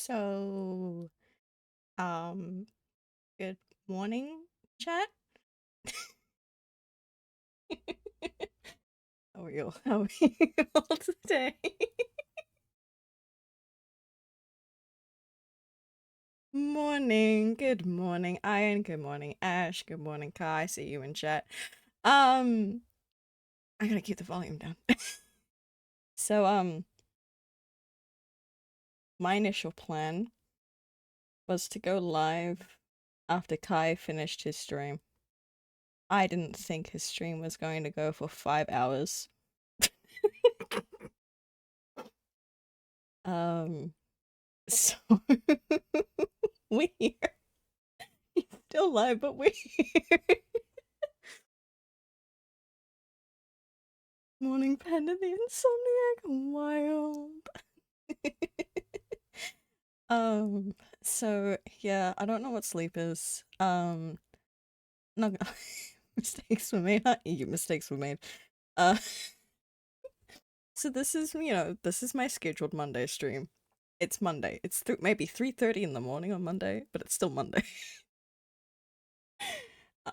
So, um, good morning, chat. How are you? How are you all today? Morning. Good morning, Iron. Good morning, Ash. Good morning, Kai. See you in chat. Um, I gotta keep the volume down. So, my initial plan was to go live after Kai finished his stream. I didn't think his stream was going to go for 5 hours. Um, so we're here. He's still alive, but we're here. Morning Panda the Insomniac. Wild. um, so yeah, I don't know what sleep is. No mistakes were made. Not you mistakes were made. Uh so this is this is my scheduled Monday stream. It's Monday. It's maybe 3:30 in the morning on Monday, but it's still Monday.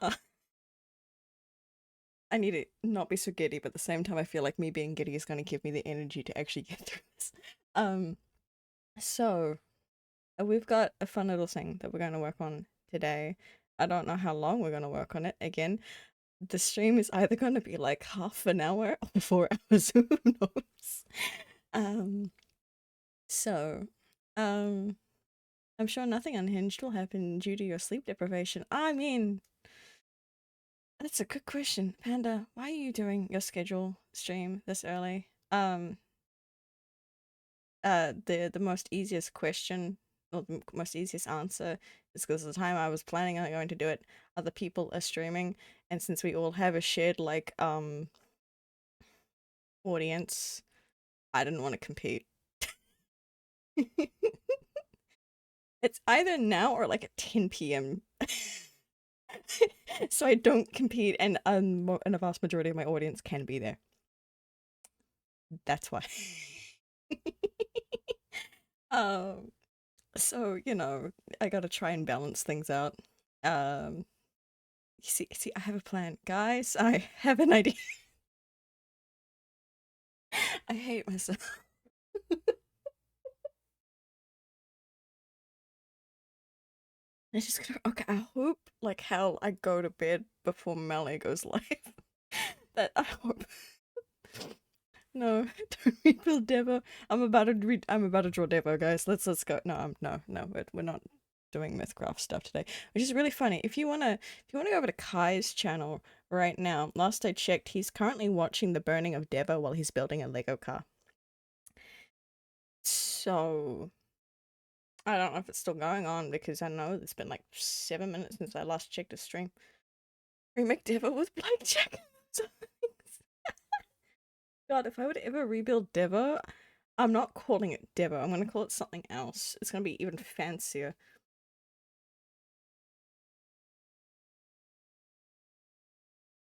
uh, I need to not be so giddy, but at the same time I feel like me being giddy is gonna give me the energy to actually get through this. So we've got a fun little thing that we're going to work on today. I don't know how long we're going to work on it. Again, the stream is either going to be like half an hour or 4 hours. Who knows? Um, so, um, I'm sure nothing unhinged will happen due to your sleep deprivation. I mean, that's a good question, Panda. Why are you doing your schedule stream this early? The most easiest question, or the most easiest answer, is because the time I was planning on going to do it, other people are streaming, and since we all have a shared audience, I didn't want to compete. It's either now or like at 10 p.m. so I don't compete, and a vast majority of my audience can be there. That's why. um, so I gotta try and balance things out. Um, see, I have a plan, guys. I have an idea. I hate myself. I just gonna okay. I hope like hell I go to bed before Melee goes live. That I hope. No, don't rebuild Devo. I'm about to draw Devo, guys. Let's go. No, no. We're not doing Mythcraft stuff today, which is really funny. If you wanna go over to Kai's channel right now, last I checked, he's currently watching the burning of Devo while he's building a Lego car. So I don't know if it's still going on because I know it's been like 7 minutes since I last checked a stream. Remake Devo with blackjack. God, if I would ever rebuild Devo, I'm not calling it Devo. I'm gonna call it something else. It's gonna be even fancier.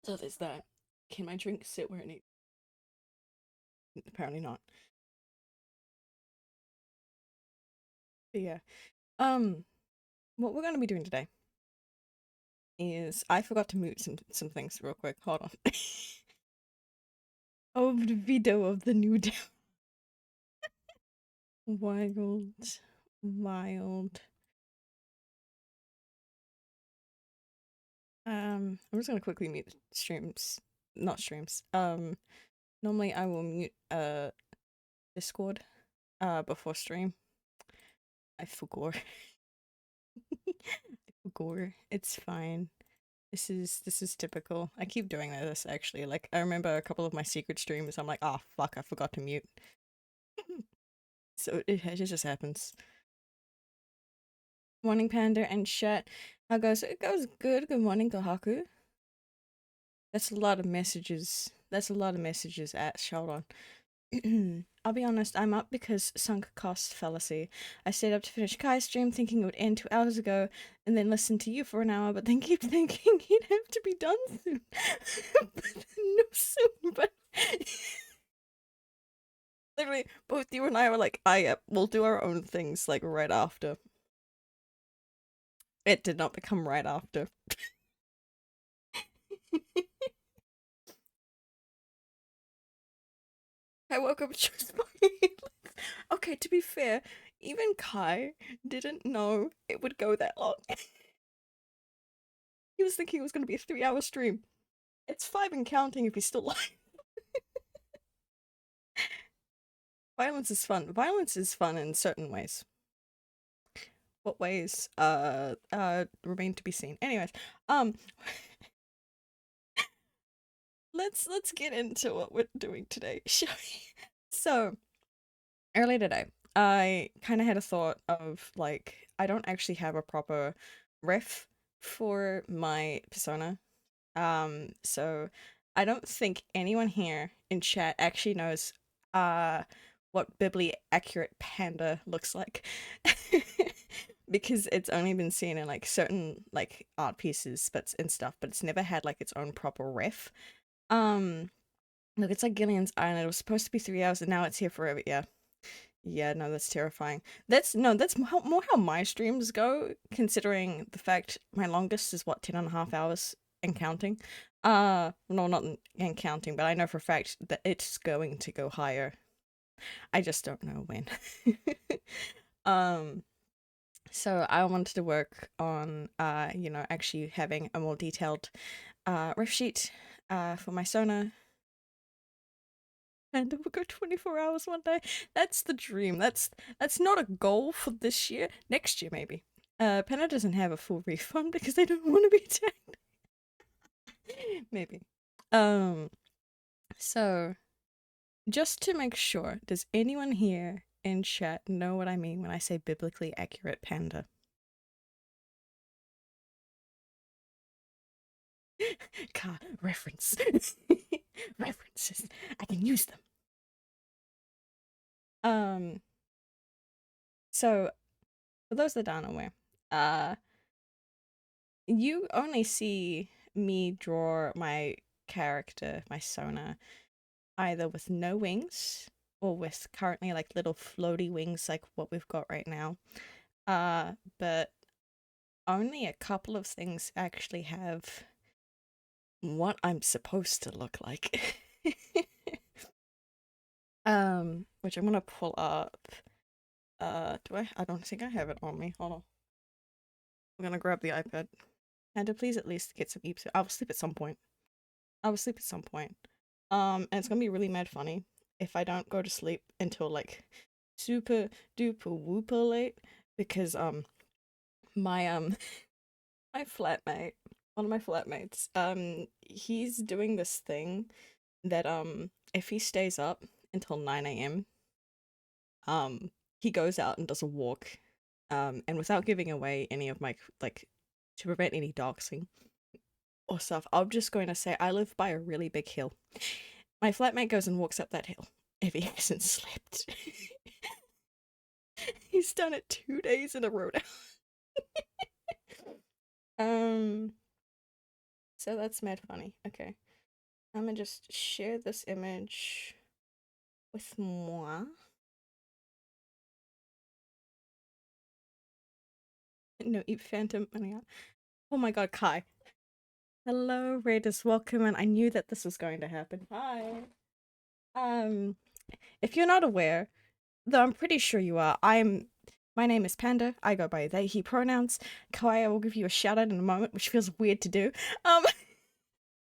So there's that. Can my drink sit where it needs? Apparently not. But yeah. What we're gonna be doing today is I forgot to mute some things real quick. Hold on. Oh, the video of the new Devo. Wild. Wild. I'm just gonna quickly mute streams. Not streams. Normally I will mute Discord before stream. I forgot. I forgot. It's fine. This is typical. I keep doing this actually. Like I remember a couple of my secret streams. I'm like, oh fuck, I forgot to mute. So it just happens. Morning Panda and chat. How goes it? Goes good. Good morning, Kohaku. That's a lot of messages. That's a lot of messages. Hold on. I'll be honest, I'm up because sunk cost fallacy. I stayed up to finish Kai's stream thinking it would end 2 hours ago, and then listened to you for an hour, but then keep thinking he'd have to be done soon. No soon, but Literally, both you and I were like, "Ah, yeah, we'll do our own things like right after." It did not become right after. I woke up just okay, to be fair, even Kai didn't know it would go that long. He was thinking it was going to be a 3 hour stream. It's five and counting if he's still alive. Violence is fun. Violence is fun in certain ways. What ways? Remain to be seen. Anyways, um, let's get into what we're doing today, shall we? So earlier today, I kind of had a thought of like I don't actually have a proper ref for my persona. So I don't think anyone here in chat actually knows uh what biblically accurate panda looks like. Because it's only been seen in like certain like art pieces but and stuff, but it's never had like its own proper ref. Um Look, it's like Gillian's Island. It was supposed to be 3 hours and now it's here forever. Yeah. Yeah, no, that's terrifying. That's more how my streams go, considering the fact my longest is what, 10 and a half hours and counting. No, not and counting, but I know for a fact that it's going to go higher. I just don't know when. um, so I wanted to work on, actually having a more detailed, ref sheet, for my Sona, and it will go 24 hours one day. That's the dream. That's not a goal for this year. Next year, maybe. Penna doesn't have a full refund because they don't want to be attacked. Maybe. Um, so just to make sure, does anyone here in chat know what I mean when I say biblically accurate panda? Car reference. References. I can use them. Um, so for those that aren't aware, uh you only see me draw my character, my Sona, either with no wings or with currently like little floaty wings like what we've got right now. But only a couple of things actually have what I'm supposed to look like. Which I'm gonna pull up. Do I? I don't think I have it on me. Hold on. I'm gonna grab the iPad. And to please at least get some eeps. I will sleep at some point. I will sleep at some point. And it's gonna be really mad funny if I don't go to sleep until like super duper whooper late because my my flatmate, one of my flatmates, he's doing this thing that if he stays up until 9 a.m., he goes out and does a walk, and without giving away any of my like to prevent any doxing or stuff, I'm just going to say I live by a really big hill. My flatmate goes and walks up that hill if he hasn't slept. He's done it 2 days in a row now. um, so that's mad funny. Okay, I'm gonna just share this image with moi. No, eat phantom. Oh my god, Kai. Hello, Raiders. Welcome, and I knew that this was going to happen. Hi. Um, if you're not aware, though I'm pretty sure you are, my name is Panda. I go by they, he pronouns. Kai, I will give you a shout out in a moment, which feels weird to do.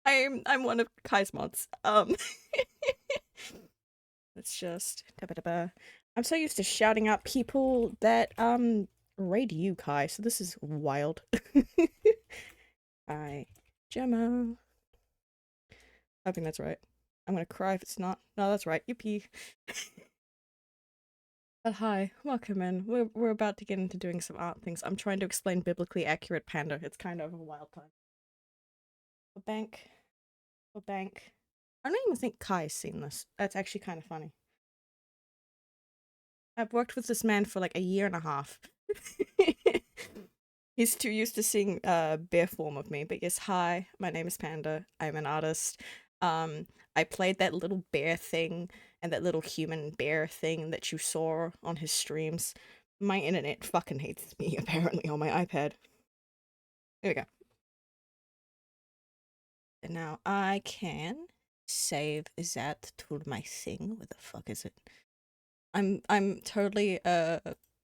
I'm one of Kai's mods. Let's just I'm so used to shouting out people that raid you, Kai, so this is wild. Hi, Gemma. I think that's right. I'm gonna cry if it's not. No, that's right. Yippee. But hi, welcome in. We're about to get into doing some art things. I'm trying to explain biblically accurate panda. It's kind of a wild time. A bank. A bank. I don't even think Kai's seen this. That's actually kind of funny. I've worked with this man for like a year and a half. He's too used to seeing bare form of me. But yes, hi, my name is Panda. I'm an artist. I played that little bear thing and that little human bear thing that you saw on his streams. My internet fucking hates me, apparently, on my iPad. There we go. And now I can save that to my thing. What the fuck is it? I'm totally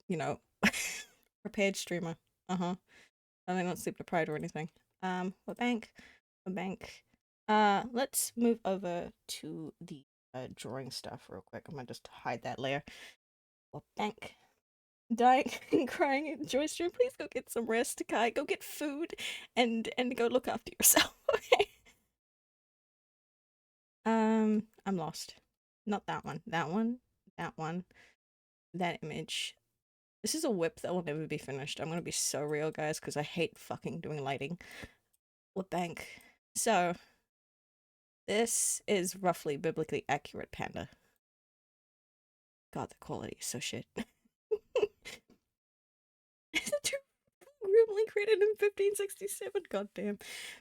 you know prepared streamer. Uh-huh. I'm not sleep deprived or anything. What bank? What bank? Let's move over to the drawing stuff real quick. I'm gonna just hide that layer. What bank? Dying and crying in joy stream. Please go get some rest, Kai. Go get food and go look after yourself. Okay. I'm lost. Not that one. That one. That one. That image. This is a whip that will never be finished. I'm gonna be so real, guys, because I hate fucking doing lighting. What bank? So, this is roughly biblically accurate panda. God, the quality is so shit. Grimly created in 1567. God damn.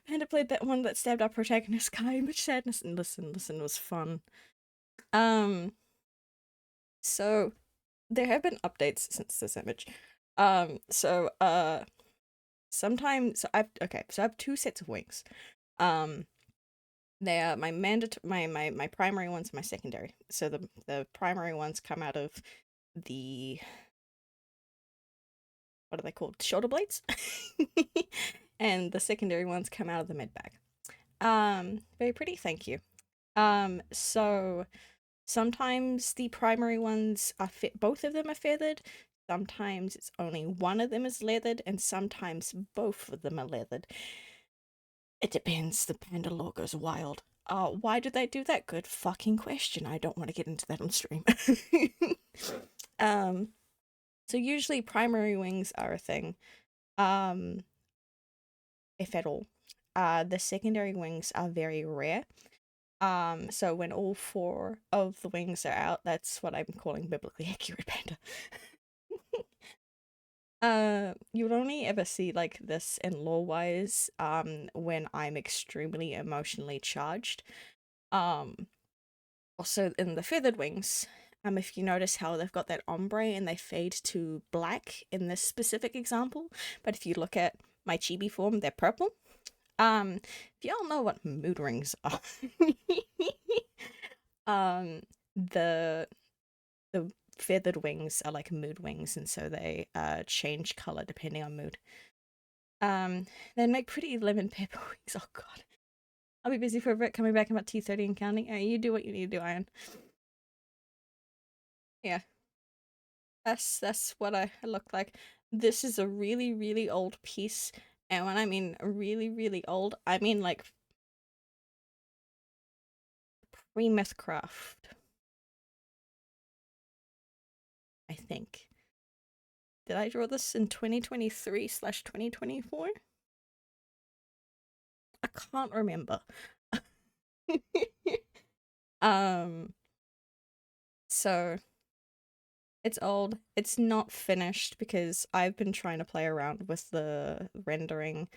Panda played that one that stabbed our protagonist Kai. Much sadness. And listen, it was fun. So there have been updates since this image. Sometimes so I have two sets of wings. They are my my primary ones and my secondary. So the primary ones come out of the, what are they called? Shoulder blades. And the secondary ones come out of the mid bag. Very pretty, thank you. So sometimes the primary ones are both of them are feathered. Sometimes it's only one of them is leathered, and sometimes both of them are leathered. It depends. The panda lore goes wild. Why do they do that? Good fucking question. I don't want to get into that on stream. So usually primary wings are a thing. If at all. The secondary wings are very rare. So when all four of the wings are out, that's what I'm calling biblically accurate panda. You would only ever see like this in lore-wise, when I'm extremely emotionally charged. Also in the feathered wings, if you notice how they've got that ombre and they fade to black in this specific example, but if you look at my chibi form, they're purple. If y'all know what mood rings are, the feathered wings are like mood wings, and so they change color depending on mood. They make pretty lemon pepper wings. Oh god, I'll be busy for a bit. Coming back in about 2:30 and counting. You do what you need to do, Iron. Yeah, that's what I look like. This is a really old piece, and when I mean really old, I mean like pre-Mythcraft, I think. Did I draw this in 2023/2024? I can't remember. So it's old. It's not finished because I've been trying to play around with the rendering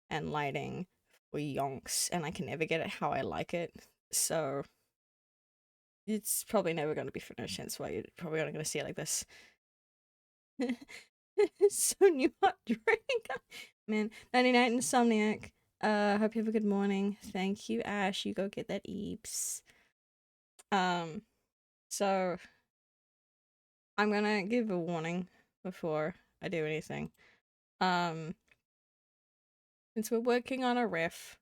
and lighting for yonks, and I can never get it how I like it. So it's probably never going to be finished, hence why you're probably only going to see it like this. So new hot drink. Man, 99 Insomniac. Hope you have a good morning. Thank you, Ash. You go get that eeps. So I'm gonna give a warning before I do anything. Since we're working on a riff,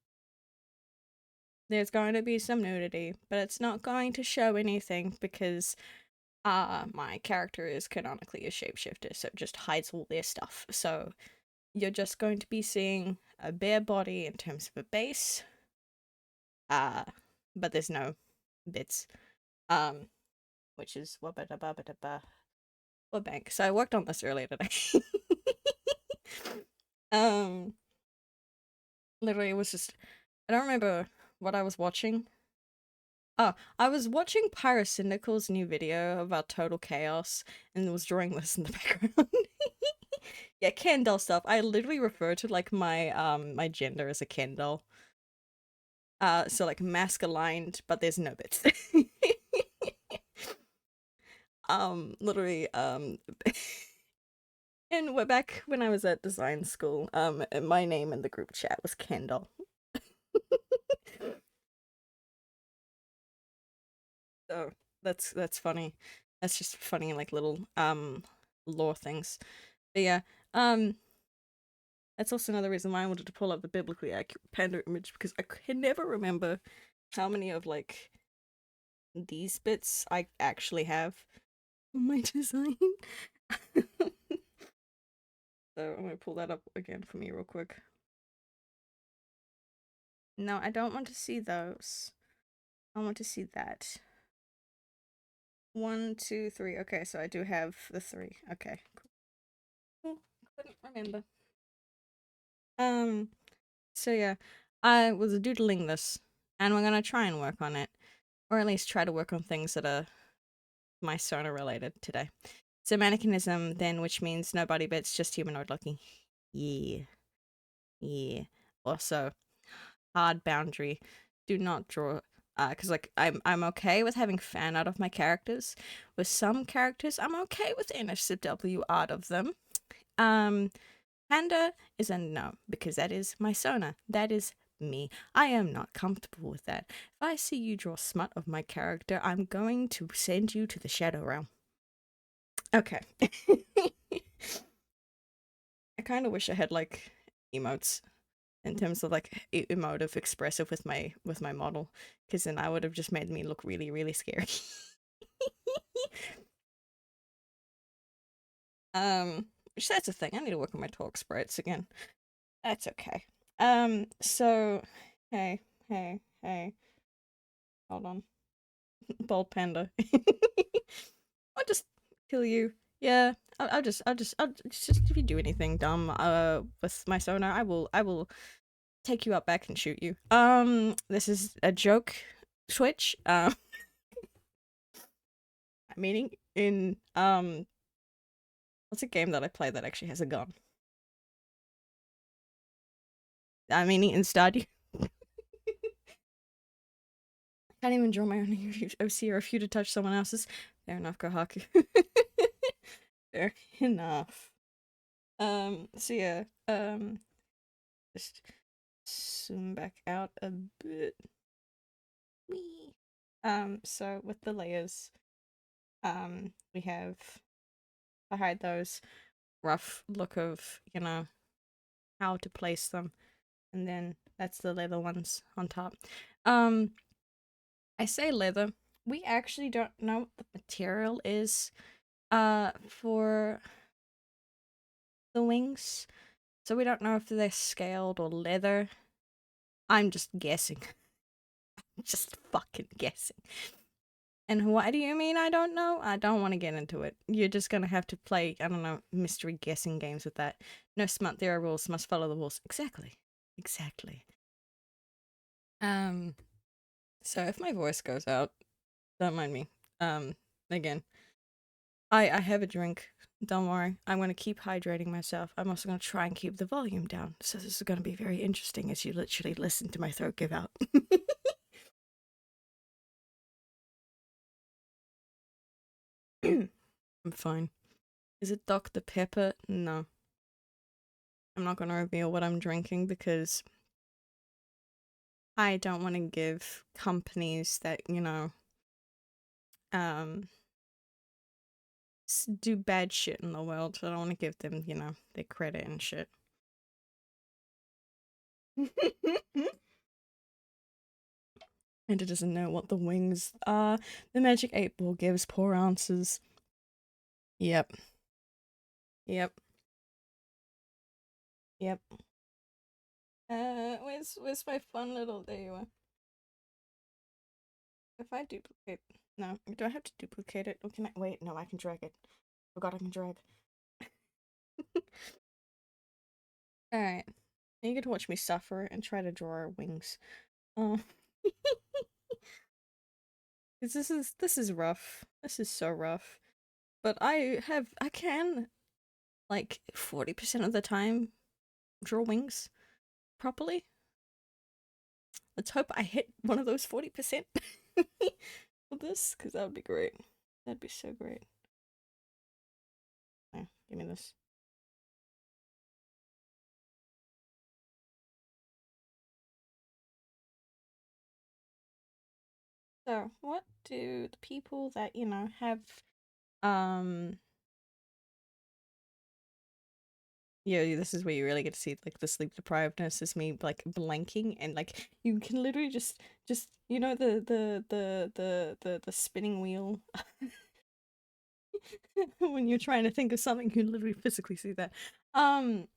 there's going to be some nudity, but it's not going to show anything because my character is canonically a shapeshifter, so it just hides all their stuff. So you're just going to be seeing a bare body in terms of a base, but there's no bits, which is what bank. So I worked on this earlier today. Literally, it was just, I don't remember what I was watching. Oh, I was watching Pyrosyndical's new video about total chaos and was drawing this in the background. Yeah, Ken doll stuff. I literally refer to like my my gender as a Ken doll. So like mask aligned, but there's no bits. Literally, and we're back when I was at design school. And my name in the group chat was Kendall. So that's funny. That's just funny, like little lore things. But yeah, um, that's also another reason why I wanted to pull up the biblically accurate panda image because I can never remember how many of like these bits I actually have on my design. So I'm gonna pull that up again for me real quick. No, I don't want to see those. I want to see that. 1, 2, 3. Okay, so I do have the 3. Okay, cool. Couldn't remember. Um, so yeah, I was doodling this, and we're gonna try and work on it, or at least try to work on things that are my Sona related today. So mannequinism, then, which means no body bits, just humanoid looking. Yeah, yeah. Also, hard boundary. Do not draw because like I'm okay with having fan art of my characters. With some characters, I'm okay with NSFW art of them. Um, Panda is a no because that is my Sona. That is me. I am not comfortable with that. If I see you draw smut of my character, I'm going to send you to the Shadow Realm. Okay. I kind of wish I had like emotes in terms of like emotive expressive with my model because then I would have just made me look really really scary. Which that's a thing. I need to work on my talk sprites again. That's okay. So hey, hey, hold on. Bald panda. I'll just kill you. Yeah, I'll just if you do anything dumb with my sonar, I will take you up back and shoot you. This is a joke, Switch. Meaning in what's a game that I play that actually has a gun? I mean in Stardew. Can't even draw my own OC or if you to touch someone else's. Fair enough, Kohaku. Fair enough. So yeah, just zoom back out a bit. Whee. So with the layers, we have to hide those rough look of, you know, how to place them. And then that's the leather ones on top. I say leather. We actually don't know what the material is for the wings. So we don't know if they're scaled or leather. I'm just guessing. Just fucking guessing. And why do you mean I don't know? I don't want to get into it. You're just gonna have to play, I don't know, mystery guessing games with that. No smut, there are rules, must follow the rules. Exactly. Exactly. So if my voice goes out, don't mind me. Again, I have a drink. Don't worry. I'm gonna keep hydrating myself. I'm also gonna try and keep the volume down. So this is gonna be very interesting as you literally listen to my throat give out. I'm fine. Is it Dr. Pepper? No. I'm not gonna reveal what I'm drinking because I don't want to give companies that, you know, um, do bad shit in the world. So I don't want to give them, you know, their credit and shit. And it doesn't know what the wings are. The magic 8 ball gives poor answers. Yep. Yep. Yep. Where's my fun little, there you are. If I duplicate, no, do I have to duplicate it? Or can I, wait, no, I can drag it. Forgot I can drag. Alright. You get to watch me suffer and try to draw our wings. Oh. This is rough. This is so rough. But I can like 40% of the time draw wings properly. Let's hope I hit one of those 40% for this, because that would be great. That'd be so great. Give me this. So, what do the people that, have um yeah, this is where you really get to see like the sleep deprivedness is me like blanking and like you can literally just the spinning wheel when you're trying to think of something you literally physically see that. Um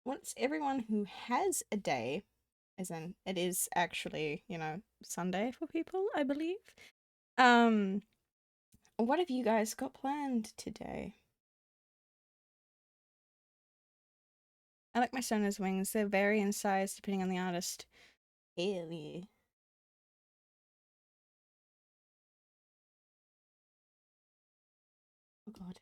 What's everyone who has a day, as in it is actually, Sunday for people, I believe. Um what have you guys got planned today? I like my Sona's wings. They vary in size depending on the artist. Hell yeah. Oh god.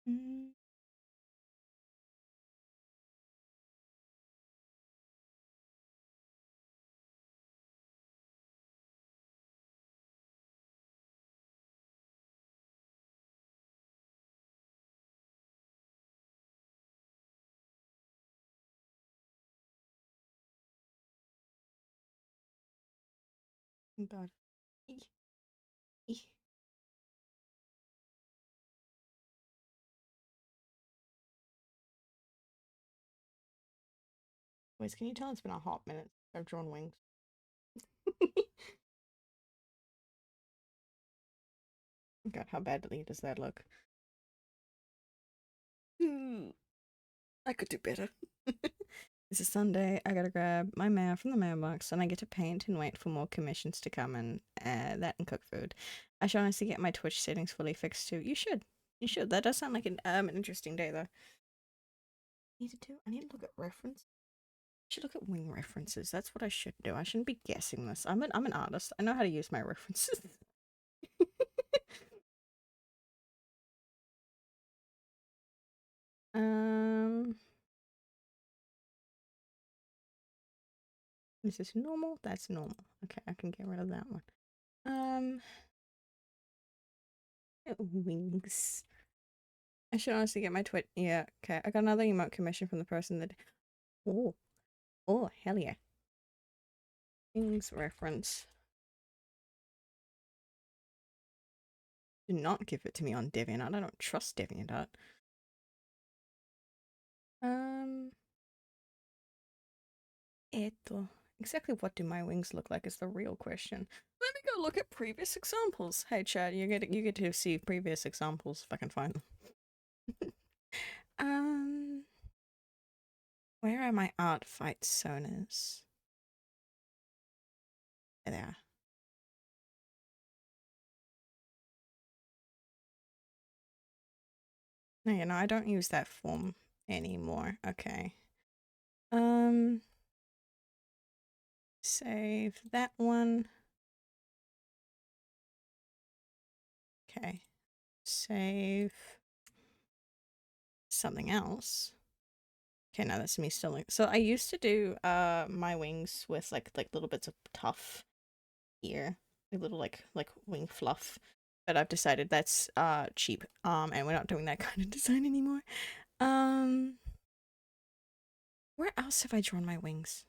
Mm. Oh god. Eek, eek. Wait, can you tell it's been a hot minute since I've drawn wings? God, how badly does that look? Hmm, I could do better. It's a Sunday. I gotta grab my mail from the mailbox, and I get to paint and wait for more commissions to come in. That and cook food. I should honestly get my Twitch settings fully fixed too. You should. You should. That does sound like an interesting day though. Need to do. I need to look at reference. I should look at wing references. That's what I should do. I shouldn't be guessing this. I'm an artist. I know how to use my references. um, is this normal? That's normal. Okay, I can get rid of that one. Um, wings. I should honestly get my twit. Yeah, okay. I got another emote commission from the person that. Oh, oh, hell yeah. Wings reference. Do not give it to me on DeviantArt. I don't trust DeviantArt. Um, eto. Exactly what do my wings look like is the real question. Let me go look at previous examples. Hey Chad, you get to see previous examples if I can find them. um, where are my art fight sonas? There they are. No, I don't use that form anymore. Okay. Um, save that one. Okay. Save something else. Okay, now that's me still. So I used to do my wings with like little bits of tuff here, a little like wing fluff. But I've decided that's cheap. And we're not doing that kind of design anymore. Um, where else have I drawn my wings?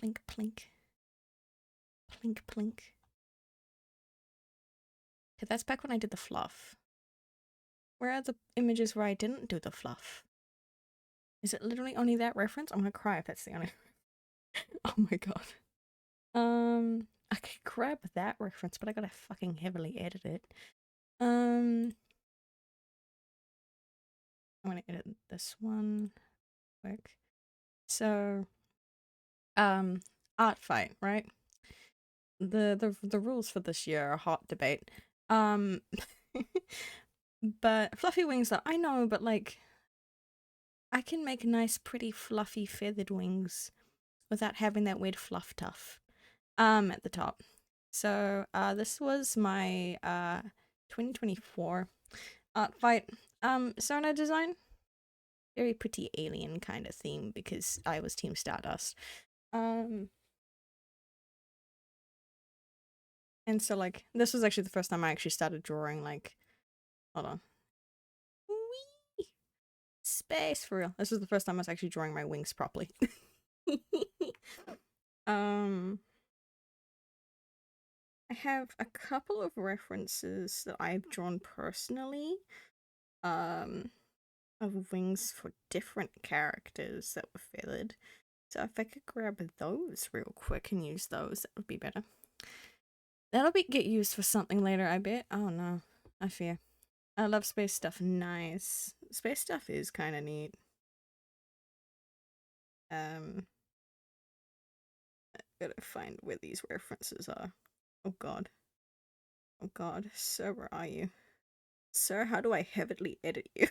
Plink plink. Plink plink. Okay, that's back when I did the fluff. Where are the images where I didn't do the fluff? Is it literally only that reference? I'm gonna cry if that's the only. Oh my god. I could grab that reference, but I gotta fucking heavily edit it. I'm gonna edit this one quick. So, art fight, right? The rules for this year are a hot debate. Um, but fluffy wings, though, I know, but like, I can make nice, pretty, fluffy, feathered wings without having that weird fluff tuff. At the top. So, this was my 2024 art fight Sona design. very pretty alien kind of theme because I was Team Stardust. Um, and so like this was actually the first time I actually started drawing like, hold on, wee space for real. This was the first time I was actually drawing my wings properly. um, I have a couple of references that I've drawn personally. Um, of wings for different characters that were feathered. So if I could grab those real quick and use those, that would be better. That'll get used for something later, I bet. Oh no, I fear. I love space stuff. Nice. Space stuff is kind of neat. Um, gotta find where these references are. Oh god. Oh god. Sir, where are you? Sir, how do I heavily edit you?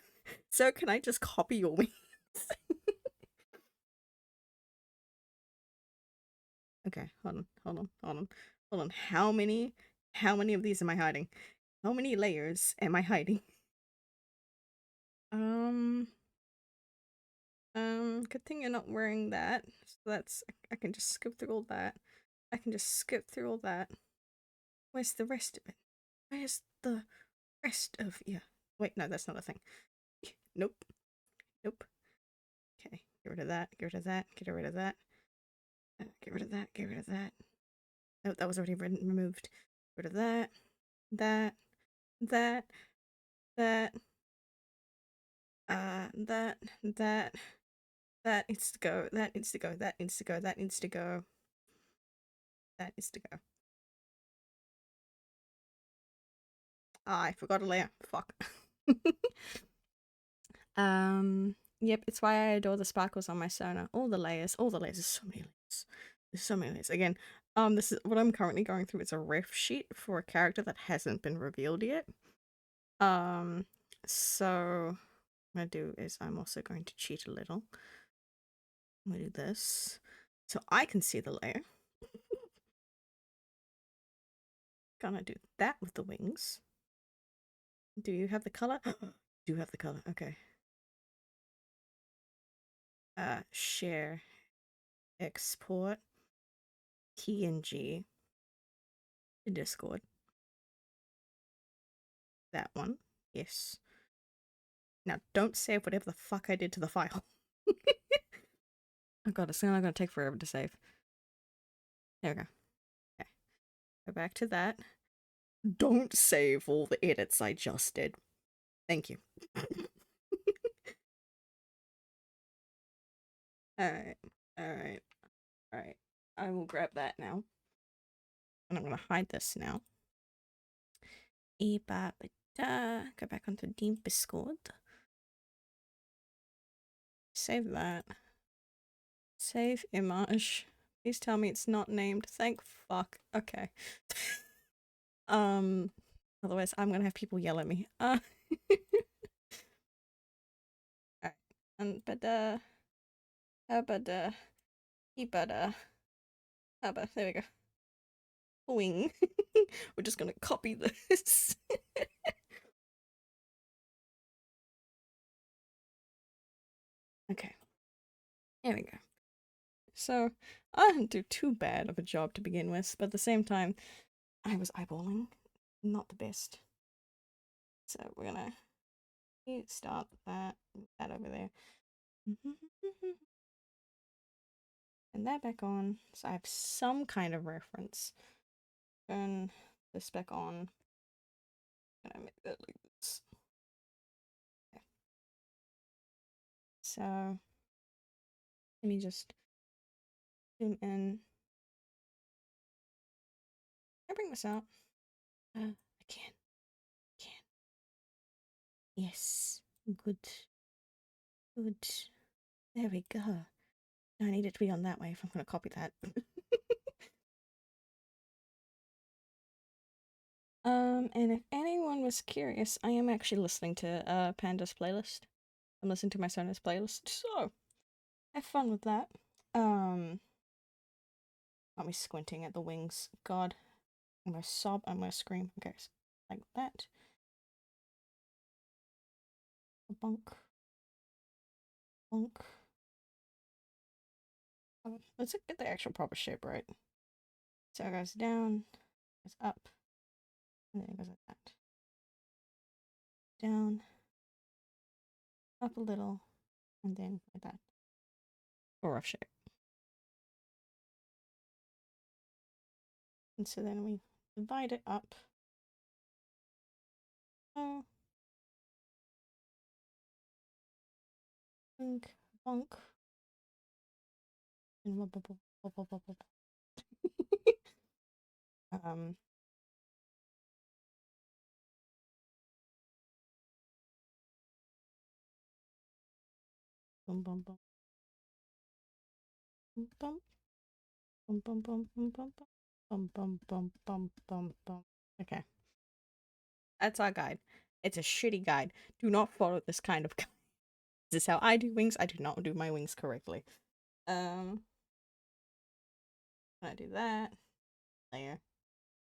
Sir, can I just copy your wings? Okay, hold on. How many of these am I hiding? How many layers am I hiding? Um, good thing you're not wearing that. So that's, I can just skip through all that. I can just skip through all that. Where's the rest of it? Where's the rest of you? Wait, no, that's not a thing. Nope, nope. Okay, get rid of that, get rid of that, get rid of that. Get rid of that, get rid of that. Oh, that was already removed. Get rid of that, that, that, that, that, that, that needs to go, that needs to go, that needs to go, that needs to go, that needs to go. Ah, I forgot a layer. Fuck. Yep, it's why I adore the sparkles on my Sona. All the layers, there's so many layers. There's so many layers. Again, this is what I'm currently going through. It's a ref sheet for a character that hasn't been revealed yet. So what I'm gonna do is I'm also going to cheat a little. I'm gonna do this so I can see the layer. Gonna do that with the wings. Do you have the color? Do you have the color? Okay. Share, export, PNG to Discord. That one. Yes. Now don't save whatever the fuck I did to the file. Oh god, it's not gonna take forever to save. There we go. Okay. Go back to that. Don't save all the edits I just did. Thank you. Alright. Alright. Alright. I will grab that now. And I'm gonna hide this now. Go back onto Discord. Save that. Save image. Please tell me it's not named. Thank fuck. Okay. Otherwise I'm gonna have people yell at me. Alright. And there we go. Wing. We're just gonna copy this. Okay. There we go. So I didn't do too bad of a job to begin with, but at the same time, I was eyeballing. Not the best. So we're gonna start that over there. And that back on. So I have some kind of reference. Turn this back on. Can I make that like this? Okay. So let me just zoom in. Can I bring this out? I can. Can. Yes. Good. Good. There we go. I need it to be on that way if I'm going to copy that. And if anyone was curious, I am actually listening to Panda's playlist. I'm listening to my Sona's playlist, so have fun with that. Got me squinting at the wings. God, I'm gonna sob. I'm gonna scream. Okay, like that. A bunk. bonk. Let's get the actual proper shape right. So it goes down, goes up, and then it goes like that. Down, up a little, and then like that. A rough shape. And so then we divide it up. Oh, bonk, bonk. And um, bum bum bum bum bum bum bum bum bum bum bum bum bum bum bum. Okay, that's our guide. It's a shitty guide. Do not follow this kind of guide. This is how I do wings. I do not do my wings correctly. I do that layer.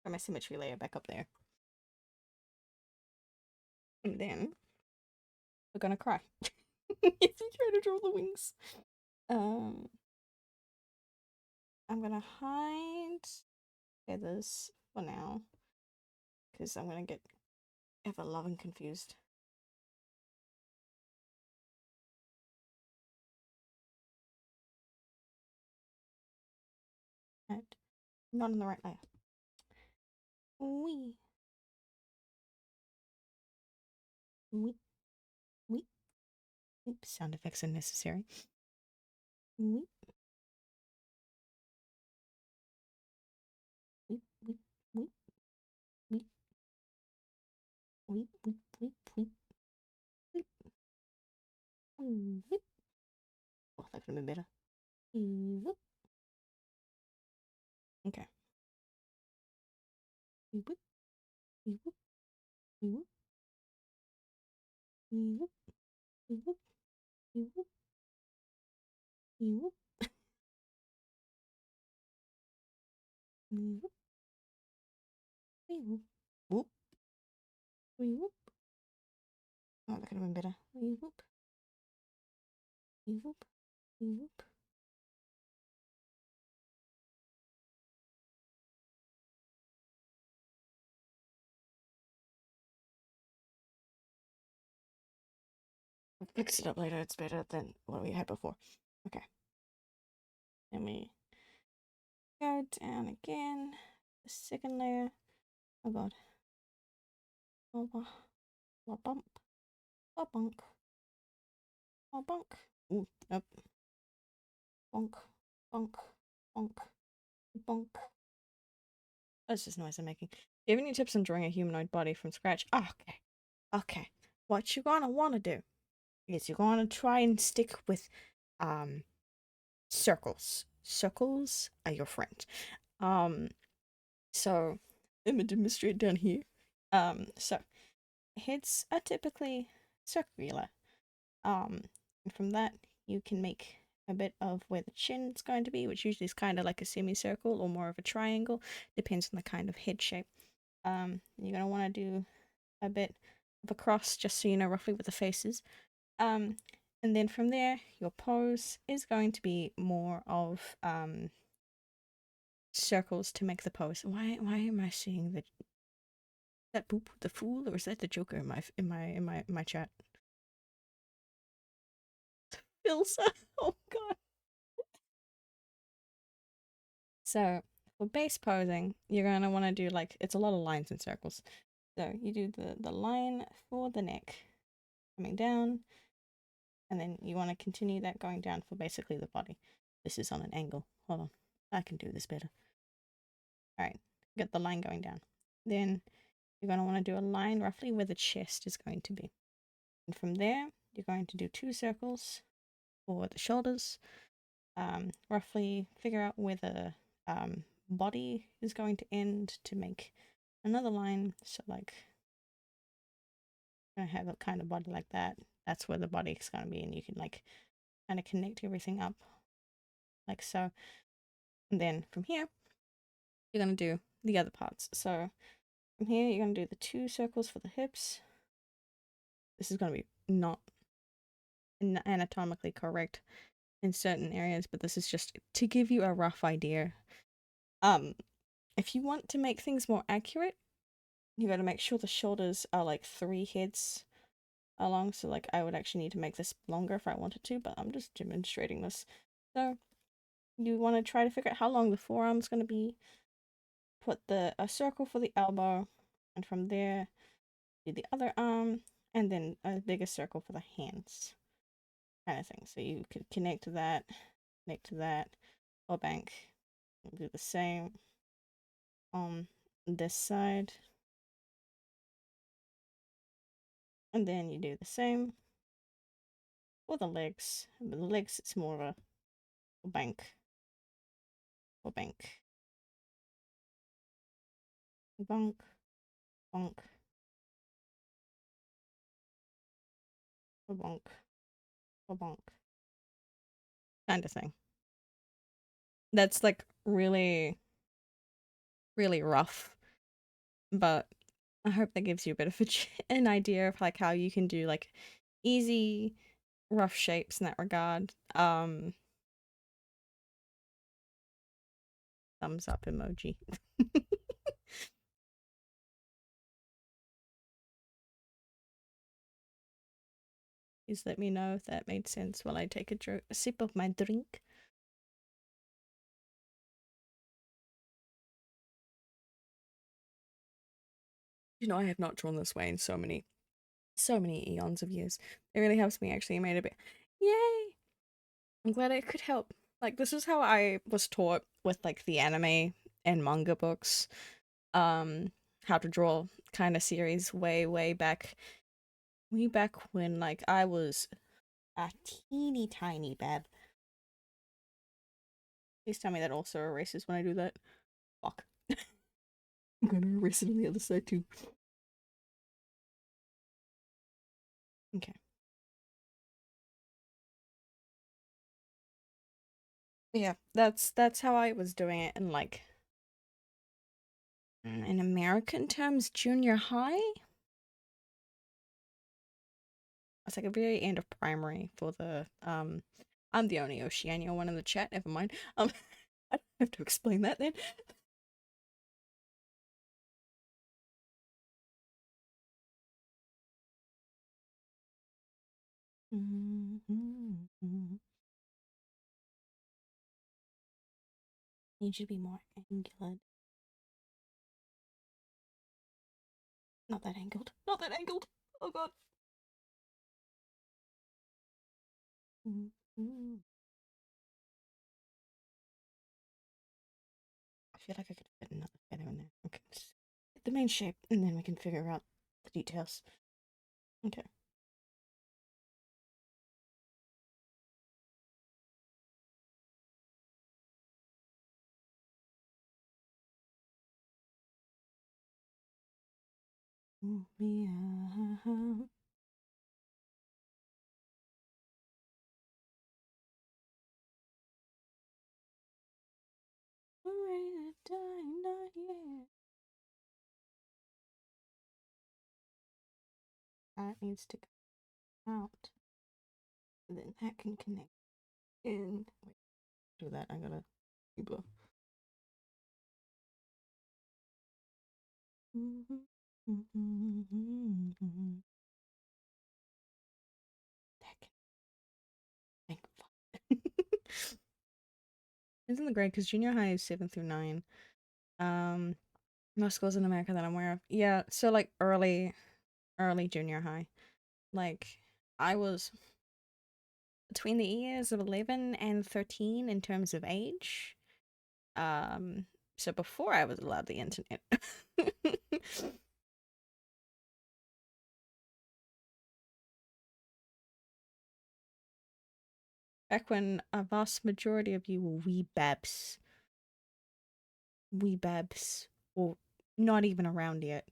Put my symmetry layer back up there. And then we're gonna cry. If you try to draw the wings. I'm gonna hide feathers for now. Because I'm gonna get ever loving confused. And not in the right layer. Wee. Wee. Wee. Oops, sound effects are necessary. Wee. Wee. Wee. Wee. Wee. Wee. Wee. Wee. Wee. Wee. Wee. Oh, that could have been better. Wee. Okay. Wee. Wee. Wee. Wee. Wee. Wee. Wee. Wee. Wee. Whoop. Wee. Whoop. Oh, that could have been better. Wee. Whoop. Wee. Whoop. Wee. Whoop. I'll fix it up later. It's better than what we had before. Okay. Let me go down again. The second layer. Oh god. Oh, oh bump. Oh bonk. Oh bonk. Ooh, up. Bonk. Bonk. Bonk. Bonk. That's just noise I'm making. Do you have any tips on drawing a humanoid body from scratch? Oh, okay. Okay. What you're gonna wanna do is you're gonna try and stick with circles. Circles are your friend. So let me demonstrate down here. So heads are typically circular. And from that you can make a bit of where the chin is going to be, which usually is kind of like a semicircle or more of a triangle, depends on the kind of head shape. You're gonna want to do a bit of a cross just so you know roughly what the face is. And then from there, your pose is going to be more of circles to make the pose. Why am I seeing that Boop the Fool, or is that the Joker in my chat? Ilsa. Oh god. So for base posing, you're gonna want to do like it's a lot of lines and circles. So you do the line for the neck coming down, and then you want to continue that going down for basically the body. This is on an angle. Hold on, I can do this better. All right, get the line going down. Then you're gonna want to do a line roughly where the chest is going to be, and from there you're going to do 2 circles for the shoulders. Roughly figure out where the body is going to end to make another line. So like I have a kind of body like that. That's where the body is going to be, and you can like kind of connect everything up like so. And then from here, you're going to do the other parts. So from here, you're going to do the 2 circles for the hips. This is going to be not anatomically correct in certain areas, but this is just to give you a rough idea. Um, if you want to make things more accurate, you got to make sure the shoulders are like 3 heads along. So like I would actually need to make this longer if I wanted to, but I'm just demonstrating this. So you want to try to figure out how long the forearm's going to be. Put a circle for the elbow, and from there do the other arm, and then a bigger circle for the hands, kind of thing. So you could connect to that, or bank. Do the same on this side, and then you do the same for the legs. But the legs, it's more of a bank, or bank, bonk, bonk, or bonk, or bonk, kind of thing. That's like really, really rough, but I hope that gives you a bit of an idea of like how you can do like easy, rough shapes in that regard. Thumbs up emoji. Please let me know if that made sense while I take a sip of my drink. You know, I have not drawn this way in so many eons of years. It really helps me actually. Made a bit. Yay! I'm glad it could help. Like this is how I was taught with like the anime and manga books. How to draw kind of series way back when like I was a teeny tiny bab. Please tell me that also erases when I do that. Fuck. I'm gonna erase it on the other side too. Okay. Yeah, that's how I was doing it in like in American terms, junior high. It's like a very end of primary for the I'm the only Oceania one in the chat, never mind. I don't have to explain that then. Need you to be more angular. Not that angled. Not that angled. Oh god. I feel like I could fit another feather in there. Okay. Get the main shape and then we can figure out the details. Okay. Me out. Ready to die, not yet. That needs to go out. And then that can connect in. Wait, do that. I gotta blow. That can think. Isn't it great? Because junior high is 7 through 9. Um, Most schools in America that I'm aware of. Yeah, so like early junior high. Like I was between the years of 11 and 13 in terms of age. Um, so before I was allowed the internet. Back when a vast majority of you were wee babs. Wee babs. Or not even around yet.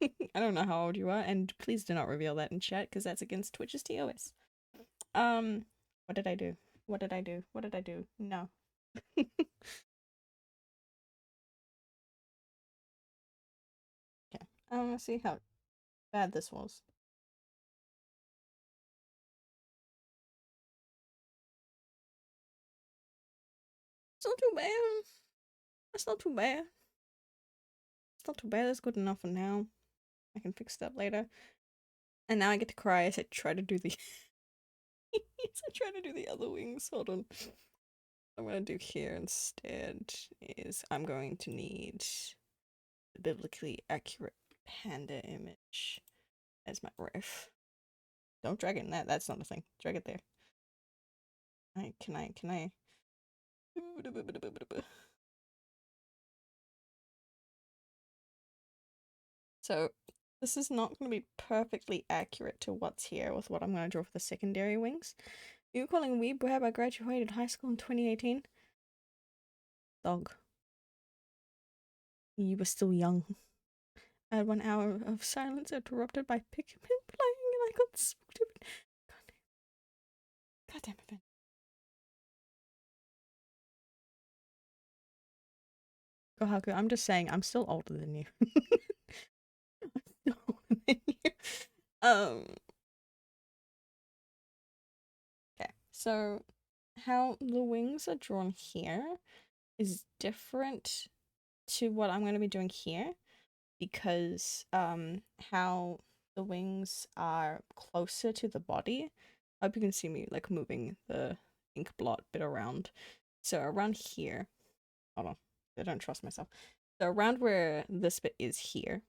I don't know how old you are, and please do not reveal that in chat because that's against Twitch's TOS. What did I do? What did I do? What did I do? No. Okay. I want to see how bad this was. It's not too bad. That's not too bad. It's not too bad. That's good enough for now. I can fix that later. And now I get to cry as I try to do the as I try to do the other wings. Hold on. What I'm gonna do here instead is I'm going to need the biblically accurate panda image as my ref. Don't drag it in that. That's not a thing. Drag it there. Can I? So this is not going to be perfectly accurate to what's here with what I'm going to draw for the secondary wings. You calling weeb web? I graduated high school in 2018. Dog. You were still young. I had 1 hour of silence interrupted by Pikmin playing and I got spooked. God damn it, Ben. Go Haku, I'm just saying I'm still older than you. I'm still older than you. Okay, so how the wings are drawn here is different to what I'm going to be doing here because how the wings are closer to the body. I hope you can see me like moving the ink blot bit around. So around here, hold on, I don't trust myself. So around where this bit is here,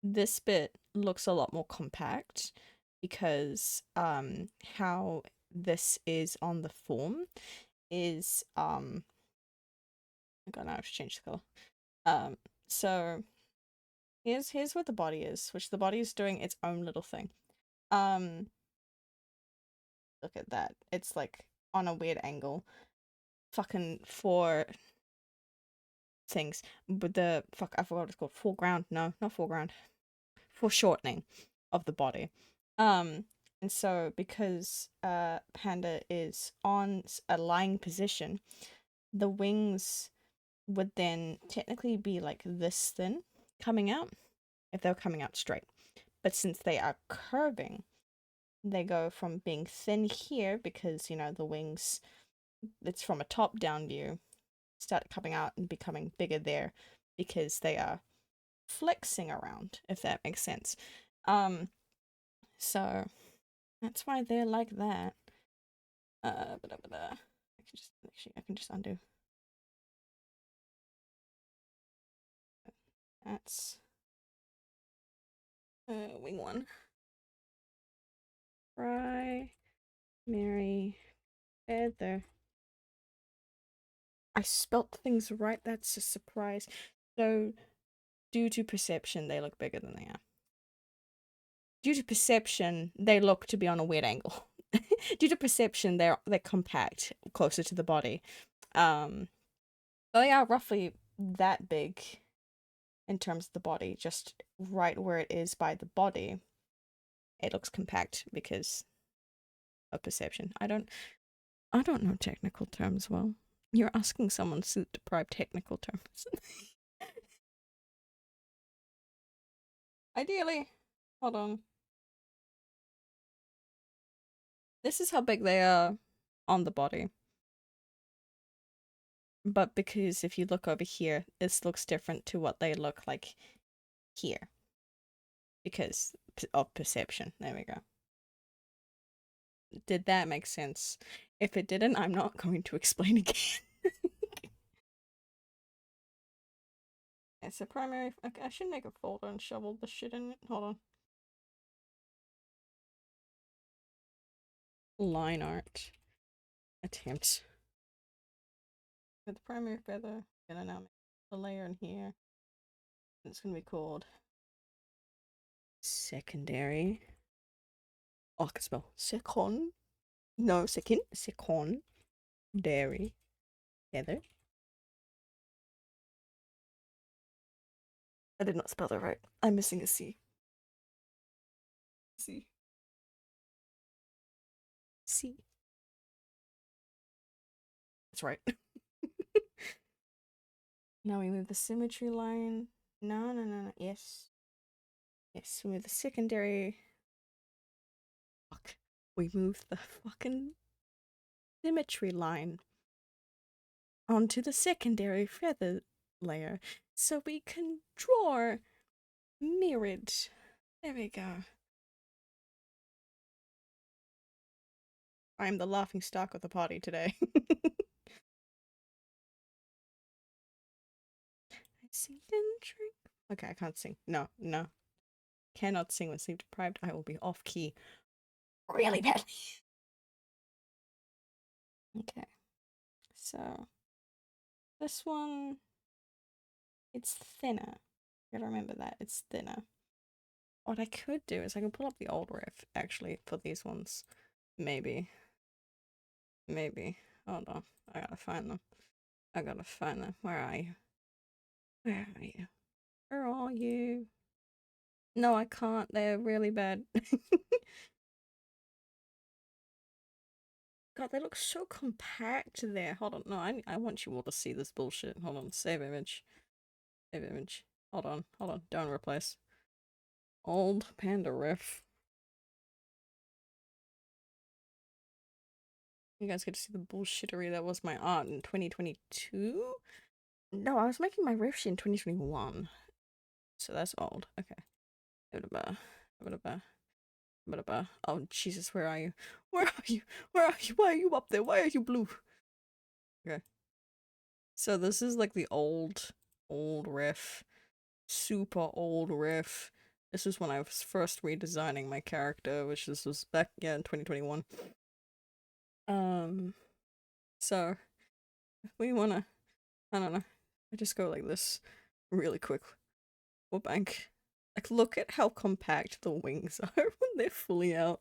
this bit looks a lot more compact because how this is on the form is I got now to change the color. So here's what the body is, which the body is doing its own little thing. Look at that. It's like on a weird angle. Fucking for things. But the fuck I forgot what it's called. Foreground. No, not foreground. Foreshortening of the body. And so because Panda is on a lying position, the wings would then technically be like this thin coming out if they were coming out straight. But since they are curving, they go from being thin here because, you know, the wings, it's from a top down view, start coming out and becoming bigger there because they are flexing around, if that makes sense. So that's why they're like that. I can just undo. That's wing one. Primary feather. I spelt things right. That's a surprise. So, due to perception, they look bigger than they are. Due to perception, they look to be on a weird angle. Due to perception, they're compact, closer to the body. They are roughly that big in terms of the body, just right where it is by the body. It looks compact because of perception. I don't know technical terms well. You're asking someone to deprive technical terms. Ideally, hold on. This is how big they are on the body. But because if you look over here, this looks different to what they look like here. Because of perception. There we go. Did that make sense? If it didn't, I'm not going to explain again. It's a primary. Okay, I should make a folder and shovel the shit in it. Hold on. Line art attempt. With the primary feather, I'm gonna now make a layer in here. It's gonna be called secondary. Oh, I can spell second. No, second. Dairy. Feather. I did not spell that right. I'm missing a C. C. C. That's right. Now we move the symmetry line. No. Yes. Yes, we move the secondary. Fuck. We move the fucking symmetry line. onto the secondary feather layer so we can draw mirrored. There we go. I'm the laughing stock of the party today. I sing and drink. Okay, I can't sing. No, no. Cannot sing when sleep deprived. I will be off key really badly. Okay, so this one, it's thinner. You gotta remember that, it's thinner. What I could do is I can pull up the old riff, actually, for these ones. Maybe. Maybe. Hold on. I gotta find them. I gotta find them. Where are you? Where are you? Where are you? No, I can't. They're really bad. God, they look so compact there. Hold on. No, I want you all to see this bullshit. Hold on. Save image. Save image. Hold on. Hold on. Don't replace. Old panda riff. You guys get to see the bullshittery that was my art in 2022? No, I was making my riff sheet in 2021. So that's old. Okay. Oh, Jesus, where are you? Where are you? Where are you? Why are you up there? Why are you blue? Okay. So this is like the old riff. Super old riff. This was when I was first redesigning my character, which this was back, yeah, in 2021. So if we wanna, I don't know, I just go like this really quick. Or bank. Like, look at how compact the wings are when they're fully out.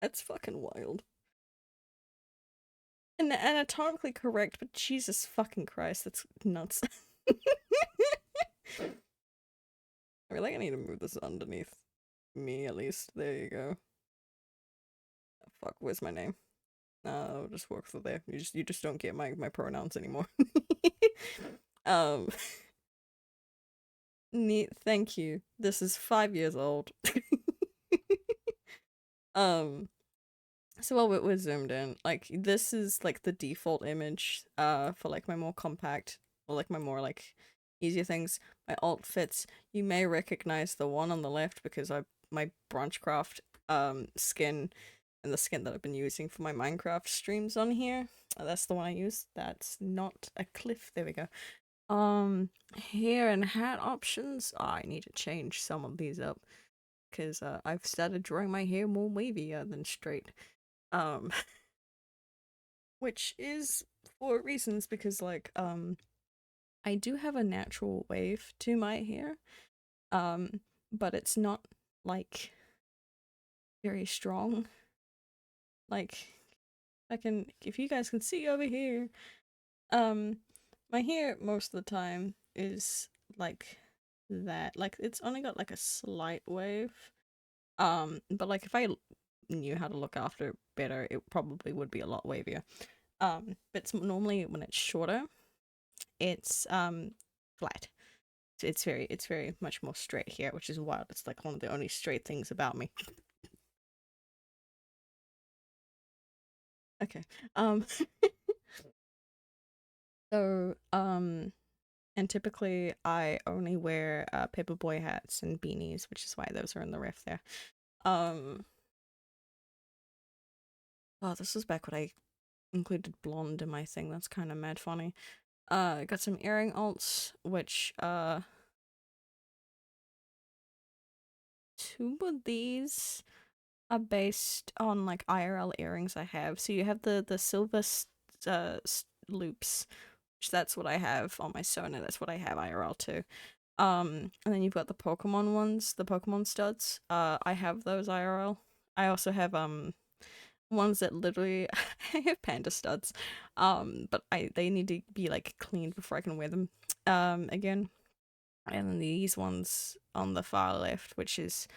That's fucking wild. And anatomically correct, but Jesus fucking Christ, that's nuts. I really I need to move this underneath me at least. There you go. Oh, fuck, where's my name? I'll just work for there. You just don't get my pronouns anymore. um neat, thank you. This is 5 years old. um So while we're zoomed in, like this is like the default image for like my more compact or like my more like easier things. My alt fits. You may recognize the one on the left because my branchcraft skin and the skin that I've been using for my Minecraft streams on here. That's the one I use. That's not a cliff. There we go. Hair and hat options. Oh, I need to change some of these up because I've started drawing my hair more wavier than straight. Um, which is for reasons because like I do have a natural wave to my hair, but it's not like very strong. Like if you guys can see over here, my hair most of the time is like that. Like it's only got like a slight wave. But like if I knew how to look after it better, it probably would be a lot wavier. But it's normally when it's shorter, it's flat. It's very much more straight here, which is wild. It's like one of the only straight things about me. Okay. Um so and typically I only wear paperboy hats and beanies, which is why those are in the ref there. Oh, this was back when I included blonde in my thing. That's kind of mad funny. I got some earring alts, which two of these are based on like IRL earrings I have. So you have the silver loops, which that's what I have on my Sona. That's what I have IRL too. And then you've got the Pokemon ones, the Pokemon studs. I have those IRL. I also have ones that literally I have panda studs. But they need to be like cleaned before I can wear them again. And then these ones on the far left, which is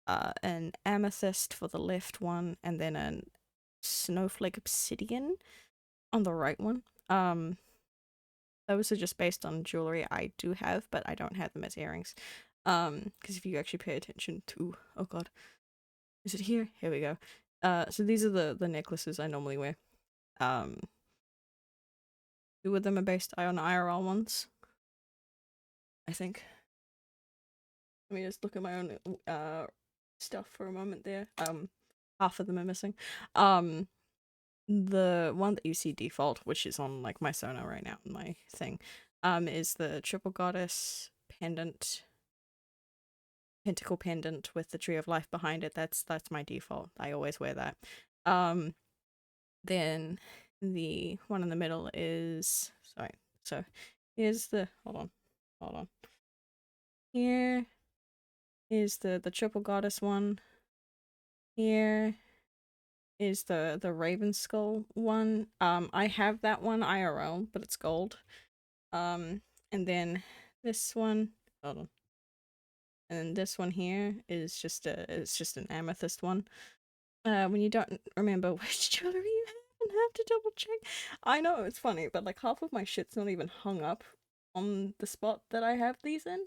an amethyst for the left one, and then a snowflake obsidian on the right one. Those are just based on jewelry I do have, but I don't have them as earrings. Because if you actually pay attention to, oh god, is it here? Here we go. So these are the necklaces I normally wear. Two of them are based on IRL ones, I think. Let me just look at my own stuff for a moment there. Half of them are missing. The one that you see default, which is on like my Sona right now, my thing, is the triple goddess pendant, pentacle pendant with the tree of life behind it. That's my default. I always wear that. Then the one in the middle is sorry. So here's the hold on. Here is the triple goddess one. Here is the Raven Skull one. I have that one IRL, but it's gold. And then this one, hold on. And then this one here is just an amethyst one. When you don't remember which jewelry you have and have to double check. I know it's funny, but like half of my shit's not even hung up on the spot that I have these in.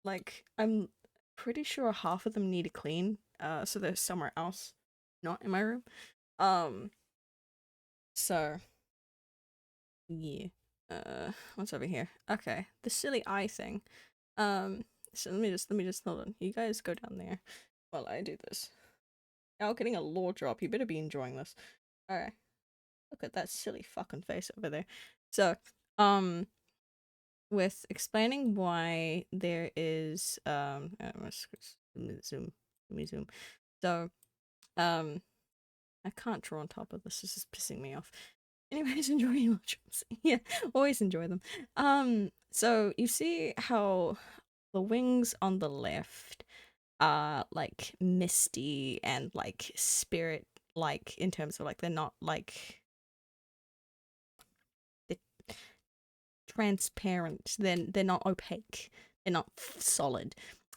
Like I'm pretty sure half of them need a clean. So they're somewhere else, not in my room. So yeah. What's over here? Okay, the silly eye thing. So let me just hold on. You guys go down there while I do this. Now getting a lore drop. You better be enjoying this. Alright. Look at that silly fucking face over there. So, with explaining why there is let me zoom. So, I can't draw on top of this. This is pissing me off. Anyways, enjoy your drops. Yeah, always enjoy them. So you see how the wings on the left are like misty and like spirit like in terms of like they're not like they're transparent. They're not opaque. They're not solid.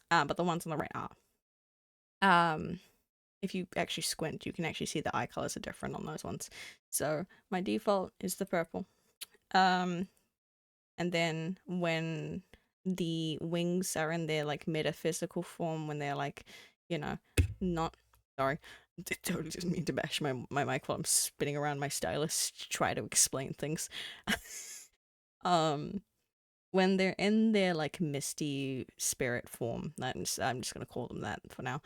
But the ones on the right are. If you actually squint, you can actually see the eye colors are different on those ones. So my default is the purple. And then when the wings are in their like metaphysical form, when they're like, you know, not sorry, I totally just mean to bash my mic while I'm spinning around my stylus to try to explain things. When they're in their like misty spirit form, I'm just gonna call them that for now.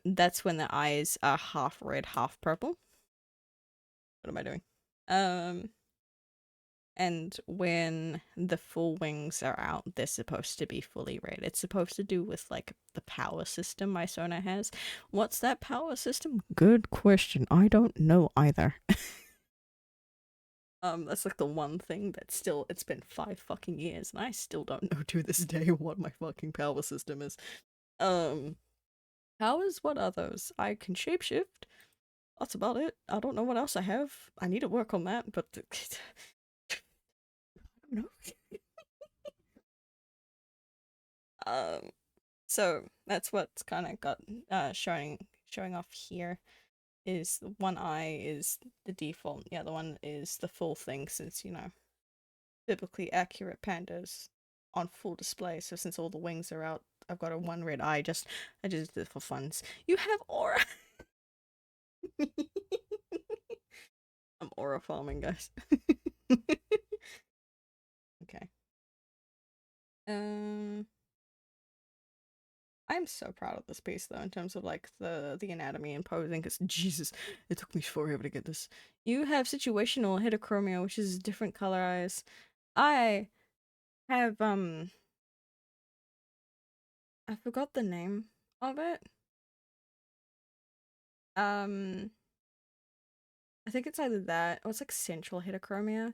That's when the eyes are half red, half purple. What am I doing? And when the full wings are out, they're supposed to be fully red. It's supposed to do with like the power system my Sona has. What's that power system? Good question. I don't know either. That's like the one thing that still, it's been 5 fucking years and I still don't know to this day what my fucking power system is. Powers? What are those? I can shapeshift. That's about it. I don't know what else I have. I need to work on that, but I don't know. So that's what's kind of got showing off here is one eye is the default. The other one is the full thing, since you know biblically accurate pandas on full display. So since all the wings are out, I've got a one red eye. I just did it for funs. You have aura. I'm aura farming, guys. Okay. I'm so proud of this piece though, in terms of like the anatomy and posing, because Jesus, it took me forever to get this. You have situational heterochromia, which is different color eyes. I have I forgot the name of it. I think it's either that or it's like central heterochromia.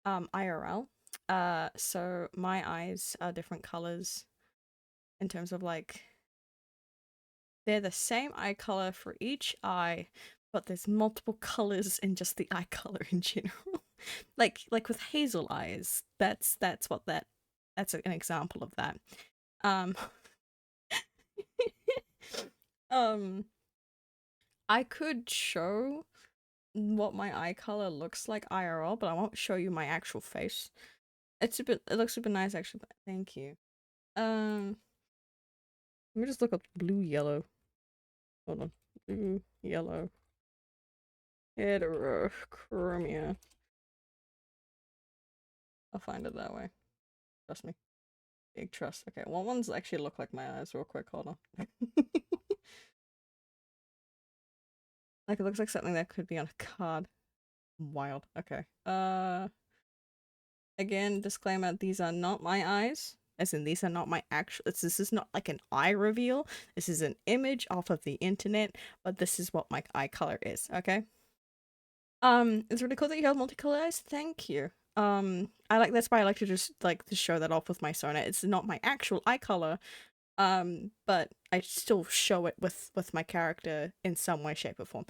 IRL. So my eyes are different colors in terms of like they're the same eye color for each eye, but there's multiple colors in just the eye color in general. like with hazel eyes, that's an example of that. Um um I could show what my eye color looks like IRL, but I won't show you my actual face. It looks super nice actually, but thank you. Let me just look up blue yellow. Hold on. Blue yellow heterochromia. I'll find it that way. Trust me. Big trust. Okay, what ones actually look like my eyes real quick? Hold on. Like it looks like something that could be on a card. Wild. Okay. Again, disclaimer, these are not my eyes. As in, these are not my actual. This is not like an eye reveal. This is an image off of the internet, but this is what my eye color is, okay? It's really cool that you have multicolored eyes. Thank you. I like that's why I like to just like to show that off with my Sona. It's not my actual eye color, but I still show it with my character in some way, shape, or form.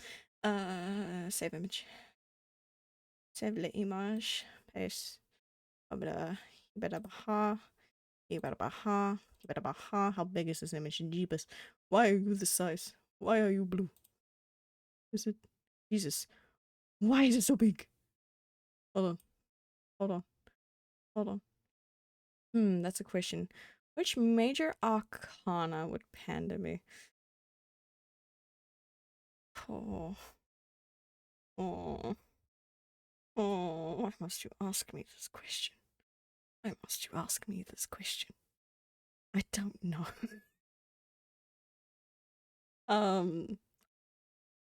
Save image. Save l'image. Paste. Baha. How big is this image? Jeebus. Why are you this size? Why are you blue? Is it? Jesus. Why is it so big? Hold on. Hold on. Hold on. That's a question. Which major arcana would Panda be? Oh. Oh. Oh. Why must you ask me this question? Why must you ask me this question? I don't know. And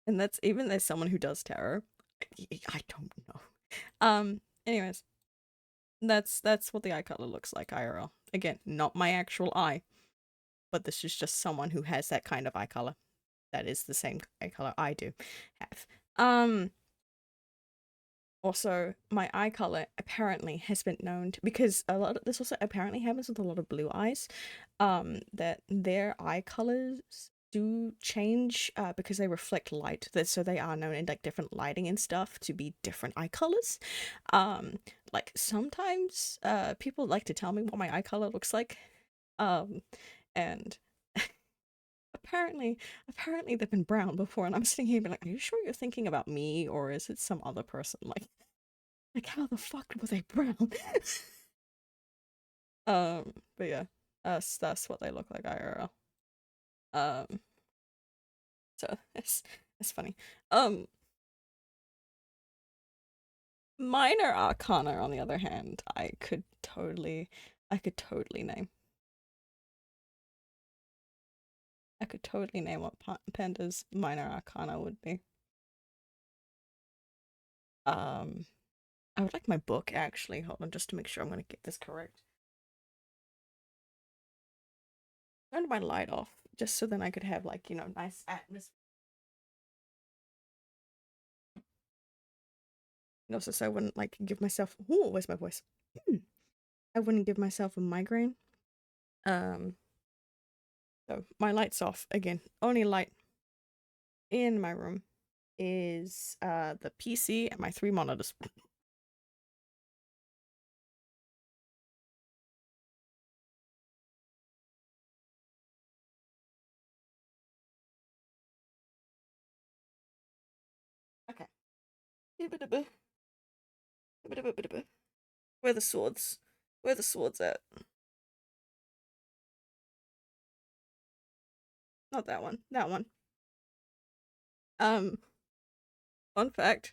that's even as someone who does tarot. I don't know. Anyways, that's what the eye color looks like IRL. Again, not my actual eye, but this is just someone who has that kind of eye color. That is the same eye color I do have. Also, my eye color apparently has been known to, because a lot of this also apparently happens with a lot of blue eyes, that their eye colors do change because they reflect light. So they are known in like different lighting and stuff to be different eye colors. Like sometimes people like to tell me what my eye color looks like, and apparently they've been brown before, and I'm sitting here being like, are you sure you're thinking about me, or is it some other person? Like how the fuck were they brown? But yeah, that's what they look like IRL. Um, so it's funny. Minor arcana, on the other hand, I could totally name. I could totally name what Panda's minor arcana would be. I would like my book actually. Hold on, just to make sure I'm gonna get this correct. Turned my light off just so then I could have like, you know, nice atmosphere. And also so I wouldn't like give myself, ooh, where's my voice? I wouldn't give myself a migraine. So my light's off again. Only light in my room is the PC and my 3 monitors. Okay. Where are the swords? Where are the swords at? Not that one. That one. Fun fact.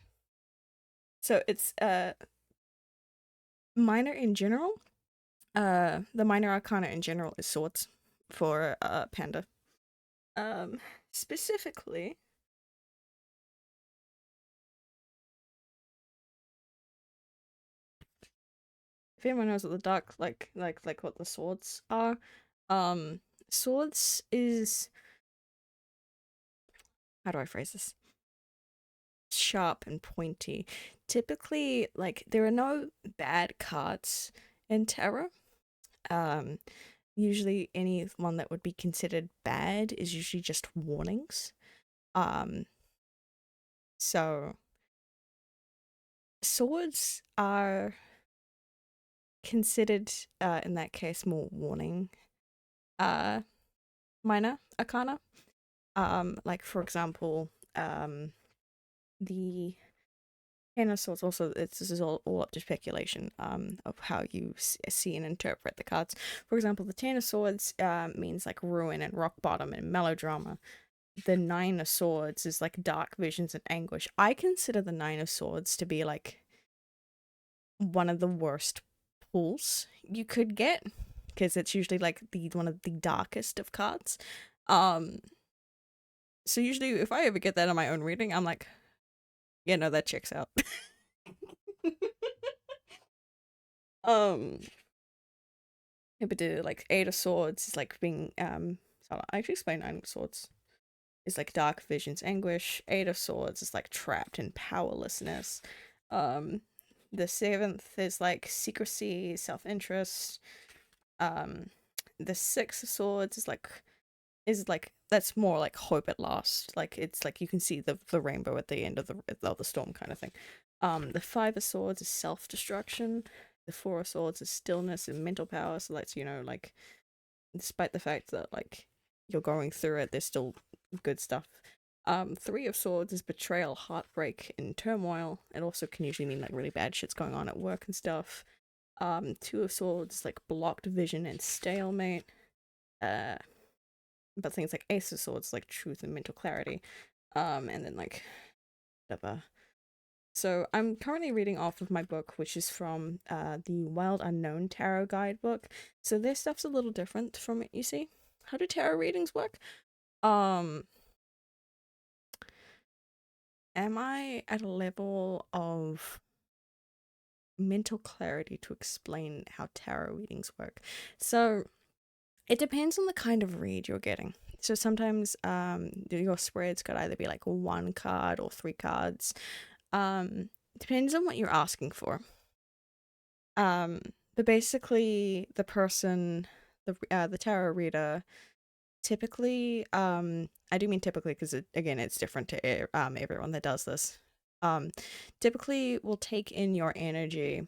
So it's minor in general. The minor arcana in general is swords for Panda. Specifically, if anyone knows what the dark like what the swords are, swords is, how do I phrase this? Sharp and pointy. Typically, like there are no bad cards in tarot. Usually any one that would be considered bad is usually just warnings. So swords are considered in that case more warning minor arcana. Like for example, the Ten of Swords also, this is all up to speculation of how you see and interpret the cards. For example, the Ten of Swords means like ruin and rock bottom and melodrama. The Nine of Swords is like dark visions and anguish. I consider the Nine of Swords to be like one of the worst pulls you could get, because it's usually like the one of the darkest of cards. Um, so usually if I ever get that in my own reading, I'm like, yeah, no, that checks out. um, yeah, but the like Eight of Swords is like being so I actually explain Nine of Swords is like dark visions, anguish. Eight of Swords is like trapped in powerlessness. Um, the seventh is like secrecy, self-interest. Um, the Six of Swords is like that's more like hope at last. Like it's like you can see the rainbow at the end of the storm kind of thing. The Five of Swords is self-destruction. The Four of Swords is stillness and mental power. So that's, you know, like despite the fact that like you're going through it, there's still good stuff. Three of Swords is betrayal, heartbreak, and turmoil. It also can usually mean like really bad shit's going on at work and stuff. Two of Swords is like blocked vision and stalemate. Uh, but things like Ace of Swords like truth and mental clarity. And then like whatever. So I'm currently reading off of my book, which is from the Wild Unknown Tarot Guidebook. So their stuff's a little different from it, you see. How do tarot readings work? Um, am I at a level of mental clarity to explain how tarot readings work? So it depends on the kind of read you're getting. So sometimes your spreads could either be like one card or three cards. Depends on what you're asking for. But basically the tarot reader typically I do mean typically because again it's different to everyone that does this. Typically will take in your energy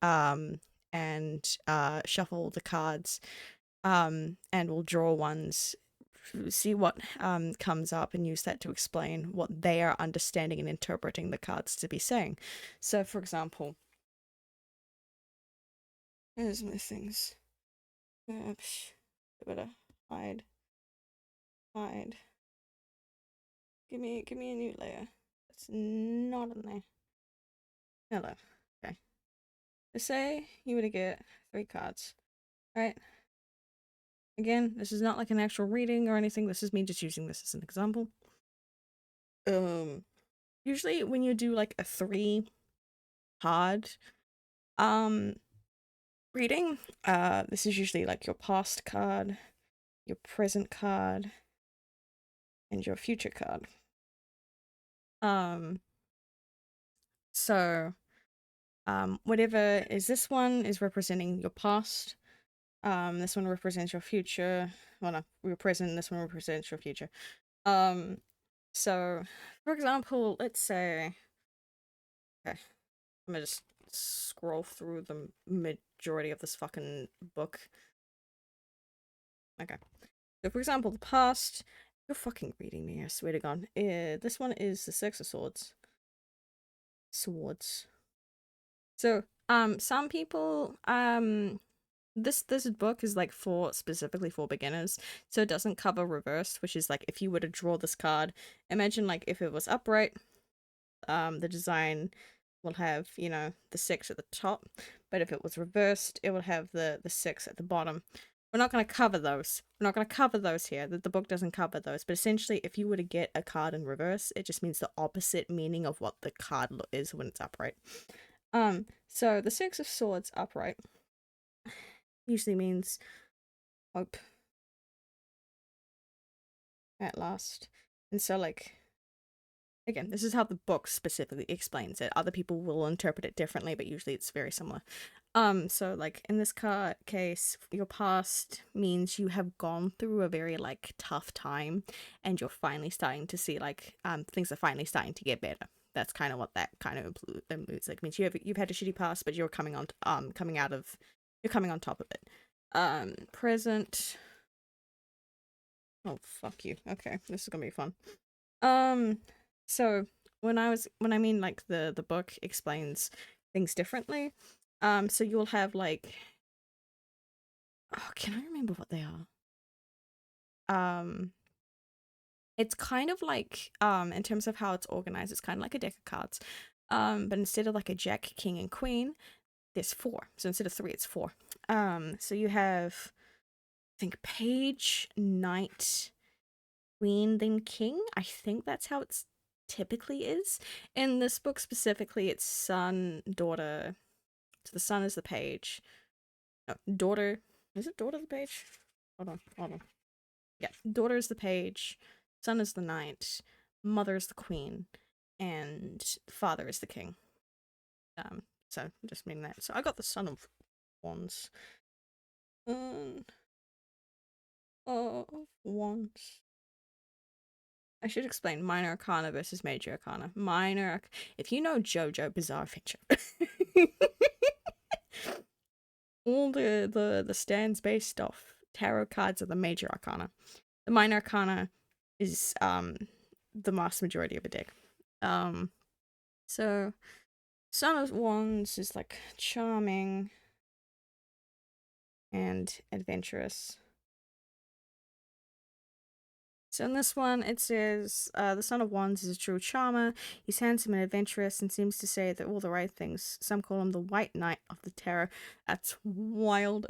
and shuffle the cards and will draw ones, see what comes up and use that to explain what they are understanding and interpreting the cards to be saying. So for example, there's my things. Better hide, hide. Give me a new layer. It's not in there. Hello. Okay. Let's say you were to get three cards, right? Again, this is not like an actual reading or anything. This is me just using this as an example. Um, Usually when you do like a three card um reading, this is usually like your past card, your present card, and your future card. Um, so whatever is this one is representing your past. This one represents your future. Well, no, your present. This one represents your future. Um, so for example, let's say, okay, I'm gonna just scroll through the majority of this fucking book. Okay. So for example, the past. You're fucking reading me, I swear to God. This one is the Six of Swords. Swords. So, some people, this book is like for specifically for beginners, so it doesn't cover reversed, which is like if you were to draw this card, imagine like if it was upright, the design will have, you know, the six at the top, but if it was reversed, it would have the six at the bottom. We're not going to cover those. We're not going to cover those here. The book doesn't cover those. But essentially, if you were to get a card in reverse, it just means the opposite meaning of what the card is when it's upright. So the Six of Swords upright usually means hope at last. And so, like, again, this is how the book specifically explains it. Other people will interpret it differently, but usually it's very similar. So like in this case, your past means you have gone through a very like tough time, and you're finally starting to see like things are finally starting to get better. That's kind of what that kind of includes. Like means you've had a shitty past, but you're coming on you're coming on top of it. Present. Oh fuck you. Okay, this is gonna be fun. So when I mean like the book explains things differently. So you'll have like, oh, can I remember what they are? Um, it's kind of like in terms of how it's organized, it's kind of like a deck of cards. But instead of like a jack, king, and queen, there's four. So instead of three, it's four. So you have, I think, page, knight, queen, then king. I think that's how it's typically is. In this book specifically, it's son, daughter. So the son is the page. No, daughter. Is it daughter the page? Hold on. Yeah, daughter is the page, son is the knight, mother is the queen, and father is the king. So just meaning that. So I got the son of wands. Of wands. I should explain minor arcana versus major arcana. If you know JoJo Bizarre Adventure, all the stands based stuff, tarot cards are the major arcana. The minor arcana is the vast majority of a deck. So Son of Wands is like charming and adventurous. So in this one, it says, the Son of Wands is a true charmer. He's handsome and adventurous and seems to say that all the right things. Some call him the White Knight of the Tarot. That's wild.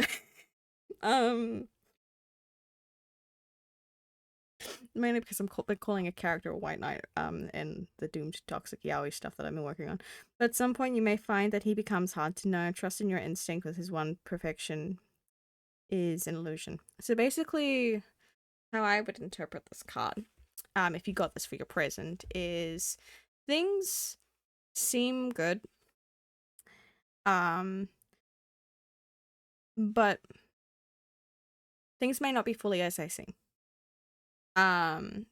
Mainly because I'm been calling a character a White Knight, in the doomed toxic yaoi stuff that I've been working on. But at some point, you may find that he becomes hard to know. Trust in your instinct with his one perfection is an illusion. So basically, how I would interpret this card, if you got this for your present, is things seem good, but things may not be fully as they seem.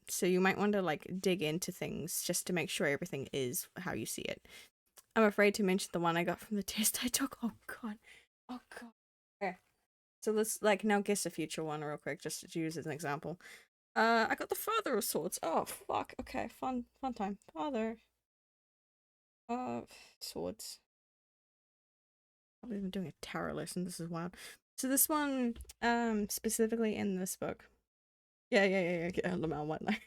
So you might want to like dig into things just to make sure everything is how you see it. I'm afraid to mention the one I got from the test I took. Oh god. Okay. So let's like now guess a future one real quick, just to use as an example. I got the Father of Swords. Oh fuck. Okay, fun time. Father of Swords. I've been doing a tarot lesson. This is wild. So this one, specifically in this book. Yeah. Lamau White Knight.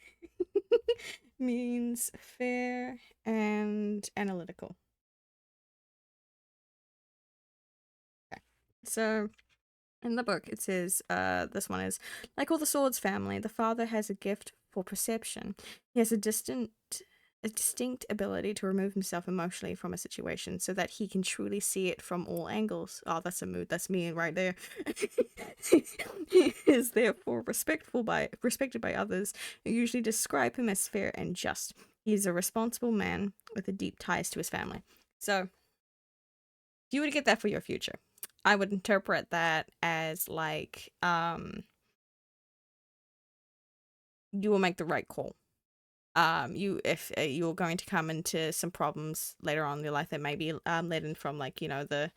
Means fair and analytical. Okay. So in the book, it says, this one is, like all the Swords family, the father has a gift for perception. He has a distinct ability to remove himself emotionally from a situation so that he can truly see it from all angles. Oh, that's a mood. That's me right there. He is therefore respected by others who usually describe him as fair and just. He is a responsible man with a deep ties to his family. So, if you were to get that for your future, I would interpret that as like, you will make the right call. If you're going to come into some problems later on in your life that may be led in from like, you know, the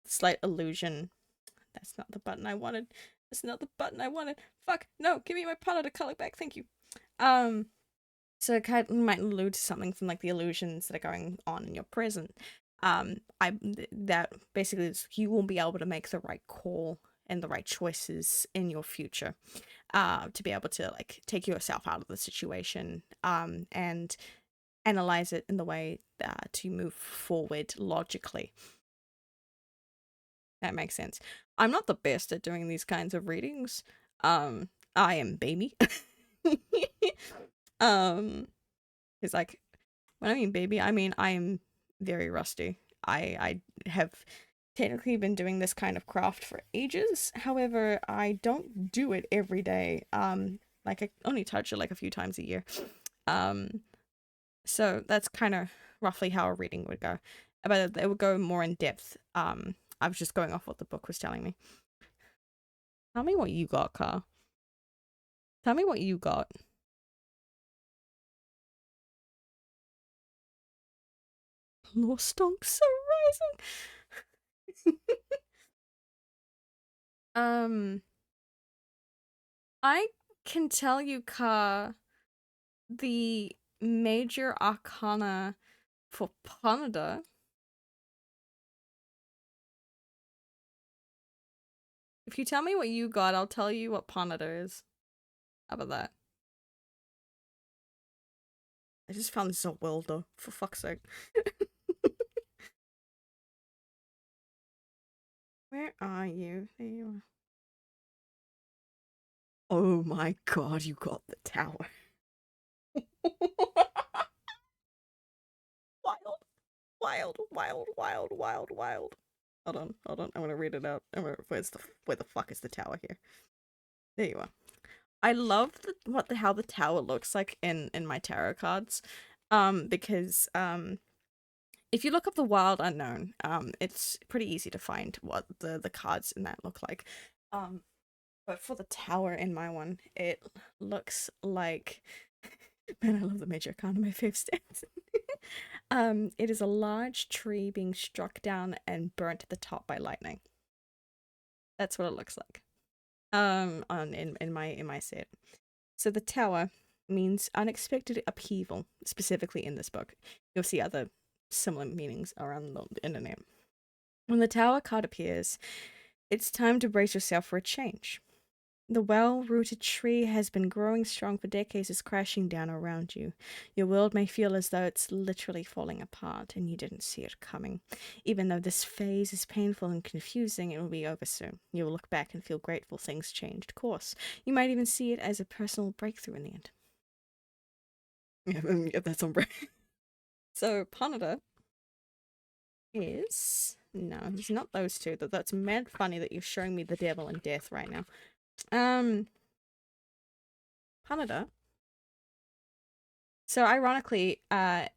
slight illusion. That's not the button I wanted. That's not the button I wanted. Fuck, no, give me my Palo to color back, thank you. So it kind of might allude to something from like the illusions that are going on in your present. That basically is you will be able to make the right call and the right choices in your future, to be able to like take yourself out of the situation, and analyze it in the way to move forward logically. That makes sense. I'm not the best at doing these kinds of readings. I am baby. Because like when I mean baby, I mean I am very rusty. I have technically been doing this kind of craft for ages. However, I don't do it every day. Like I only touch it like a few times a year. So that's kind of roughly how a reading would go. But it would go more in depth. I was just going off what the book was telling me. Tell me what you got, Car. Tell me what you got. Lost Stonks are rising. I can tell you, Car, the major arcana for Panada. If you tell me what you got, I'll tell you what Panada is. How about that? I just found this so well though, for fuck's sake. Where are you? There you are. Oh my god, you got the tower. Wild, wild, wild, wild, wild, wild. Hold on. I'm gonna read it out. Where the fuck is the tower here? There you are. I love how the tower looks like in my tarot cards, because if you look up the wild unknown, it's pretty easy to find what the cards in that look like. Um, but for the tower in my one, it looks like man, I love the major arcana, my fave stance. It is a large tree being struck down and burnt at the top by lightning. That's what it looks like. On in my set. So the tower means unexpected upheaval, specifically in this book. You'll see other similar meanings around the internet. When the tower card appears, it's time to brace yourself for a change. The well-rooted tree has been growing strong for decades is crashing down around you. Your world may feel as though it's literally falling apart and you didn't see it coming. Even though this phase is painful and confusing, it will be over soon. You will look back and feel grateful things changed course. You might even see it as a personal breakthrough in the end. Yeah, that's on break. So, Panada is... No, he's not those two. That's mad funny that you're showing me the devil and death right now. Panada. So ironically,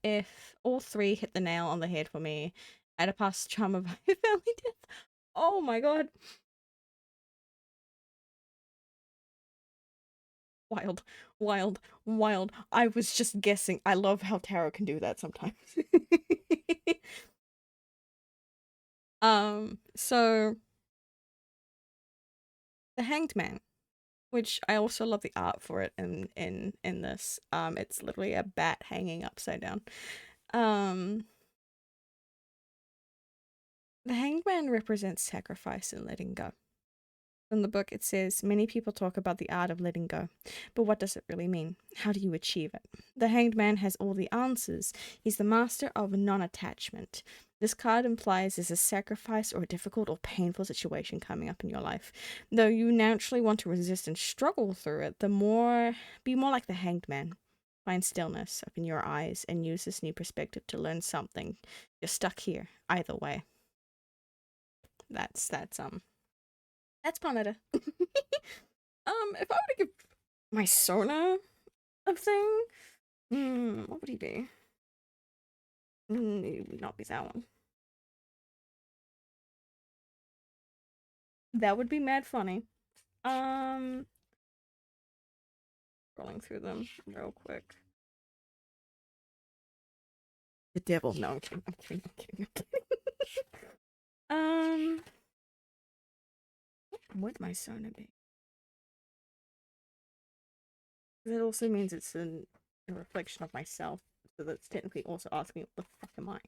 if all three hit the nail on the head for me, I'd have passed trauma by family death. Oh my god. Wild, wild, wild. I was just guessing. I love how tarot can do that sometimes. So the Hanged Man, which I also love the art for it in this. It's literally a bat hanging upside down. The Hanged Man represents sacrifice and letting go. In the book, it says, many people talk about the art of letting go, but what does it really mean? How do you achieve it? The Hanged Man has all the answers. He's the master of non-attachment. This card implies there's a sacrifice or a difficult or painful situation coming up in your life. Though you naturally want to resist and struggle through it, be more like the Hanged Man. Find stillness, open your eyes, and use this new perspective to learn something. You're stuck here, either way. That's Panetta. If I were to give my Sona a thing, what would he be? It would not be that one. That would be mad funny. Scrolling through them real quick. The devil. No, I'm kidding. I'm kidding. I'm kidding. I'm kidding. What would my Sona be? That also means it's a reflection of myself. So that's technically also asking me, what the fuck am I?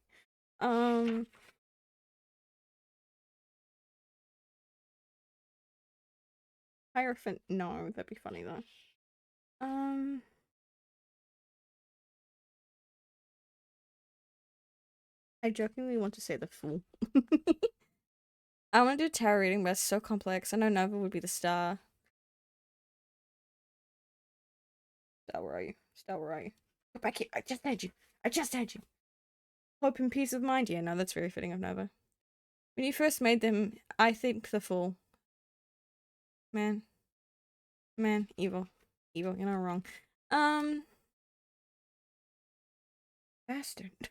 Hierophant, no, that'd be funny though. I jokingly want to say the Fool. I want to do tarot reading, but it's so complex. I know Nova would be the star. Star, where are you? Star, where are you? Go back here. I just had you. I just had you. Hope and peace of mind. Yeah, no, that's very fitting of Nova. When you first made them, I think the Fool. Man. Man, evil. Evil, you're not wrong. Bastard.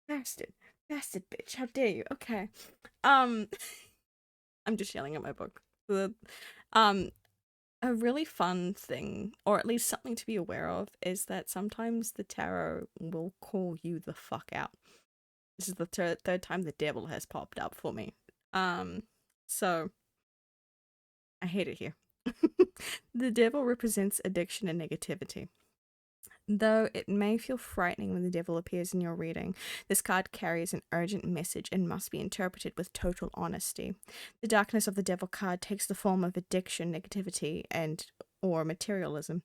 Bastard. Bastard bitch. How dare you? Okay. I'm just yelling at my book. A really fun thing, or at least something to be aware of, is that sometimes the tarot will call you the fuck out. This is the third time the devil has popped up for me. So I hate it here. The devil represents addiction and negativity. Though it may feel frightening when the devil appears in your reading, this card carries an urgent message and must be interpreted with total honesty. The darkness of the devil card takes the form of addiction, negativity, or materialism.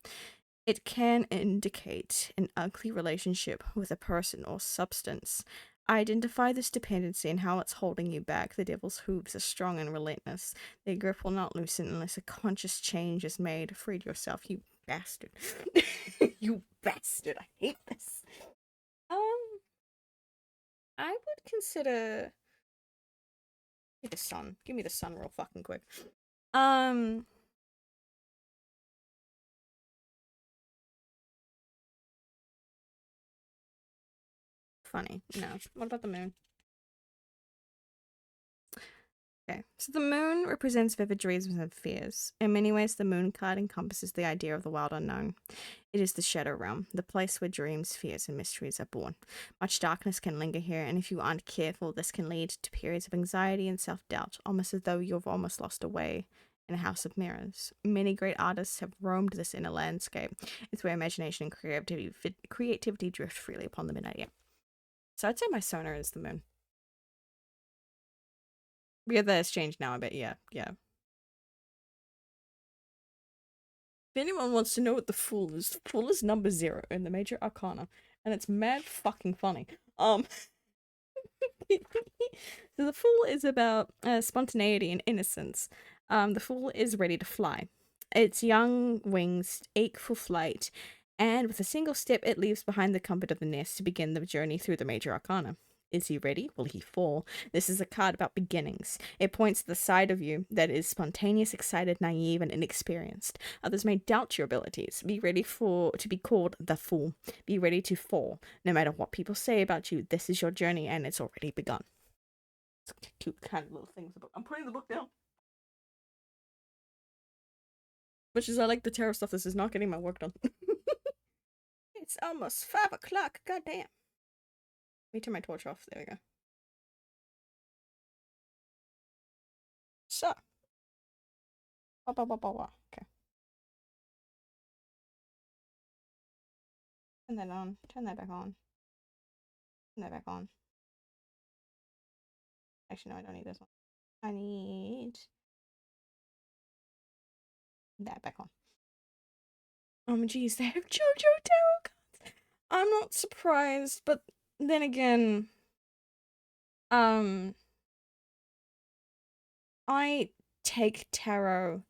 It can indicate an ugly relationship with a person or substance. Identify this dependency and how it's holding you back. The devil's hooves are strong and relentless. Their grip will not loosen unless a conscious change is made. Freed yourself, you bastard. You bastard. I hate this. Um, I would consider. Give me the sun. Give me the sun real fucking quick. Um, Funny. No. What about the moon? Okay, so the moon represents vivid dreams and fears. In many ways, the moon card encompasses the idea of the wild unknown. It is the shadow realm, the place where dreams, fears, and mysteries are born. Much darkness can linger here, and if you aren't careful, this can lead to periods of anxiety and self-doubt, almost as though you've almost lost a way in a house of mirrors. Many great artists have roamed this inner landscape. It's where imagination and creativity drift freely upon the midnight air. So I'd say my Sona is the moon. Yeah, that has changed now a bit. Yeah, yeah. If anyone wants to know what the Fool is, the Fool is number 0 in the Major Arcana, and it's mad fucking funny. So the Fool is about spontaneity and innocence. The Fool is ready to fly. Its young wings ache for flight, and with a single step, it leaves behind the comfort of the nest to begin the journey through the Major Arcana. Is he ready? Will he fall? This is a card about beginnings. It points to the side of you that is spontaneous, excited, naive, and inexperienced. Others may doubt your abilities. Be ready to be called the Fool. Be ready to fall. No matter what people say about you, this is your journey and it's already begun. It's cute kind of little things about. I'm putting the book down. Which is I like the tarot stuff. This is not getting my work done. It's almost 5 o'clock. Goddamn. Let me turn my torch off. There we go. So. Okay. Turn that on. Turn that back on. Turn that back on. Actually, no, I don't need this one. I need that back on. Geez, they have JoJo tarot cards. I'm not surprised, but then again, I take tarot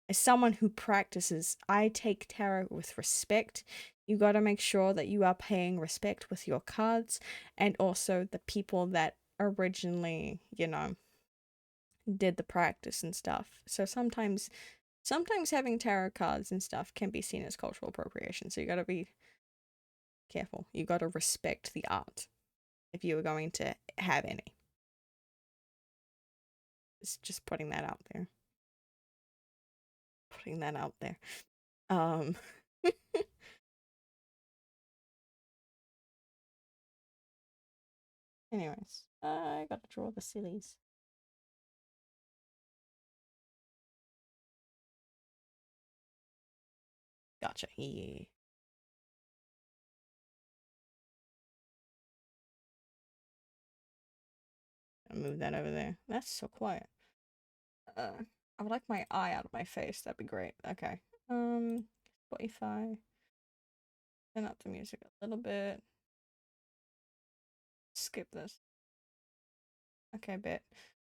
as someone who practices. I take tarot with respect. You got to make sure that you are paying respect with your cards and also the people that originally, did the practice and stuff. So sometimes having tarot cards and stuff can be seen as cultural appropriation. So you got to be careful. You got to respect the art if you are going to have any. It's just putting that out there. Putting that out there. Anyways, I gotta draw the sillies. Gotcha. Yeah. I'll move that over there. That's so quiet. I would like my eye out of my face. That'd be great. Okay. Spotify. Turn up the music a little bit. Skip this. Okay, bit.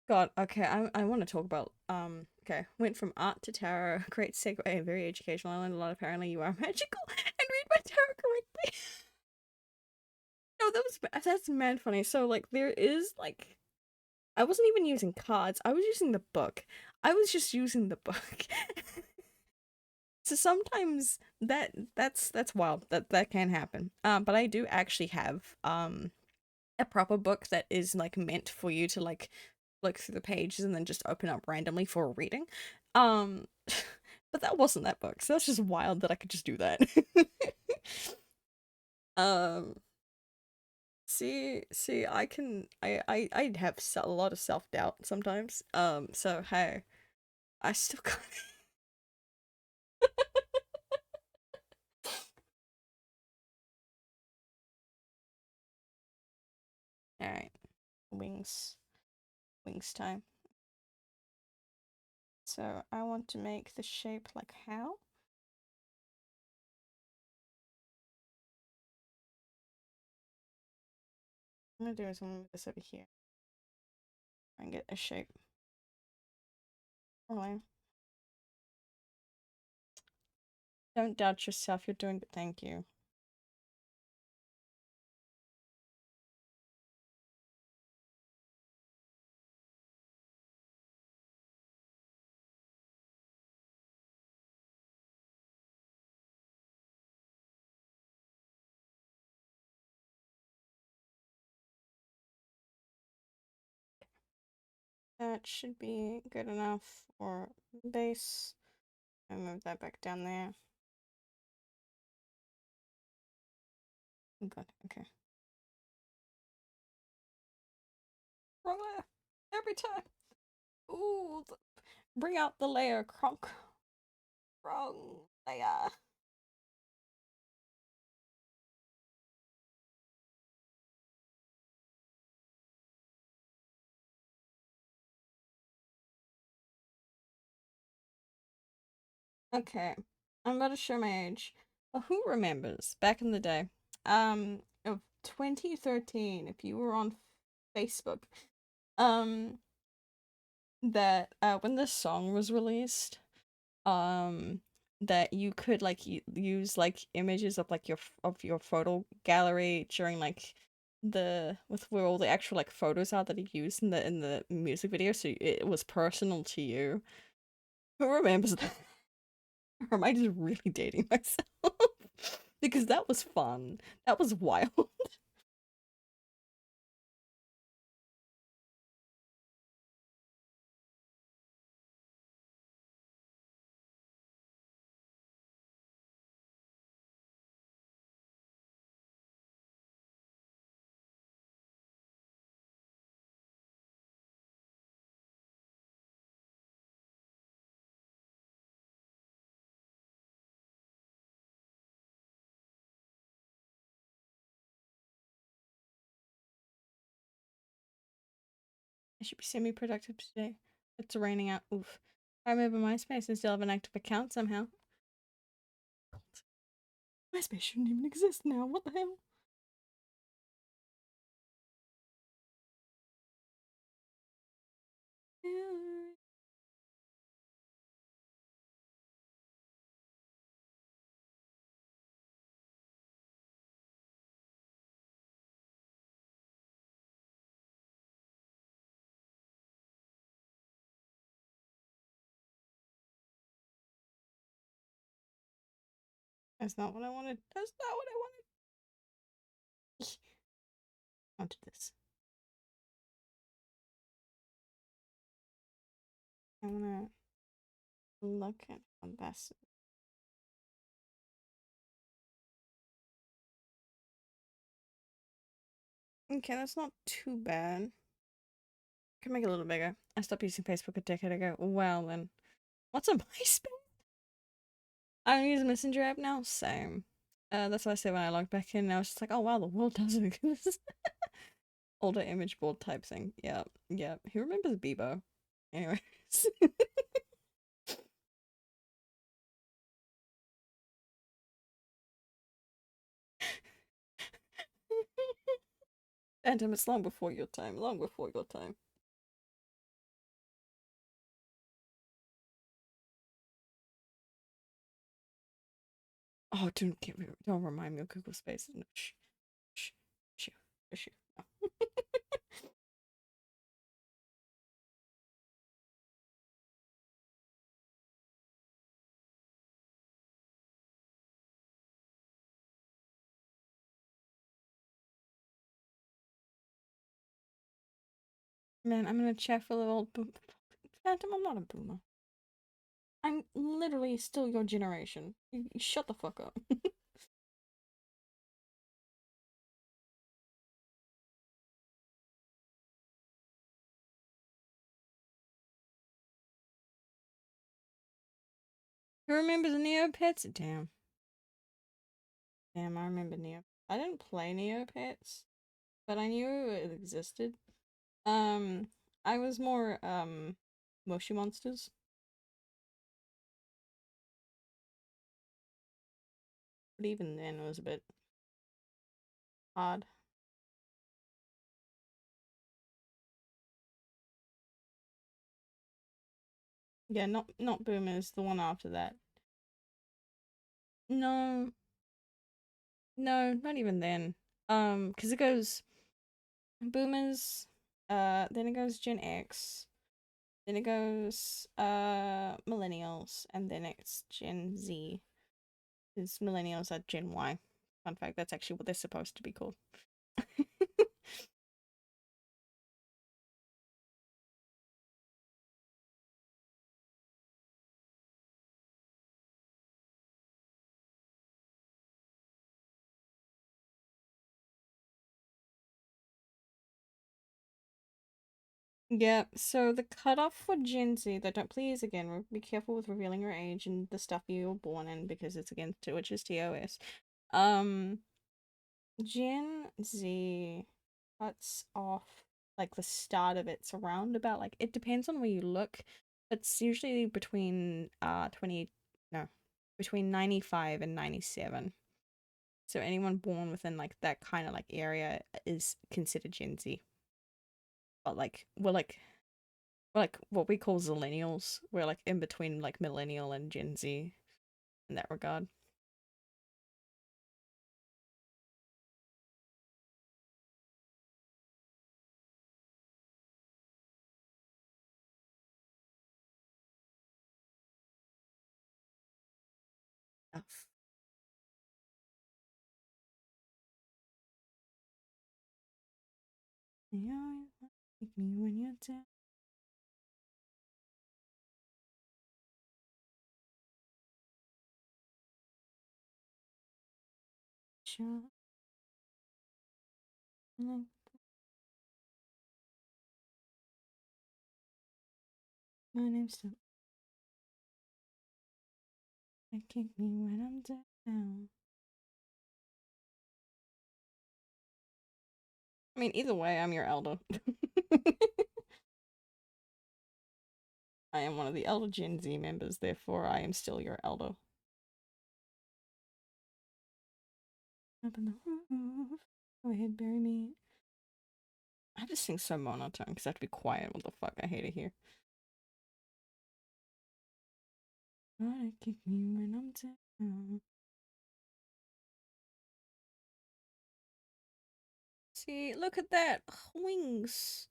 God, okay, I want to talk about, okay, went from art to tarot, great segue, very educational, I learned a lot, apparently you are magical, and read my tarot correctly. No, that's mad funny, so, like, there is, like, I wasn't even using cards, I was using the book. I was just using the book. So sometimes that's wild, that can happen, but I do actually have, a proper book that is, like, meant for you to, like, look through the pages and then just open up randomly for a reading. Um, but that wasn't that book, so that's just wild that I could just do that. um, see, I have a lot of self-doubt sometimes. So hey, I still got Alright, wings time. So I want to make the shape like how? I'm gonna do is I'm gonna move this over here and get a shape. Really. Don't doubt yourself, you're doing good. Thank you. That should be good enough for base. I'll move that back down there. Good, okay. Wrong layer! Every time! Ooh, bring out the layer, Kronk. Wrong layer. Okay, I'm about to show my age. Who remembers back in the day, of 2013, if you were on Facebook, um, that when this song was released, um, that you could like use like images of like your photo gallery during like the with where all the actual like photos are that he used in the music video, so it was personal to you. Who remembers that? Or am I just really dating myself? Because that was fun. That was wild. I should be semi-productive today. It's raining out. Oof. I remember MySpace and still have an active account somehow. MySpace shouldn't even exist now. What the hell? That's not what I wanted. That's not what I wanted. Onto this. I wanna look at how this. Okay, that's not too bad. Can make it a little bigger. I stopped using Facebook a decade ago. Well then. What's a MySpace? I don't use a messenger app now. Same. That's what I said when I logged back in. I was just like, oh wow, the world doesn't exist. Older image board type thing. Yeah, yeah. Who remembers Bebo? Anyways. Phantom, it's long before your time. Long before your time. Oh, don't remind me of Google Spaces. No, shh, shh, shh, shh. No. Man, I'm in a chat full of old Phantom, I'm not a boomer. I'm literally still your generation. You shut the fuck up. Who remembers Neopets? Damn. Damn, I remember Neopets. I didn't play Neopets, but I knew it existed. Um, I was more, Moshi Monsters. But even then, it was a bit odd. Yeah, not boomers, the one after that. No, no, not even then. Because it goes boomers, then it goes Gen X, then it goes millennials, and then it's Gen Z. Because millennials are Gen Y. Fun fact, that's actually what they're supposed to be called. Yeah, so the cutoff for Gen Z, that don't please again, be careful with revealing your age and the stuff you were born in because it's against it, which is TOS. Um, Gen Z cuts off like the start of it's around about like it depends on where you look. It's usually between 20 no, between 95 and 97. So anyone born within like that kind of like area is considered Gen Z. But like we're like what we call zillennials. We're like in between like millennial and Gen Z in that regard. Oh, yeah, like me when you're down. Sure. Like, my name's still like kick me when I'm down. I mean, either way, I'm your elder. I am one of the elder Gen Z members, therefore I am still your elder. Up in the roof. Go ahead, bury me. I just sing so monotone because I have to be quiet. What the fuck? I hate it here. Try to kick me when I'm down. See, look at that. Wings.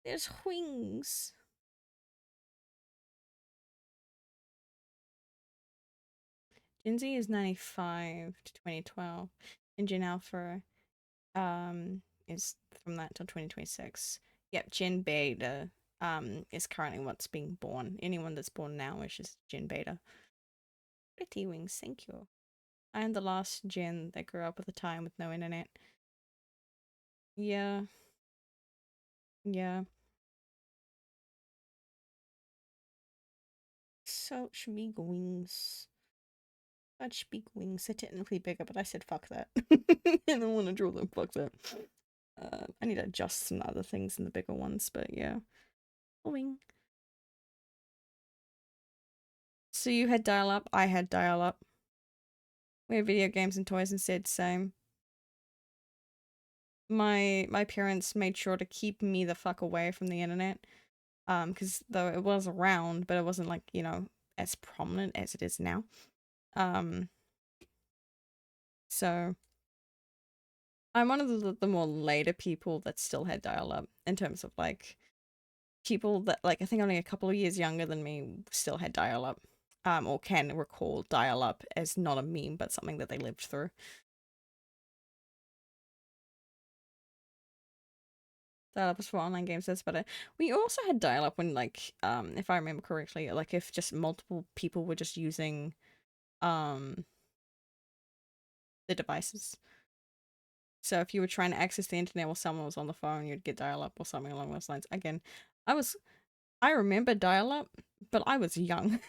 There's wings. Gen Z is 95 to 2012. And Gen Alpha is from that till 2026. Yep, Gen Beta is currently what's being born. Anyone that's born now is just Gen Beta. Pretty wings, thank you. I am the last gen that grew up with a time with no internet. Yeah, yeah. Such big wings. Such big wings. They're technically bigger, but I said fuck that. I don't want to draw them. Fuck that. I need to adjust some other things in the bigger ones, but yeah. A wing. So you had dial up, I had dial up. We had video games and toys instead, same. My parents made sure to keep me the fuck away from the internet. Because though it was around, but it wasn't like, as prominent as it is now. Um, so I'm one of the more later people that still had dial up in terms of like people that like I think only a couple of years younger than me still had dial up. Or can recall dial up as not a meme, but something that they lived through. Dial up was for online games, that's better. We also had dial up when like if I remember correctly, like if just multiple people were just using um the devices. So if you were trying to access the internet while someone was on the phone, you'd get dial up or something along those lines. Again, I remember dial up, but I was young.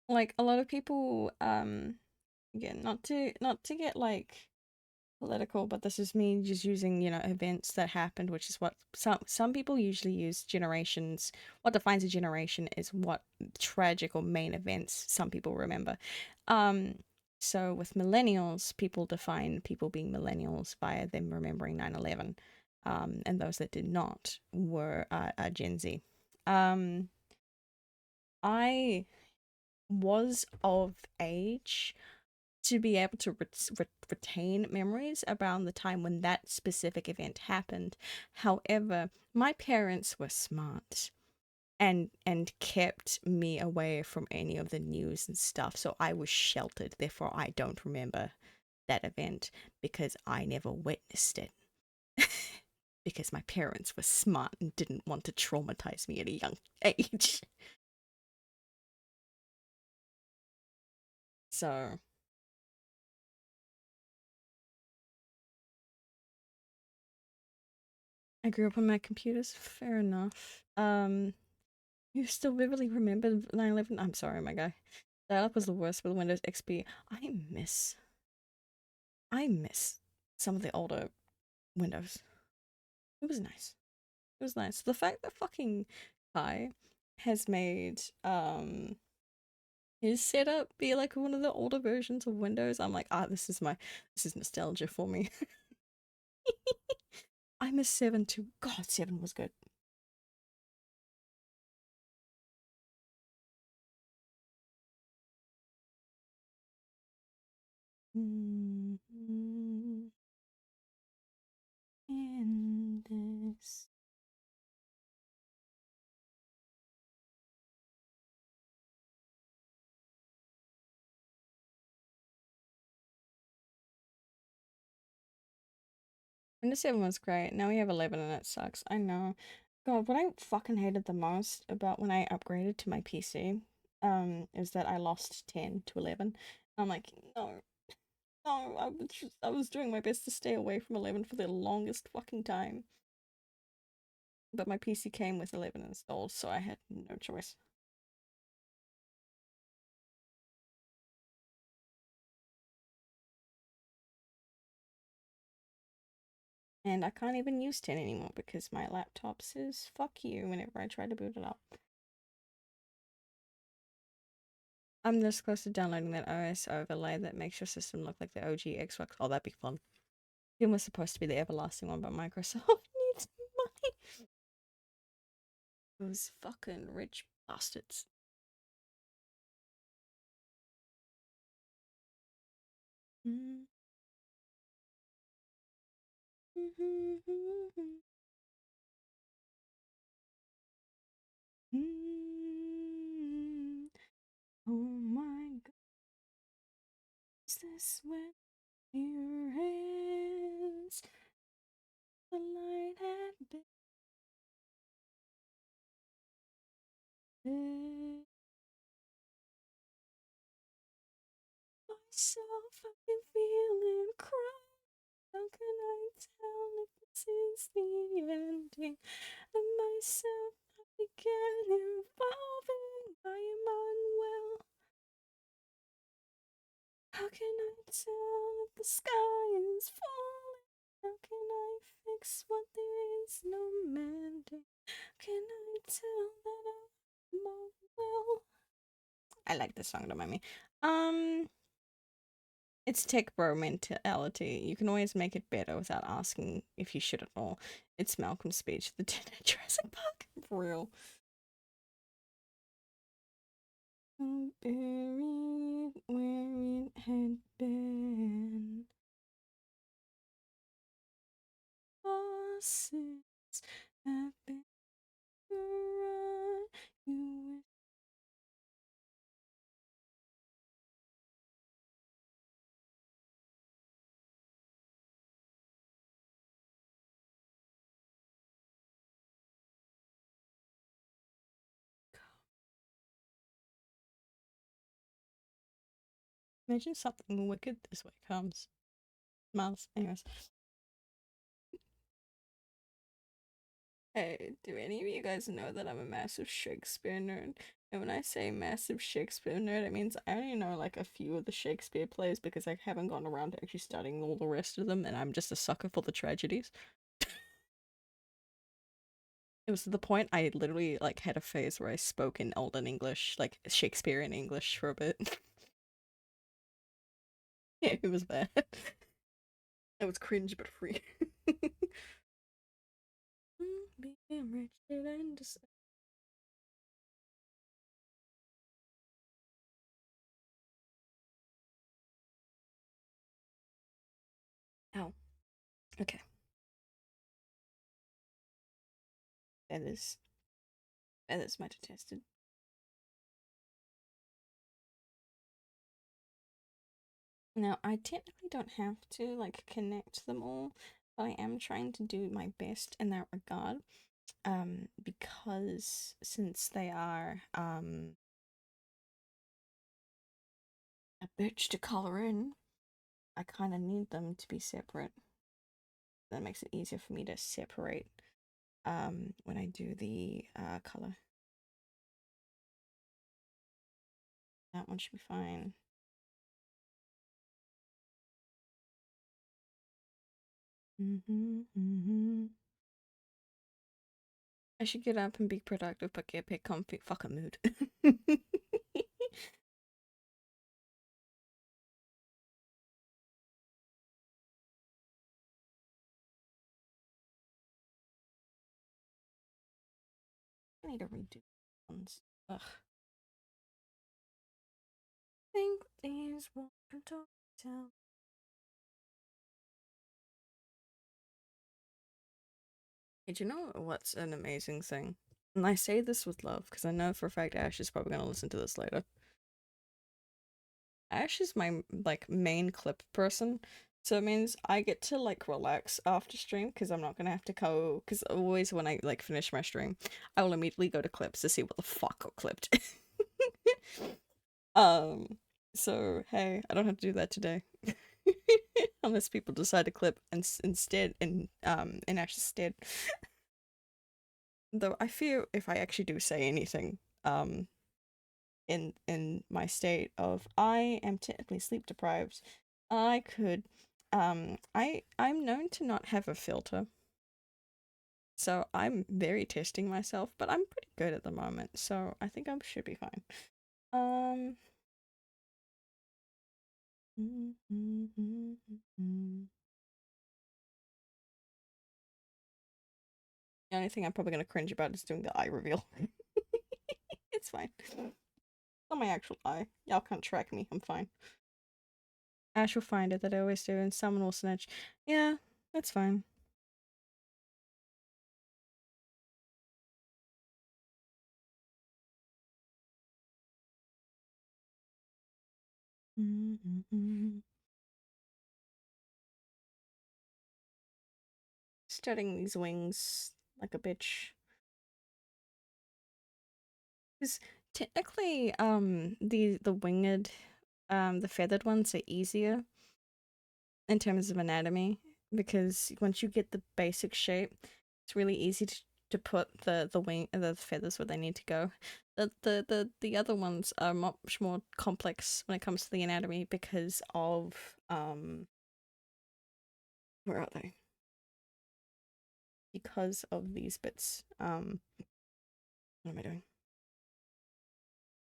Like a lot of people again, not to get like political, but this is me just using, events that happened, which is what some people usually use generations. What defines a generation is what tragic or main events some people remember. Um So with millennials, people define people being millennials via them remembering 9/11, and those that did not were Gen Z. Um, I was of age to be able to retain memories around the time when that specific event happened. However, my parents were smart and kept me away from any of the news and stuff, so I was sheltered. Therefore, I don't remember that event because I never witnessed it. Because my parents were smart and didn't want to traumatize me at a young age. So I grew up on my computers. Fair enough. You still vividly remember 9/11? I'm sorry, my guy. Dial-up was the worst with Windows XP. I miss some of the older Windows. It was nice. It was nice. The fact that fucking Kai has made his setup be like one of the older versions of Windows, I'm like, this is nostalgia for me. I miss 7 too. God, 7 was good. In this. Windows 7 was great. Now we have 11 and it sucks. I know. God, what I fucking hated the most about when I upgraded to my PC, is that I lost 10 to 11. I'm like, no, no, I was doing my best to stay away from 11 for the longest fucking time. But my PC came with 11 installed, so I had no choice. And I can't even use 10 anymore because my laptop says fuck you whenever I try to boot it up. I'm this close to downloading that OS overlay that makes your system look like the OG Xbox. Oh, that'd be fun. It was supposed to be the everlasting one, but Microsoft needs money. Those fucking rich bastards. Mm. Oh my god, is this when your hands the light had been myself, I can feel it cry. How can I tell if this is the ending of myself? I began evolving. I am unwell. How can I tell if the sky is falling? How can I fix what there is no mending? Can I tell that I'm unwell? I like this song, don't mind me. Um, it's tech bro mentality. You can always make it better without asking if you should at all. It's Malcolm's speech, the dead at Jurassic Park. For real. Buried where it had been. Bosses have been run. You imagine something wicked this way comes. Smiles. Anyways. Hey, do any of you guys know that I'm a massive Shakespeare nerd? And when I say massive Shakespeare nerd, it means I only know like a few of the Shakespeare plays because I haven't gone around to actually studying all the rest of them, and I'm just a sucker for the tragedies. It was to the point I literally like had a phase where I spoke in Olden English, like Shakespearean English for a bit. It was bad. It was cringe but free. Being rich and just... Ow. Okay. Feathers. Feathers might have tested. Now, I technically don't have to like connect them all, but I am trying to do my best in that regard. Because since they are a bitch to color in, I kind of need them to be separate. That makes it easier for me to separate when I do the color. That one should be fine. I should get up and be productive, but get pick comfy fucking mood. I need to redo ones. Ugh. Think these won't talk down. Hey, do you know what's an amazing thing? And I say this with love because I know for a fact Ash is probably gonna listen to this later. Ash is my like main clip person, so it means I get to like relax after stream because I'm not gonna have to go. Because always when I like finish my stream, I will immediately go to clips to see what the fuck got clipped. um, so hey, I don't have to do that today. Unless people decide to clip instead in Ash's stead. Though I fear if I actually do say anything in my state of I am technically sleep deprived, I could I'm known to not have a filter. So I'm very testing myself, but I'm pretty good at the moment, so I think I should be fine. Um The only thing I'm probably gonna cringe about is doing the eye reveal. It's fine. It's not my actual eye. Y'all can't track me. I'm fine. Ash will find it that I always do, and someone will snitch. Yeah, that's fine. Studying these wings like a bitch. Because technically, the winged, the feathered ones are easier in terms of anatomy because once you get the basic shape, it's really easy to put the feathers where they need to go. The other ones are much more complex when it comes to the anatomy because of where are they? Because of these bits. What am I doing?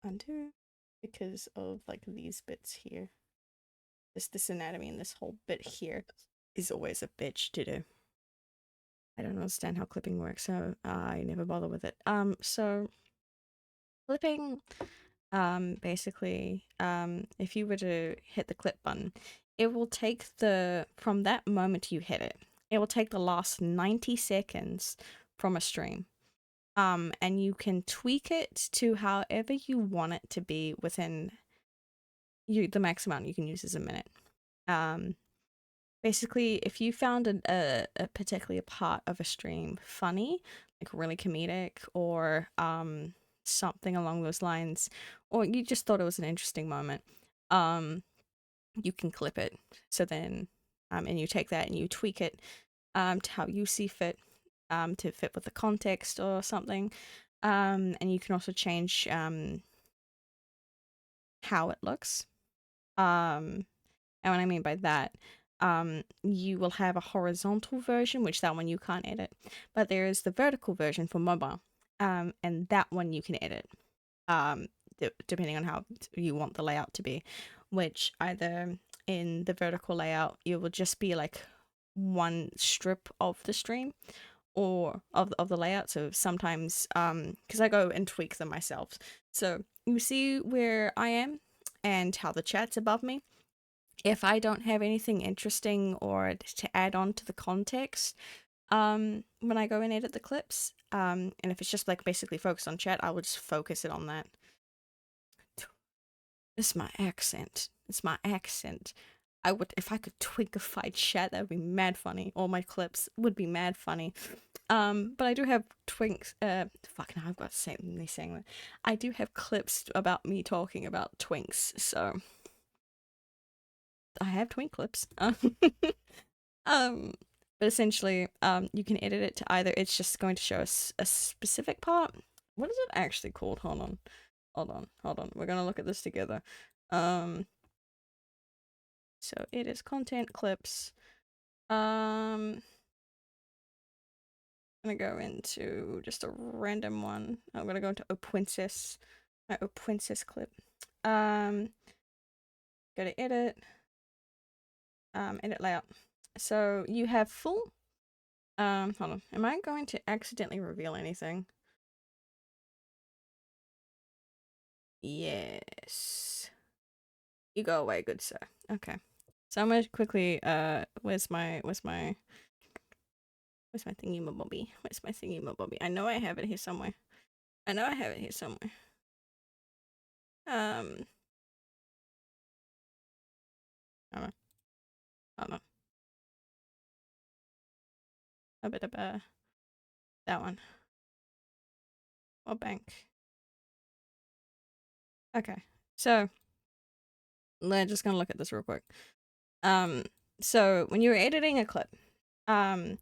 Undo. Because of like these bits here. This anatomy and this whole bit here is always a bitch to do. I don't understand how clipping works, so I never bother with it. So clipping, basically, if you were to hit the clip button, it will take from that moment you hit it, it will take the last 90 seconds from a stream. And you can tweak it to however you want it to be within the max amount you can use is a minute. Basically, if you found a particularly a part of a stream funny, like really comedic, or something along those lines, or you just thought it was an interesting moment, you can clip it. So then, and you take that and you tweak it to how you see fit, to fit with the context or something. And you can also change how it looks. And what I mean by that, you will have a horizontal version, which that one you can't edit, but there is the vertical version for mobile, and that one you can edit, depending on how you want the layout to be, which either in the vertical layout, it will just be like one strip of the stream or of the layout. So sometimes because I go and tweak them myself. So you see where I am and how the chat's above me. If I don't have anything interesting or to add on to the context, when I go and edit the clips, and if it's just like basically focused on chat, I will just focus it on that. It's my accent. It's my accent. I would, if I could twigify chat, that would be mad funny. All my clips would be mad funny. But I do have twinks. Fuck now, I've got to say me saying that. I do have clips about me talking about twinks, so I have twink clips. Um, but essentially, you can edit it to either it's just going to show us a specific part. What is it actually called? Hold on. We're gonna look at this together. So it is content clips. I'm gonna go into just a random one. I'm gonna go into Opwensis, my Opwensis clip. Go to edit, edit layout. So you have full. Hold on. Am I going to accidentally reveal anything? Yes. You go away, good sir. Okay. So I'm gonna quickly where's my thingy my bobby? Where's my thingy my bobby? I know I have it here somewhere. I know I have it here somewhere. Hold on. Hold on. A bit of that one. Or bank. Okay. So we're just gonna look at this real quick. So when you're editing a clip, I'm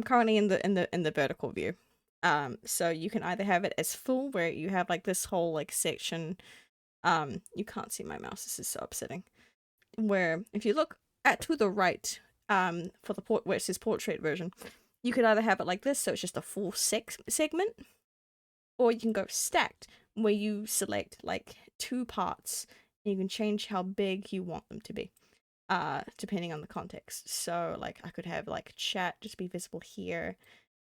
currently in the vertical view. So you can either have it as full where you have like this whole like section. You can't see my mouse, this is so upsetting. Where if you look to the right, for the where it says portrait version, you could either have it like this, so it's just a full segment, or you can go stacked, where you select like two parts and you can change how big you want them to be, depending on the context. So like I could have like chat just be visible here,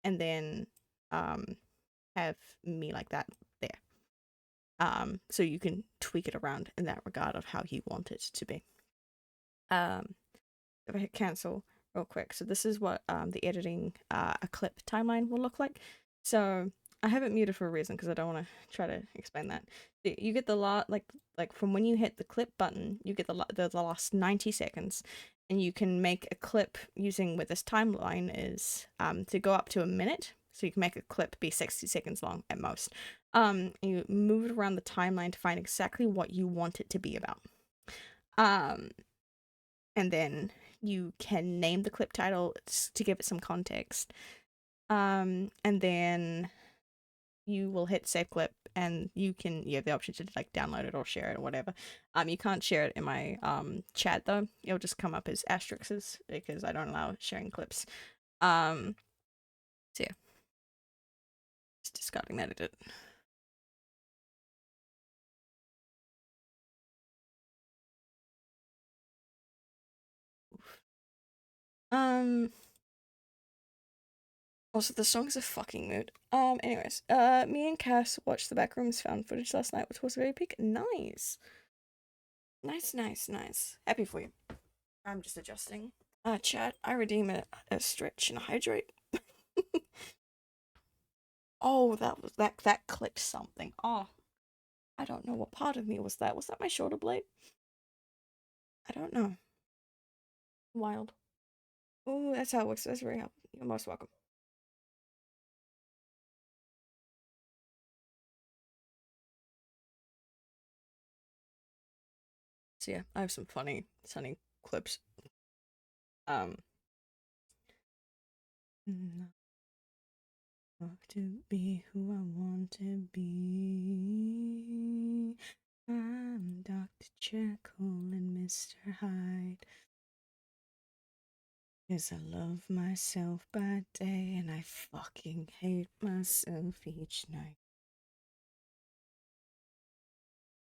and then have me like that there. So you can tweak it around in that regard of how you want it to be. If I hit cancel real quick, so this is what the editing a clip timeline will look like. So I have it muted for a reason because I don't want to try to explain that. You get the like from when you hit the clip button, you get the last 90 seconds, and you can make a clip using where this timeline is to go up to a minute. So you can make a clip be 60 seconds long at most. You move it around the timeline to find exactly what you want it to be about. And then you can name the clip title to give it some context. And then you will hit save clip, and you have the option to like download it or share it or whatever. You can't share it in my chat though. It'll just come up as asterisks because I don't allow sharing clips. So yeah, just discarding that edit. Also, the song's a fucking mood. Anyways, me and Cass watched the Backrooms found footage last night, which was very peak. Nice. Nice. Happy for you. I'm just adjusting. Chat, I redeem it as stretch and hydrate. Oh, that clicked something. Oh, I don't know what part of me was that. Was that my shoulder blade? I don't know. Wild. Oh, that's how it works. That's very helpful. You're most welcome. So yeah, I have some funny clips. To be who I want to be. I'm Dr. Jekyll and Mr. Hyde. 'Cause I love myself by day and I fucking hate myself each night.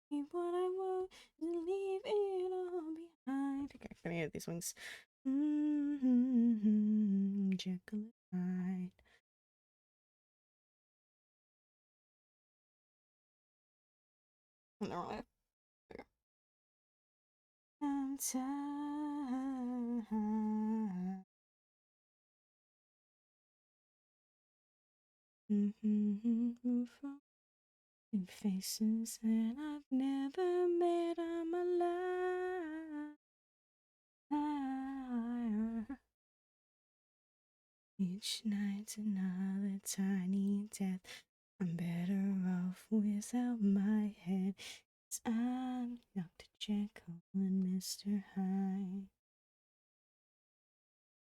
What I want to leave it all any of these wings. Mm-hmm, Jekyll and Hyde. No, I'm tired. Move from faces that I've never met. I'm alive. Each night's another tiny death. I'm better off without my head. 'Cause I'm Dr. Jekyll and Mr. Hyde.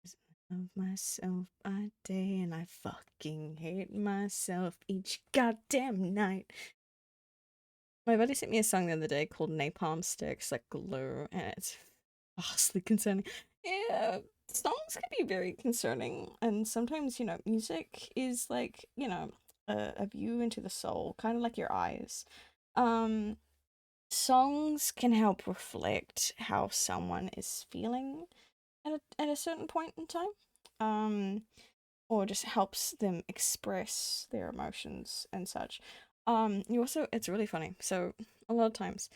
'Cause I love myself by day and I fucking hate myself each goddamn night. My buddy sent me a song the other day called Napalm Sticks, like glue, and it's vastly concerning. Yeah, songs can be very concerning, and sometimes, music is like, a view into the soul, kind of like your eyes. Um, Songs can help reflect how someone is feeling at a certain point in time. Um, or just helps them express their emotions and such. You also, it's really funny. So, a lot of times,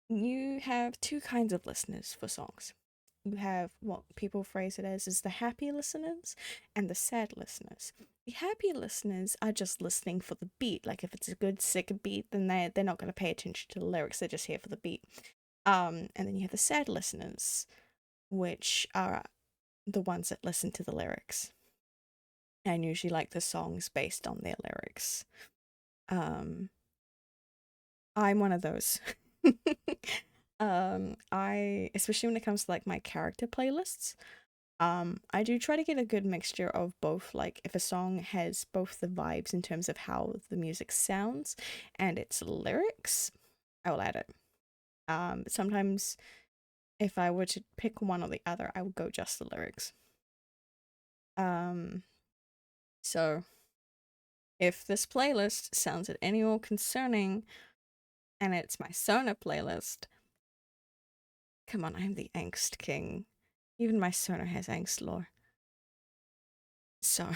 you have two kinds of listeners for songs. You have what people phrase it as is the happy listeners and the sad listeners. The happy listeners are just listening for the beat. Like if it's a good sick beat, then they're not going to pay attention to the lyrics. They're just here for the beat. And then you have the sad listeners, which are the ones that listen to the lyrics and usually like the songs based on their lyrics. Um, I'm one of those. I especially when it comes to like my character playlists, I do try to get a good mixture of both. Like if a song has both the vibes in terms of how the music sounds and its lyrics, I will add it. Sometimes if I were to pick one or the other, I would go just the lyrics. Um, so if this playlist sounds at any all concerning and it's my Sona playlist, come on, I'm the angst king. Even my Sona has angst lore. So,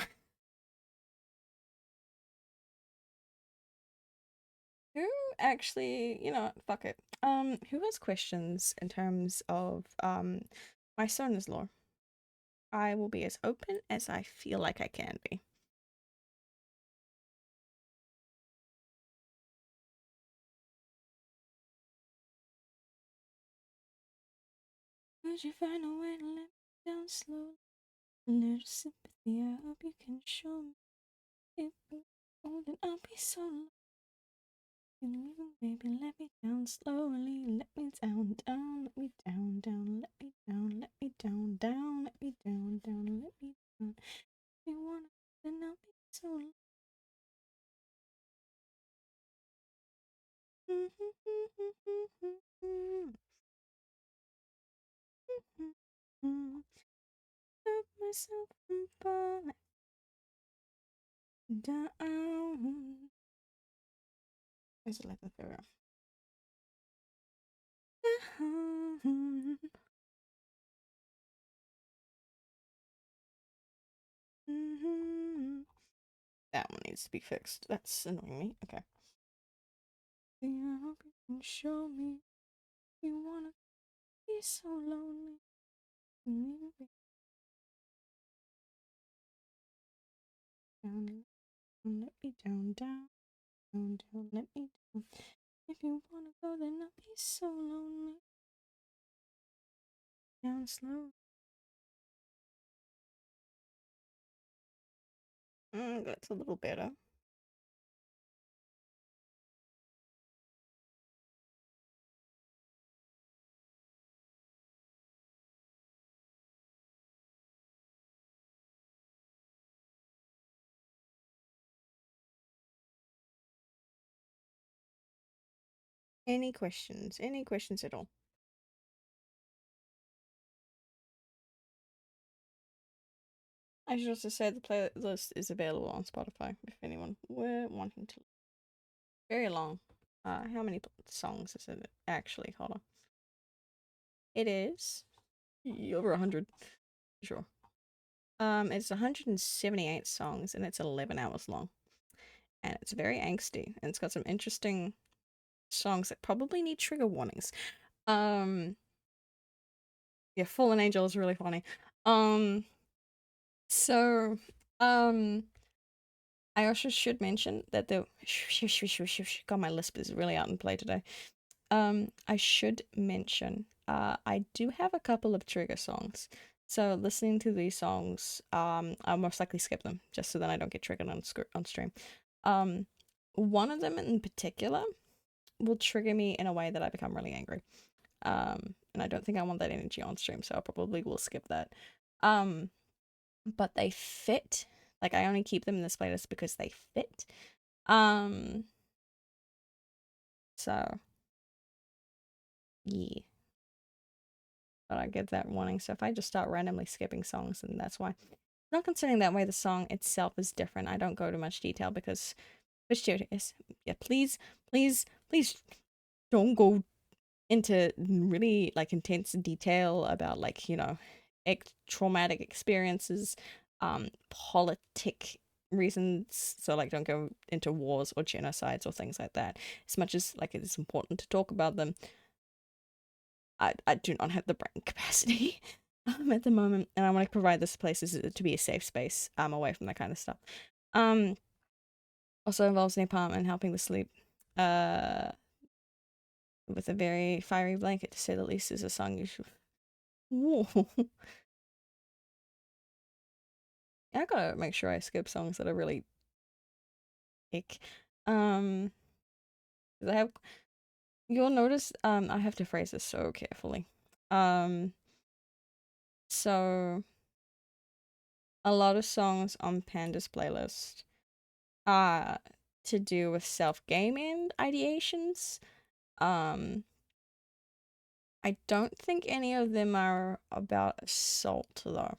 who actually, fuck it. Who has questions in terms of my Sona's lore? I will be as open as I feel like I can be. Could you find a way to let me down slowly? A little sympathy, I hope you can show me. If you won't, then I'll be so lonely. Baby, let me down slowly. Let me down, down, let me down, down, let me down, let me down, down, let me down, down, let me down. If you wanna, then I'll be so lonely. Stop myself from falling down. It's 11th area. Down. That one needs to be fixed. That's annoying me. Okay. I hope you can show me you wanna be so lonely. Down, let me down, down, down, down, let me down. If you wanna go, then I'll be so lonely. Down slow. That's a little better. Any questions? Any questions at all? I should also say the playlist is available on Spotify if anyone were wanting to. Very long. How many songs is it actually? Hold on. It is Over 100, sure. It's 178 songs and it's 11 hours long. And it's very angsty and it's got some interesting songs that probably need trigger warnings. Um, yeah, Fallen Angel is really funny. Um, so, um, I also should mention that the God, my lisp is really out in play today. I should mention, I do have a couple of trigger songs. So listening to these songs, I'll most likely skip them just so that I don't get triggered on stream. Um, one of them in particular will trigger me in a way that I become really angry. And I don't think I want that energy on stream, so I probably will skip that. Um, but they fit. Like I only keep them in this playlist because they fit. Um, so yeah. But I get that warning. So if I just start randomly skipping songs, then that's why. Not considering that way the song itself is different. I don't go to much detail because is yeah, please don't go into really like intense detail about like, you know, traumatic experiences, politic reasons. So like don't go into wars or genocides or things like that. As much as like it is important to talk about them, I do not have the brain capacity at the moment, and I want to provide this place to be a safe space away from that kind of stuff. Um, Also involves an apartment helping to sleep with a very fiery blanket, to say the least, is a song you should. Whoa. I gotta make sure I skip songs that are really ick. Um, 'Cause I have. You'll notice. I have to phrase this so carefully. Um, so a lot of songs on Panda's playlist are to do with self-gaming ideations. Um, I don't think any of them are about assault though.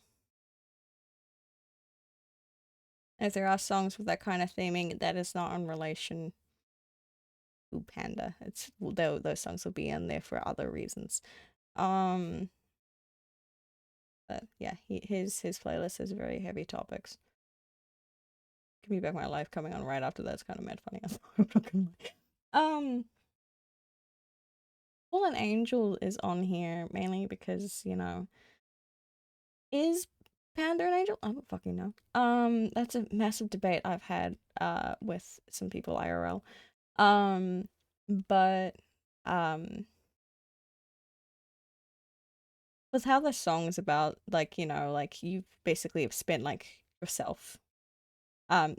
If there are songs with that kind of theming, that is not in relation to Panda. It's those songs will be in there for other reasons. Um, but yeah, his playlist has very heavy topics. Give Me Back My Life coming on right after that's kind of mad funny. I'm not gonna lie. Fallen Angel is on here mainly because, you know, is Panda an angel? I don't fucking know. That's a massive debate I've had with some people IRL. Um, but um with how the song's about, like, you know, like you basically have spent like yourself. Um,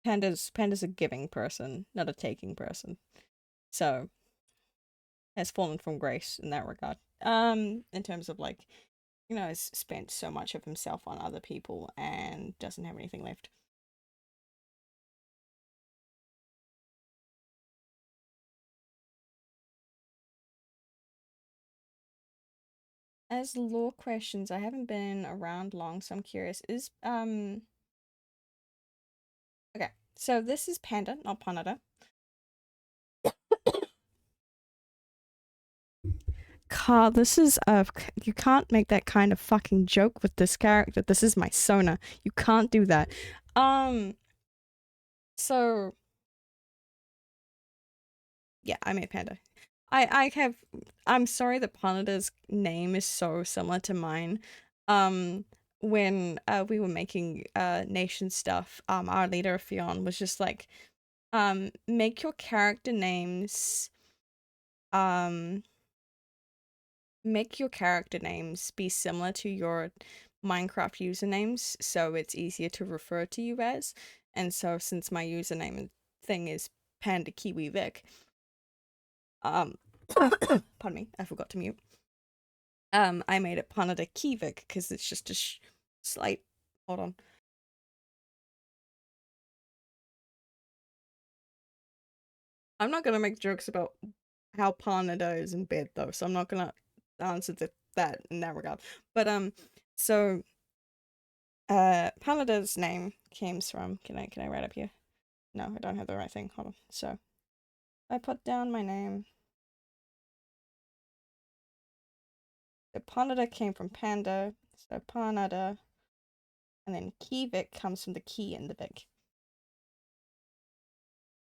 Panda's a giving person, not a taking person. So has fallen from grace in that regard. In terms of like, you know, has spent so much of himself on other people and doesn't have anything left. As lore questions, I haven't been around long, so I'm curious. Okay, so this is Panda, not Panada. Car, this is you can't make that kind of fucking joke with this character. This is my Sona. You can't do that. Um, so yeah, I made Panda. I have. I'm sorry that Panada's name is so similar to mine. Um, when we were making nation stuff, our leader Fionn was just like, make your character names, um, make your character names be similar to your Minecraft usernames, so it's easier to refer to you as. And so, since my username thing is Panda Kiwi Vic, um, pardon me, I forgot to mute. I made it Panada Kivik because it's just a slight. Hold on. I'm not gonna make jokes about how Panada is in bed though, so I'm not gonna answer that in that regard. But so Panada's name comes from. Can I write up here? No, I don't have the right thing. Hold on. So I put down my name. Panada came from panda, so Panada, and then Kivik comes from the key and the Vic.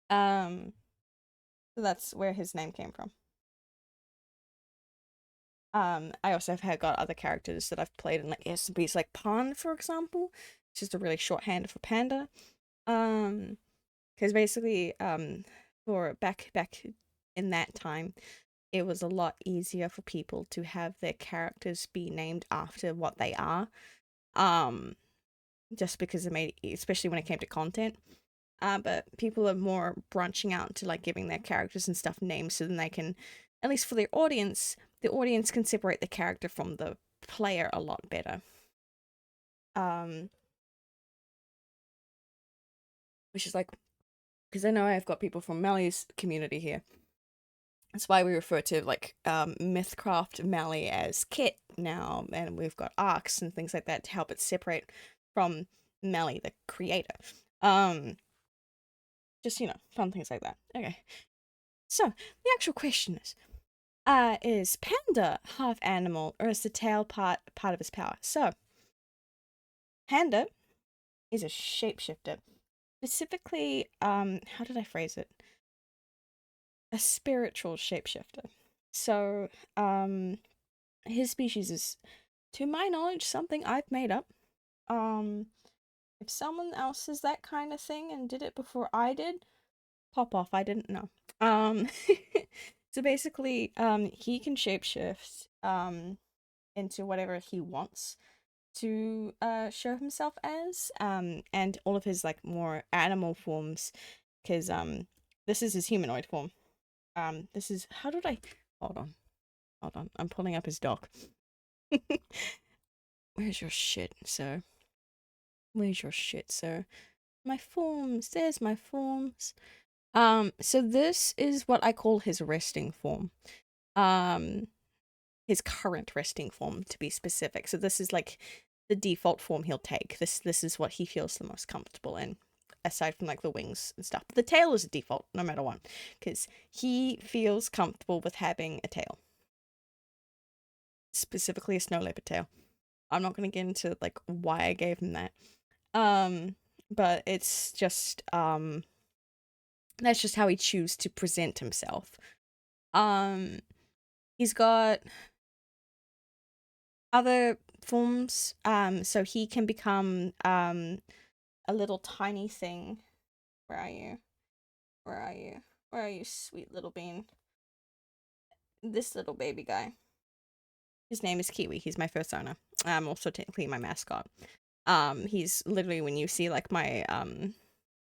So that's where his name came from. I also have got other characters that I've played in like SMBs, like Pan, for example, which is a really shorthand for panda. Because basically, for back in that time, it was a lot easier for people to have their characters be named after what they are. Just because it made, especially when it came to content. But people are more branching out to like giving their characters and stuff names so then they can, at least for their audience, the audience can separate the character from the player a lot better. Which is like, because I know I've got people from Melly's community here. That's why we refer to like Mythcraft Melly as Kit now, and we've got arcs and things like that to help it separate from Melly, the creator. Just fun things like that. Okay, so the actual question is Panda half animal or is the tail part of his power? So Panda is a shapeshifter, specifically how did I phrase it? A spiritual shapeshifter. So his species is, to my knowledge, something I've made up. If someone else is that kind of thing and did it before I did, pop off. I didn't know. So basically, he can shapeshift into whatever he wants to show himself as, and all of his like more animal forms, because this is his humanoid form. This is, how did I, hold on, I'm pulling up his doc. Where's your shit, sir? Where's your shit, sir? My forms, there's my forms. So this is what I call his resting form. His current resting form, to be specific. So this is like the default form he'll take. This is what he feels the most comfortable in, aside from like the wings and stuff. But the tail is a default, no matter what, because he feels comfortable with having a tail. Specifically a snow leopard tail. I'm not gonna get into like why I gave him that. But it's just that's just how he chooses to present himself. He's got other forms, so he can become a little tiny thing. Where are you? Where are you? Where are you, sweet little bean? This little baby guy. His name is Kiwi. He's my first Sona. Also technically my mascot. He's literally, when you see like my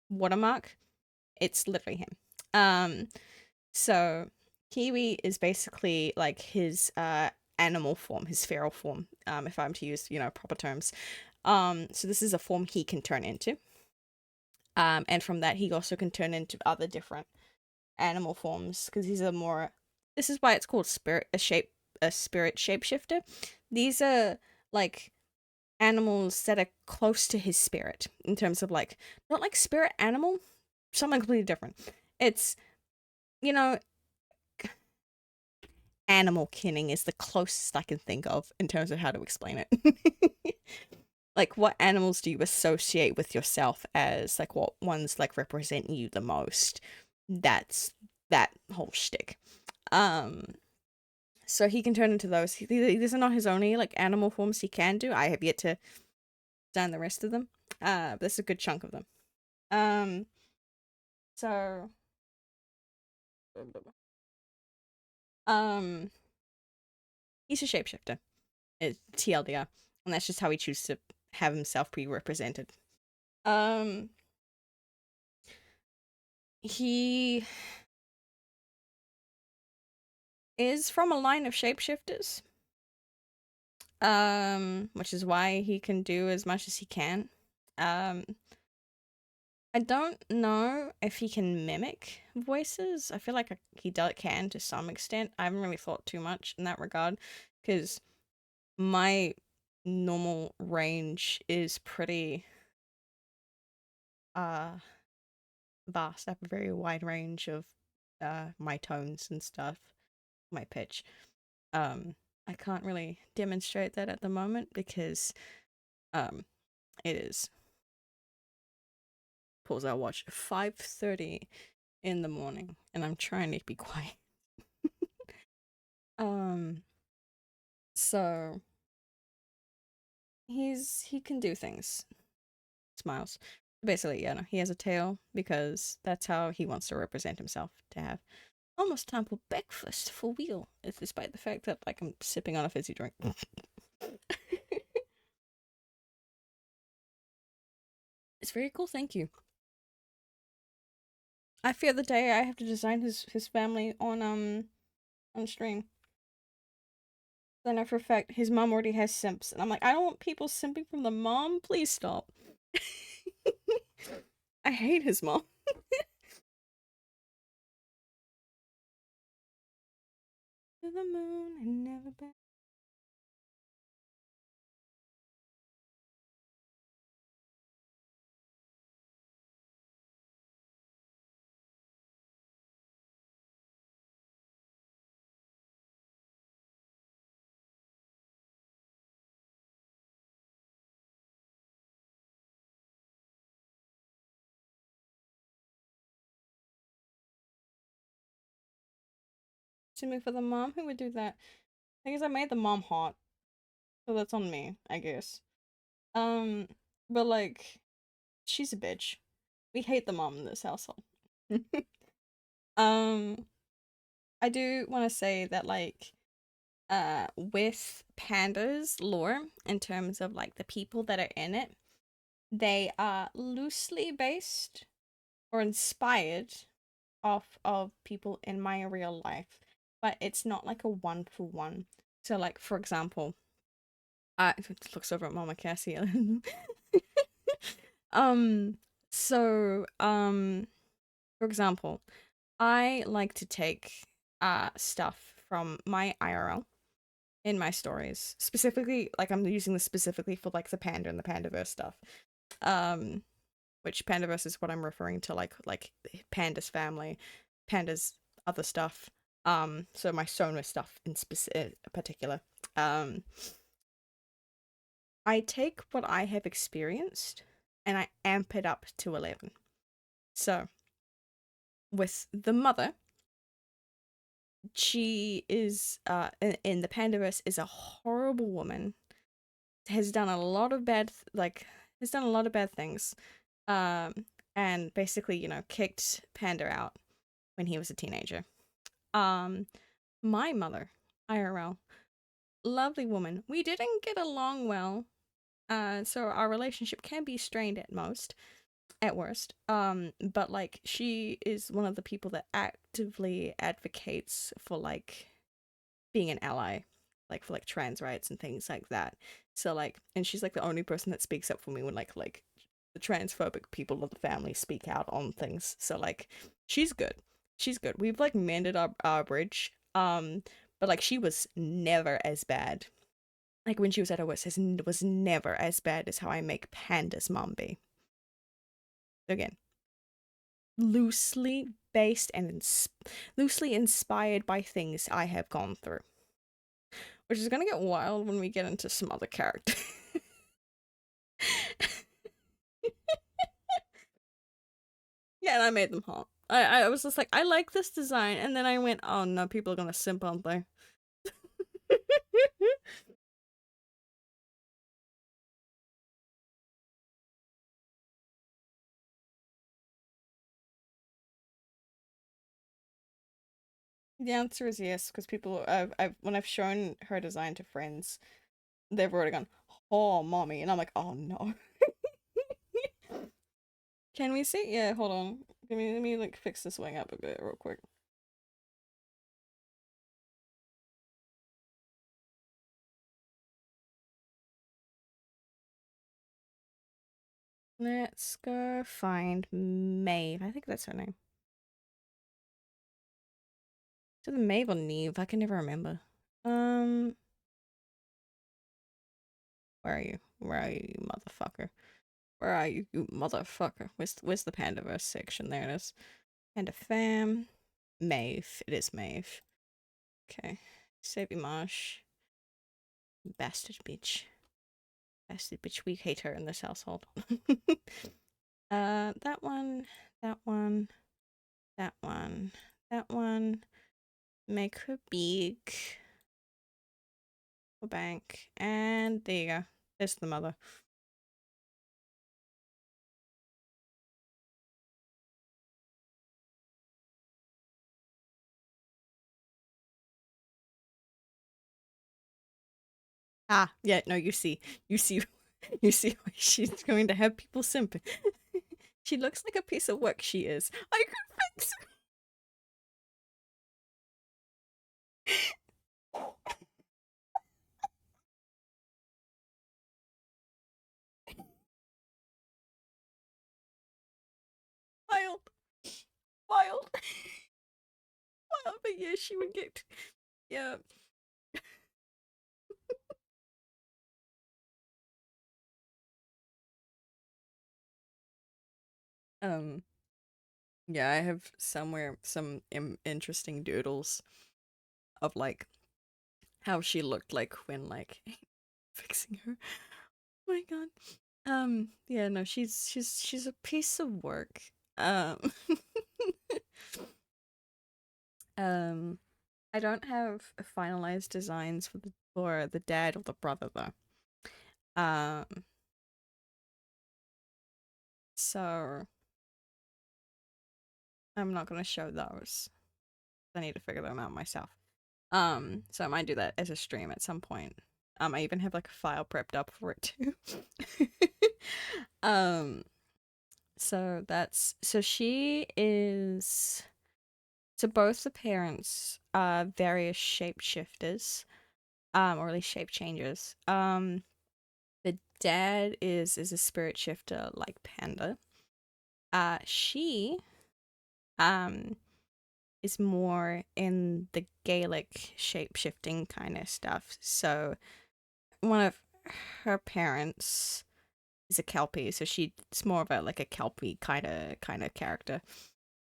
watermark, it's literally him. So Kiwi is basically like his animal form, his feral form, if I'm to use, proper terms. So this is a form he can turn into. And from that he also can turn into other different animal forms, because these are more, this is why it's called a spirit shapeshifter. These are like animals that are close to his spirit in terms of like, not like spirit animal, something completely different. It's, animal kinning is the closest I can think of in terms of how to explain it. Like, what animals do you associate with yourself as, like, what ones like represent you the most? That's that whole shtick. So he can turn into those. These are not his only like animal forms he can do. I have yet to done the rest of them. But there's a good chunk of them. So he's a shapeshifter. It's TLDR. And that's just how he chooses to have himself be represented. He is from a line of shapeshifters. Which is why he can do as much as he can. I don't know if he can mimic voices. I feel like he can to some extent. I haven't really thought too much in that regard, because my normal range is pretty vast. I have a very wide range of my tones and stuff, my pitch. I can't really demonstrate that at the moment because um it is, pulls our watch, 5:30 in the morning and I'm trying to be quiet. um so he can do things. Smiles. Basically, yeah, no, he has a tail because that's how he wants to represent himself, to have almost time for breakfast for real, despite the fact that like I'm sipping on a fizzy drink. It's very cool, thank you. I fear the day I have to design his family on stream. I know for a fact his mom already has simps, and I'm like, I don't want people simping from the mom. Please stop. I hate his mom. To the moon and never back. Simping for the mom? Who would do that? I guess I made the mom hot, so that's on me, I guess. Um, but like, she's a bitch. We hate the mom in this household. um, I do want to say that like, with pandas lore, in terms of like the people that are in it, they are loosely based or inspired off of people in my real life, but it's not like a one for one. So like, for example, I looks over at Mama Cassie. um for example, I like to take stuff from my IRL in my stories. Specifically, like I'm using this specifically for like the panda and the pandaverse stuff. Um which pandaverse is what I'm referring to, like panda's family, panda's other stuff. So my Sona stuff in particular. Um I take what I have experienced and I amp it up to 11. So, with the mother, she is in the Pandaverse is a horrible woman. Has done a lot of has done a lot of bad things. Um and basically, kicked Panda out when he was a teenager. Um my mother, IRL, lovely woman. We didn't get along well. So our relationship can be strained at most. At worst. But like she is one of the people that actively advocates for like being an ally, like for like trans rights and things like that. So like, and she's like the only person that speaks up for me when like the transphobic people of the family speak out on things. So like, she's good. She's good. We've like mended our bridge. But like she was never as bad. Like when she was at her worst, was never as bad as how I make Panda's mom be. Again, loosely based and loosely inspired by things I have gone through. Which is gonna get wild when we get into some other characters. Yeah, and I made them hot. I was just like, I like this design, and then I went, oh no, people are gonna simp on there. The answer is yes, because people, when I've shown her design to friends, they've already gone, oh, mommy, and I'm like, oh no. Can we see? Yeah, hold on. Let me like fix this wing up a bit real quick. Let's go find Maeve. I think that's her name. Is it Maeve or Neve? I can never remember. Where are you? Where are you, motherfucker? Where are you, you motherfucker? Where's the Pandaverse section? There it is. Panda fam. Maeve. It is Maeve. Okay. Savvy Marsh. Bastard bitch. Bastard bitch. We hate her in this household. That one, that one, that one, that one. Make her big. Bank. And there you go. There's the mother. Ah, yeah, no, you see, you see why she's going to have people simp. She looks like a piece of work, she is. I could fix her. Wild, wild, wild, but yeah, she would get, yeah. Um, yeah, I have somewhere some interesting doodles of like how she looked like when like fixing her. Oh my god. Yeah, no, she's a piece of work. Um, um, I don't have finalized designs for the dad or the brother though. Um, so I'm not gonna show those. I need to figure them out myself. So I might do that as a stream at some point. I even have like a file prepped up for it too. um, so she is. So both the parents are various shapeshifters, or at least shape changers. The dad is a spirit shifter like Panda. She um is more in the Gaelic shape shifting kind of stuff. So one of her parents is a Kelpie, so she's more of a like a Kelpie kind of character.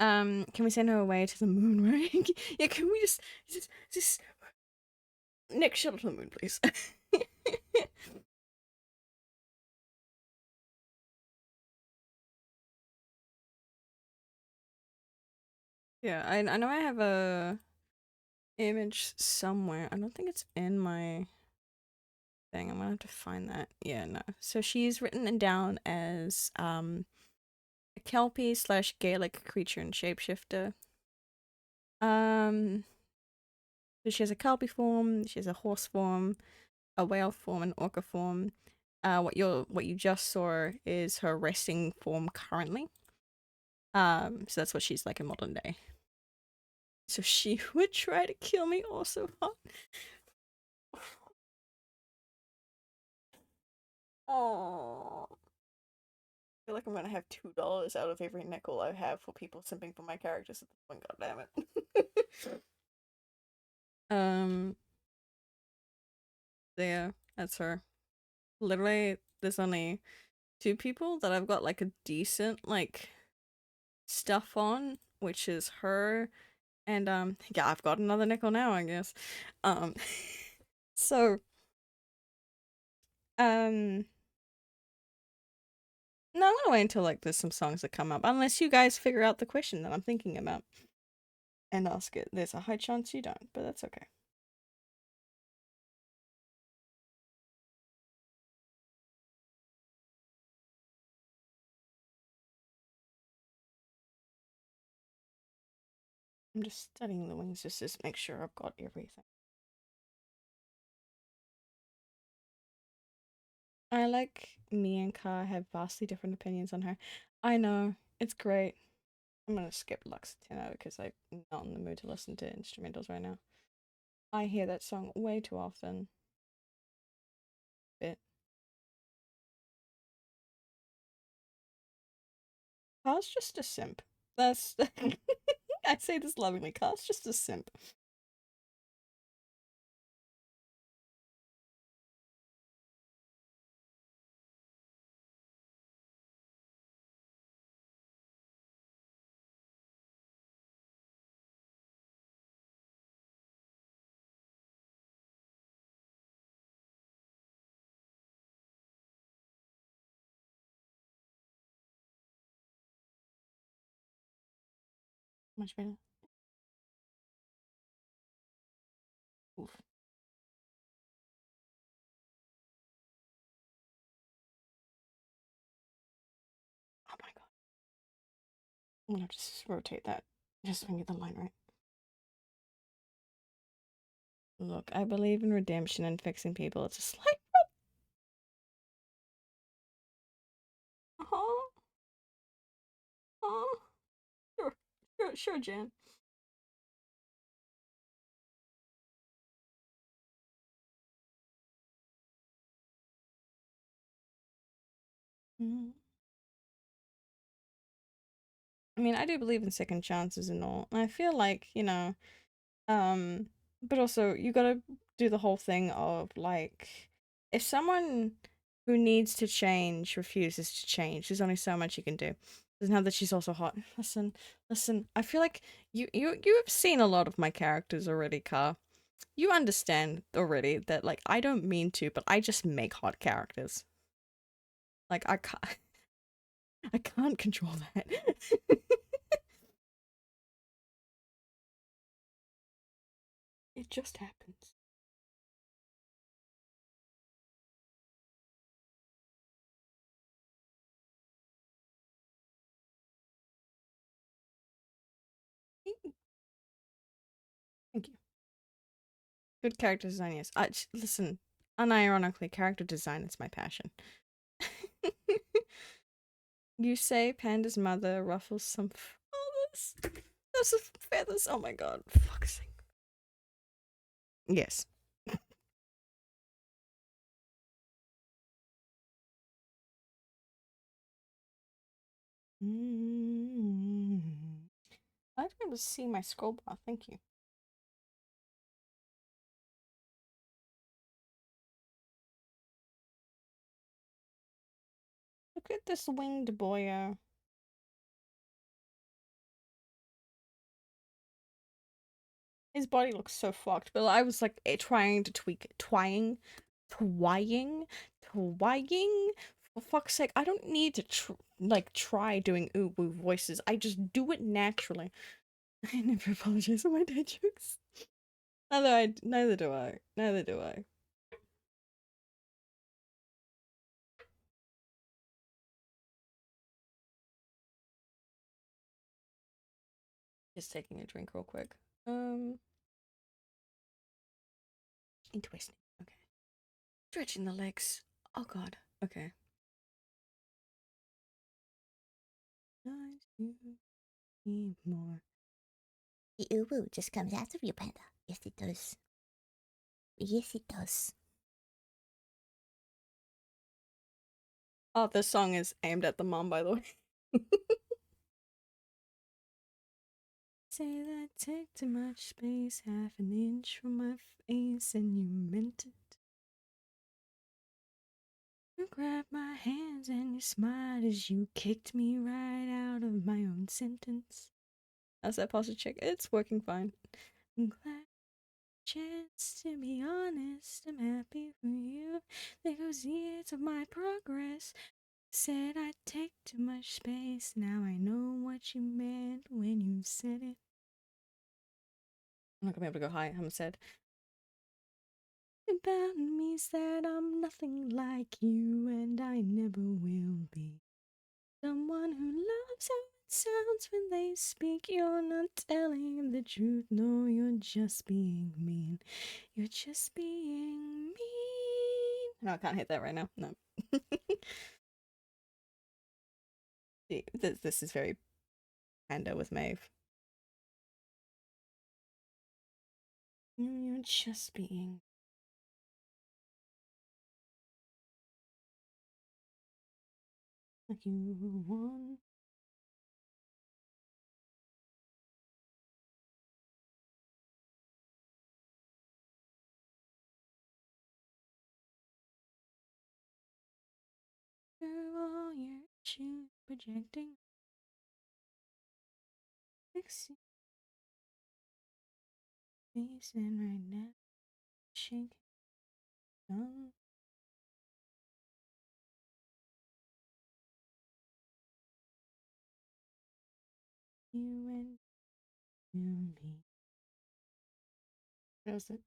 Can we send her away to the moon, right? Yeah, can we just next shuttle to the moon, please? Yeah, I know I have a image somewhere. I don't think it's in my thing. I'm gonna have to find that. Yeah, no. So she's written it down as a Kelpie slash Gaelic creature and shapeshifter. Um, so she has a Kelpie form, she has a horse form, a whale form, and orca form. What you just saw is her resting form currently. So that's what she's like in modern day. So she would try to kill me also hot. Oh, I feel like I'm gonna have $2 out of every nickel I have for people simping for my characters at this point. God damn it. um, there, that's her. Literally, there's only two people that I've got like a decent like stuff on, which is her and yeah, I've got another nickel now, I guess. Um, so um, no, I'm gonna wait until like there's some songs that come up, unless you guys figure out the question that I'm thinking about and ask it. There's a high chance you don't, but that's okay. I'm just studying the wings just to make sure I've got everything. I like me and Ka have vastly different opinions on her. I know, it's great. I'm gonna skip Lux 10 out because I'm not in the mood to listen to instrumentals right now. I hear that song way too often. But Ka's just a simp. That's I say this lovingly. Ka's just a simp. Much better. Oof. Oh my god. I'm gonna just rotate that. Just so I can get the line right. Look, I believe in redemption and fixing people. It's just like, oh, oh, sure, sure, Jan. Mm. I mean, I do believe in second chances and all. And I feel like, um, but also you gotta do the whole thing of like, if someone who needs to change refuses to change, there's only so much you can do. Now that she's also hot. Listen. I feel like you have seen a lot of my characters already, Car. You understand already that like I don't mean to, but I just make hot characters. Like I can't, I can't control that. It just happens. Thank you. Good character design, yes. Listen, unironically, character design is my passion. You say Panda's mother ruffles some feathers. Those are feathers. Oh my god. Fuck's sake. Yes. Mm. I was able to see my scroll bar. Thank you. Look at this winged boyo. His body looks so fucked, but I was like trying to tweak it. Twying. For fuck's sake, I don't need to try doing ooh woo voices. I just do it naturally. I never apologize for my dad jokes. Neither do I. Neither do I. Just taking a drink real quick. Interesting. Okay. Stretching the legs. Oh god. Okay. Nice you need more. The uwu just comes after you, Panda. Yes, it does. Yes, it does. Oh, this song is aimed at the mom, by the way. Say that take too much space, half an inch from my face, and you meant it. You grabbed my hands and you smiled as you kicked me right out of my own sentence. How's that posture check? It's working fine. I'm glad chance to be honest. I'm happy for you. There goes years of my progress. Said I take too much space. Now I know what you meant when you said it. I'm not gonna be able to go high. I'm sad. About means that I'm nothing like you, and I never will be. Someone who loves how it sounds when they speak. You're not telling the truth, no, you're just being mean. You're just being mean. No, I can't hit that right now. No. This is very Panda with Maeve. You're just being like you want. Through all your issues, projecting, fixing face, and right now, shaking, tongue. You and me. What is it?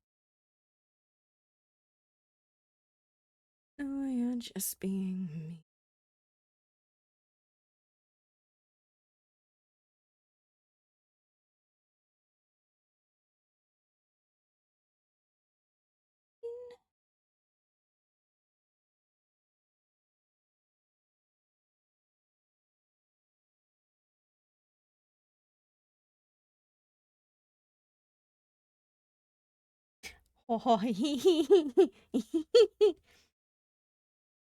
Oh, you're just being me. Oh, I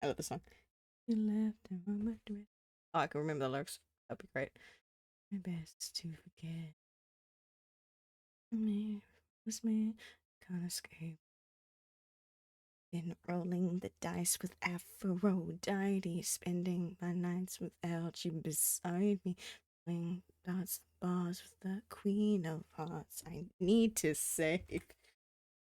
love this song. You left and I might do it. Oh, I can remember the lyrics. That'd be great. My best to forget me was me. Can't escape. Been rolling the dice with Aphrodite, spending my nights without you beside me, playing dots bars with the Queen of Hearts. I need to save.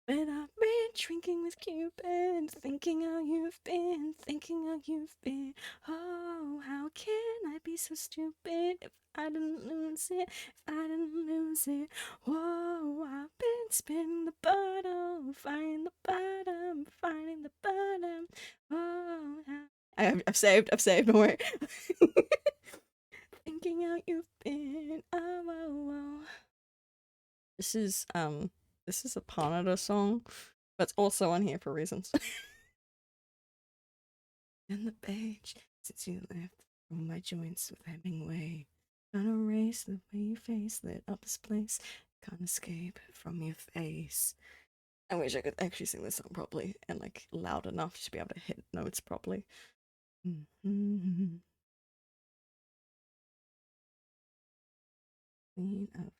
But I've been drinking with Cupid, thinking how you've been, thinking how you've been. Oh, how can I be so stupid if I didn't lose it, if I didn't lose it? Whoa, I've been spinning the bottle, finding the bottom, finding the bottom. Oh, I've saved, don't worry. Thinking how you've been, oh, oh, oh. This is, this is a Panada song, but it's also on here for reasons. And the page, since you left from my joints with Hemingway. Trying to erase the way your face lit up this place. Can't escape from your face. I wish I could actually sing this song properly and like loud enough to be able to hit notes properly. Mm-hmm. Queen of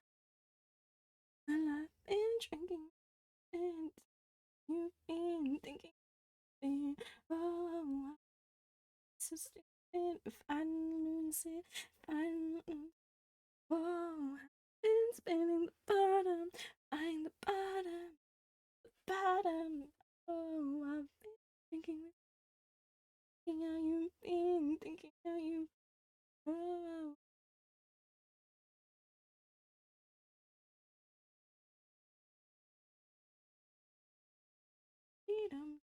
my life, been drinking and you've been thinking, oh, so stupid if I lose it, if I whoa, been spinning the bottom, find the bottom, the bottom. Oh, I've been thinking how you been, thinking how you. Oh, freedom.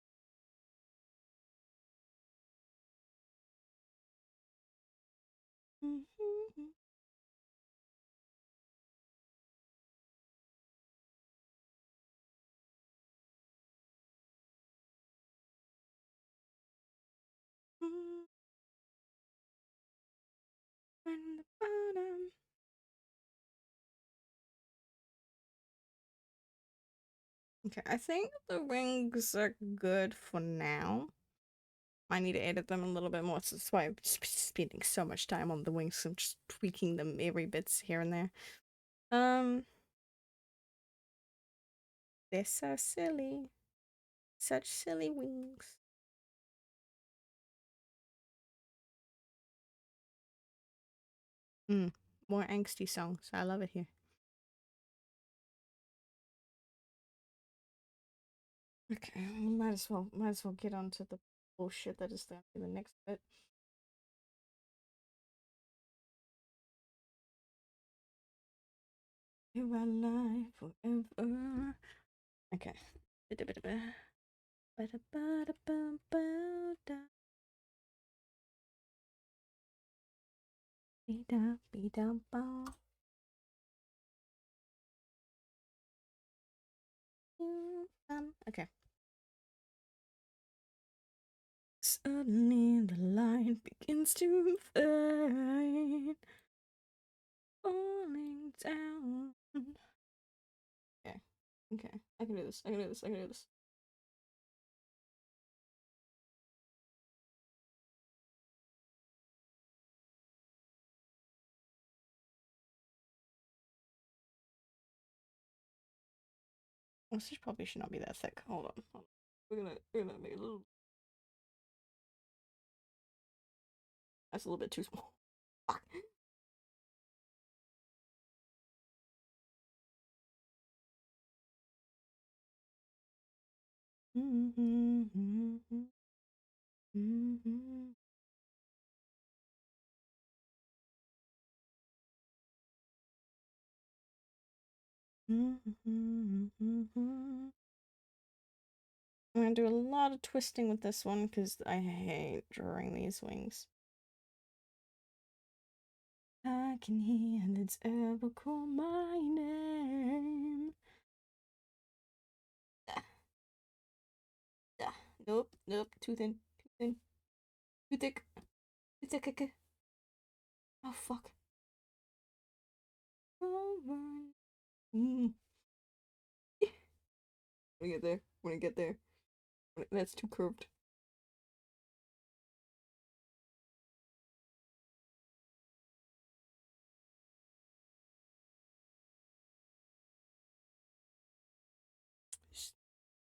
Mm-hmm. Mm-hmm. Find the bottom. Okay, I think the wings are good for now. I need to edit them a little bit more, so that's why I'm spending so much time on the wings. I'm just tweaking them every bits here and there. Um, they're so silly. Such silly wings. Mm, more angsty songs. I love it here. Okay, we might as well get on to the bullshit that is there in the next bit. You are alive forever. Okay. Okay. Suddenly the light begins to fade, falling down. Okay. Okay. I can do this. I can do this. I can do this. This probably should not be that thick. Hold on. Hold on. We're gonna make it a little. That's a little bit too small. Fuck. I'm gonna do a lot of twisting with this one because I hate drawing these wings. I can hear its ever call my name. Ah, ah. Nope, nope, too thin, too thin, too thick, too thick. Oh fuck. Over. Mm. When I get there, when I get there, that's too curved.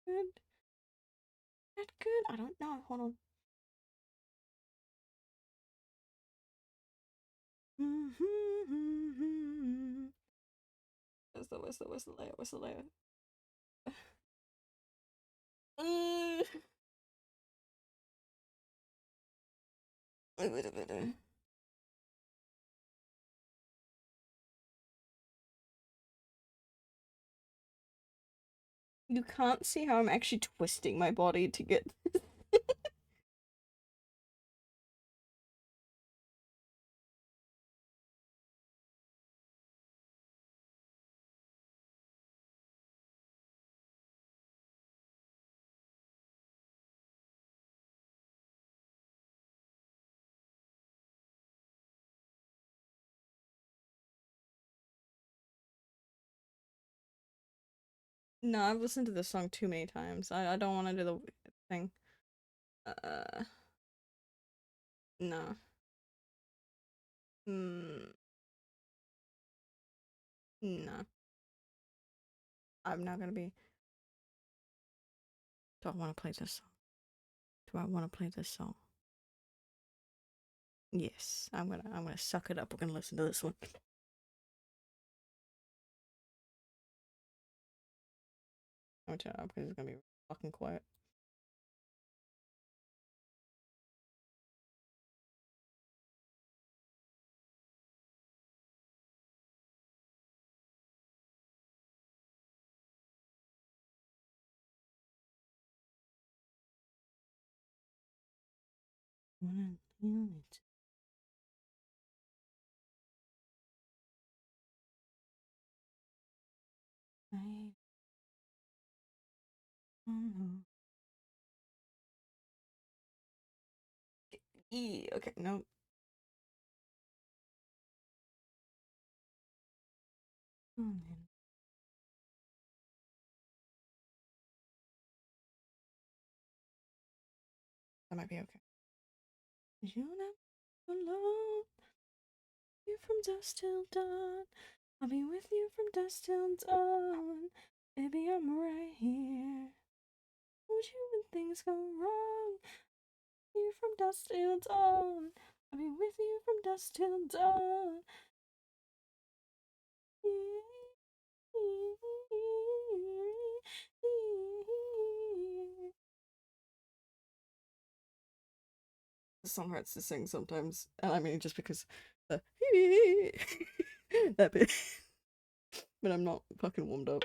Good, that good. I don't know. Hold on. Where's the layer? Where's the layer? Wait, wait, wait, wait. You can't see how I'm actually twisting my body to get this. No, I've listened to this song too many times. I don't want to do the thing. Uh, no. Mm, no. I'm not gonna be. Do I want to play this song? Do I want to play this song? Yes, I'm gonna suck it up. We're gonna listen to this one. I'm gonna turn it up because it's gonna be fucking quiet. I don't know. Okay, no. That might be okay. You never alone. You from dusk till dawn. I'll be with you from dusk till dawn. Baby, I'm right here. Won't you when things go wrong? You from dusk till dawn. I'll be with you from dusk till dawn. The song hurts to sing sometimes, and I mean just because the that bit. But I'm not fucking warmed up.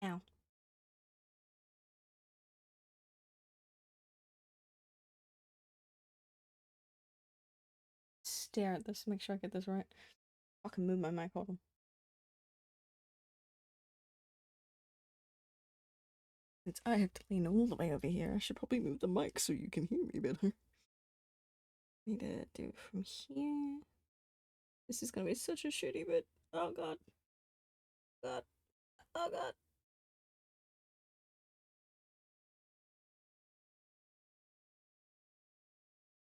Ow. Stare at this, make sure I get this right. Fucking move my mic, hold on. Since I have to lean all the way over here, I should probably move the mic so you can hear me better. Need to do it from here. This is gonna be such a shitty bit. Oh god. God. Oh god.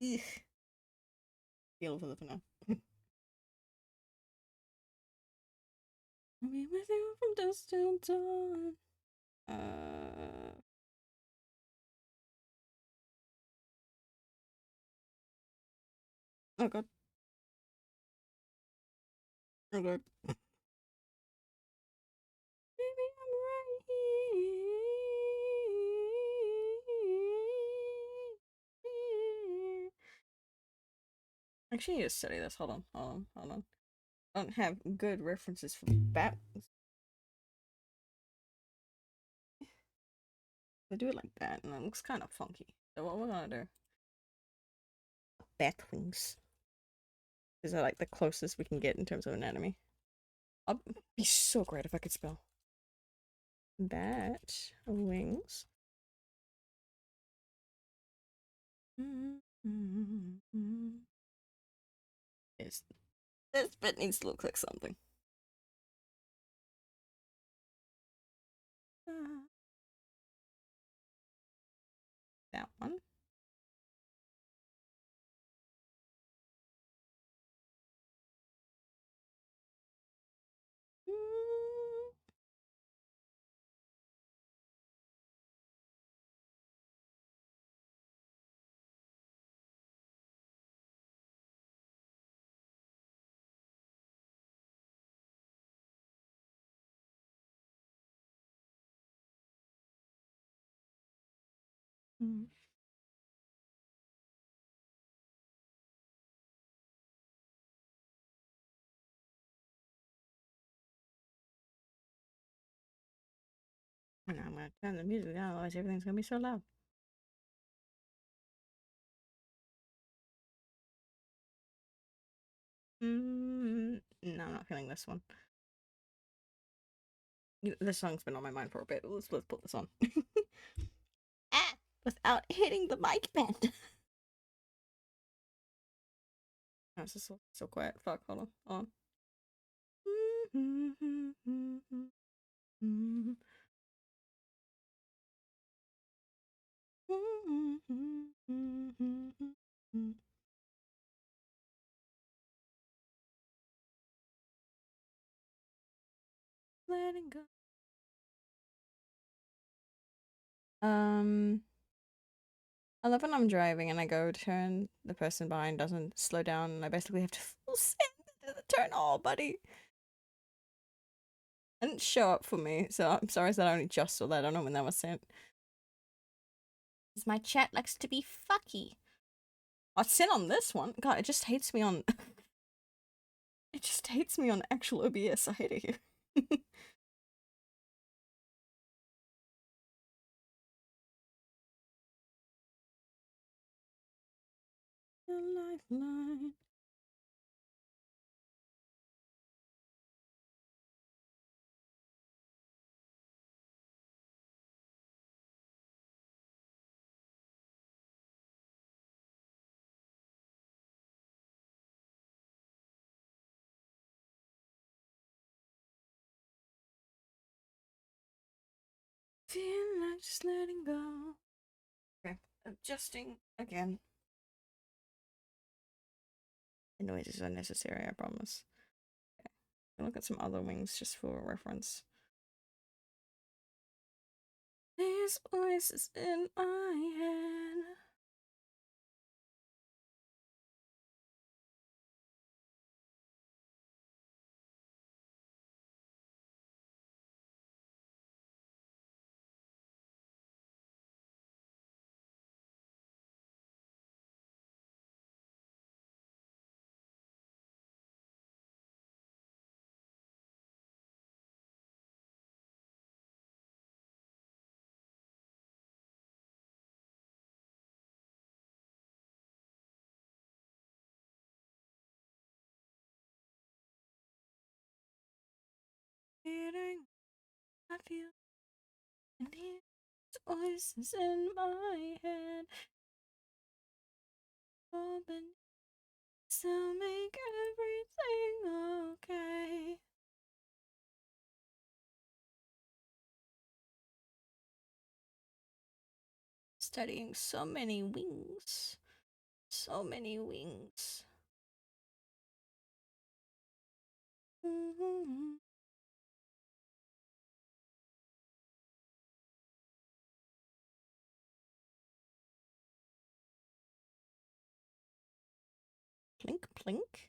Ugh. Feel for now. I'll be with you from dusk till dawn. Uh. Oh god. Oh god. Baby, I'm right Actually, I need to study this. Hold on, hold on, hold on. I don't have good references for bat wings. They do it like that, and it looks kind of funky. So what we're gonna do? Bat wings. Is that like the closest we can get in terms of anatomy? I'd be so great if I could spell. Bat wings. Yes, this bit needs to look like something. That one. And I'm gonna turn the music down, otherwise everything's gonna be so loud. No, I'm not feeling this one. This song's been on my mind for a bit. Let's put this on. Ah, without hitting the mic band. Oh, it's just so quiet. Fuck, hold on. Letting go. I love when I'm driving and I go to turn, the person behind doesn't slow down, and I basically have to full send into the turn. Oh, buddy. It didn't show up for me, so I'm sorry that I only just saw that. I don't know when that was sent. Because my chat likes to be fucky. I sent on this one. God, it just hates me on. It just hates me on actual OBS. I hate it here. Lifeline. Feeling like just letting go. Okay, adjusting again. The noise is unnecessary, I promise. Okay. I'll look at some other wings just for reference. These voices in my head. Feeling, I feel, and these voices in my head. Open, so make everything okay. Studying so many wings. So many wings. Plink, plink.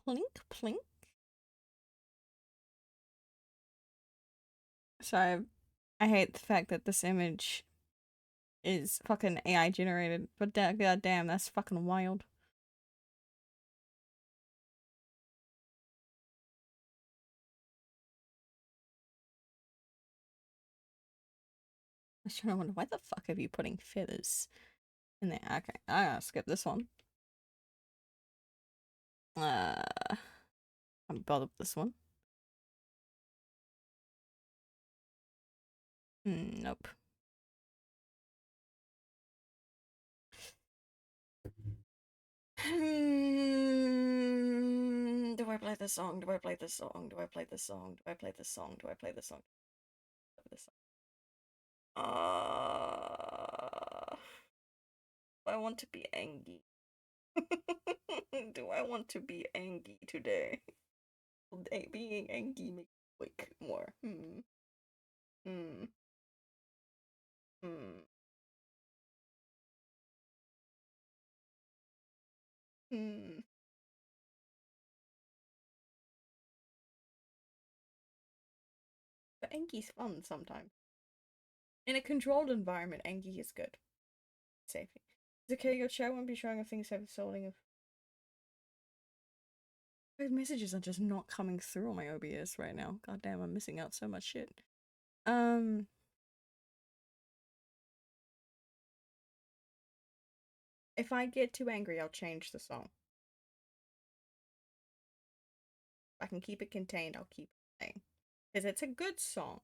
Plink, plink. Sorry, I hate the fact that this image is fucking AI generated. But god damn, that's fucking wild. I was trying to wonder why the fuck are you putting feathers in there? Okay, I gotta skip this one. I'm bothered with this one. Nope. Do I play this song? Do I play this song? Do I play this song? Do I play this song? Do I play this song? This song. I want to be angry. Do I want to be angry today? Being angry makes me wake more. Hmm. Hmm. Hmm. But angry's fun sometimes. In a controlled environment, angry is good. Safety. Is it okay? Your chat won't be showing a thing except solving of. Those messages are just not coming through on my OBS right now. God damn, I'm missing out so much shit. If I get too angry, I'll change the song. If I can keep it contained, I'll keep it playing. Because it's a good song.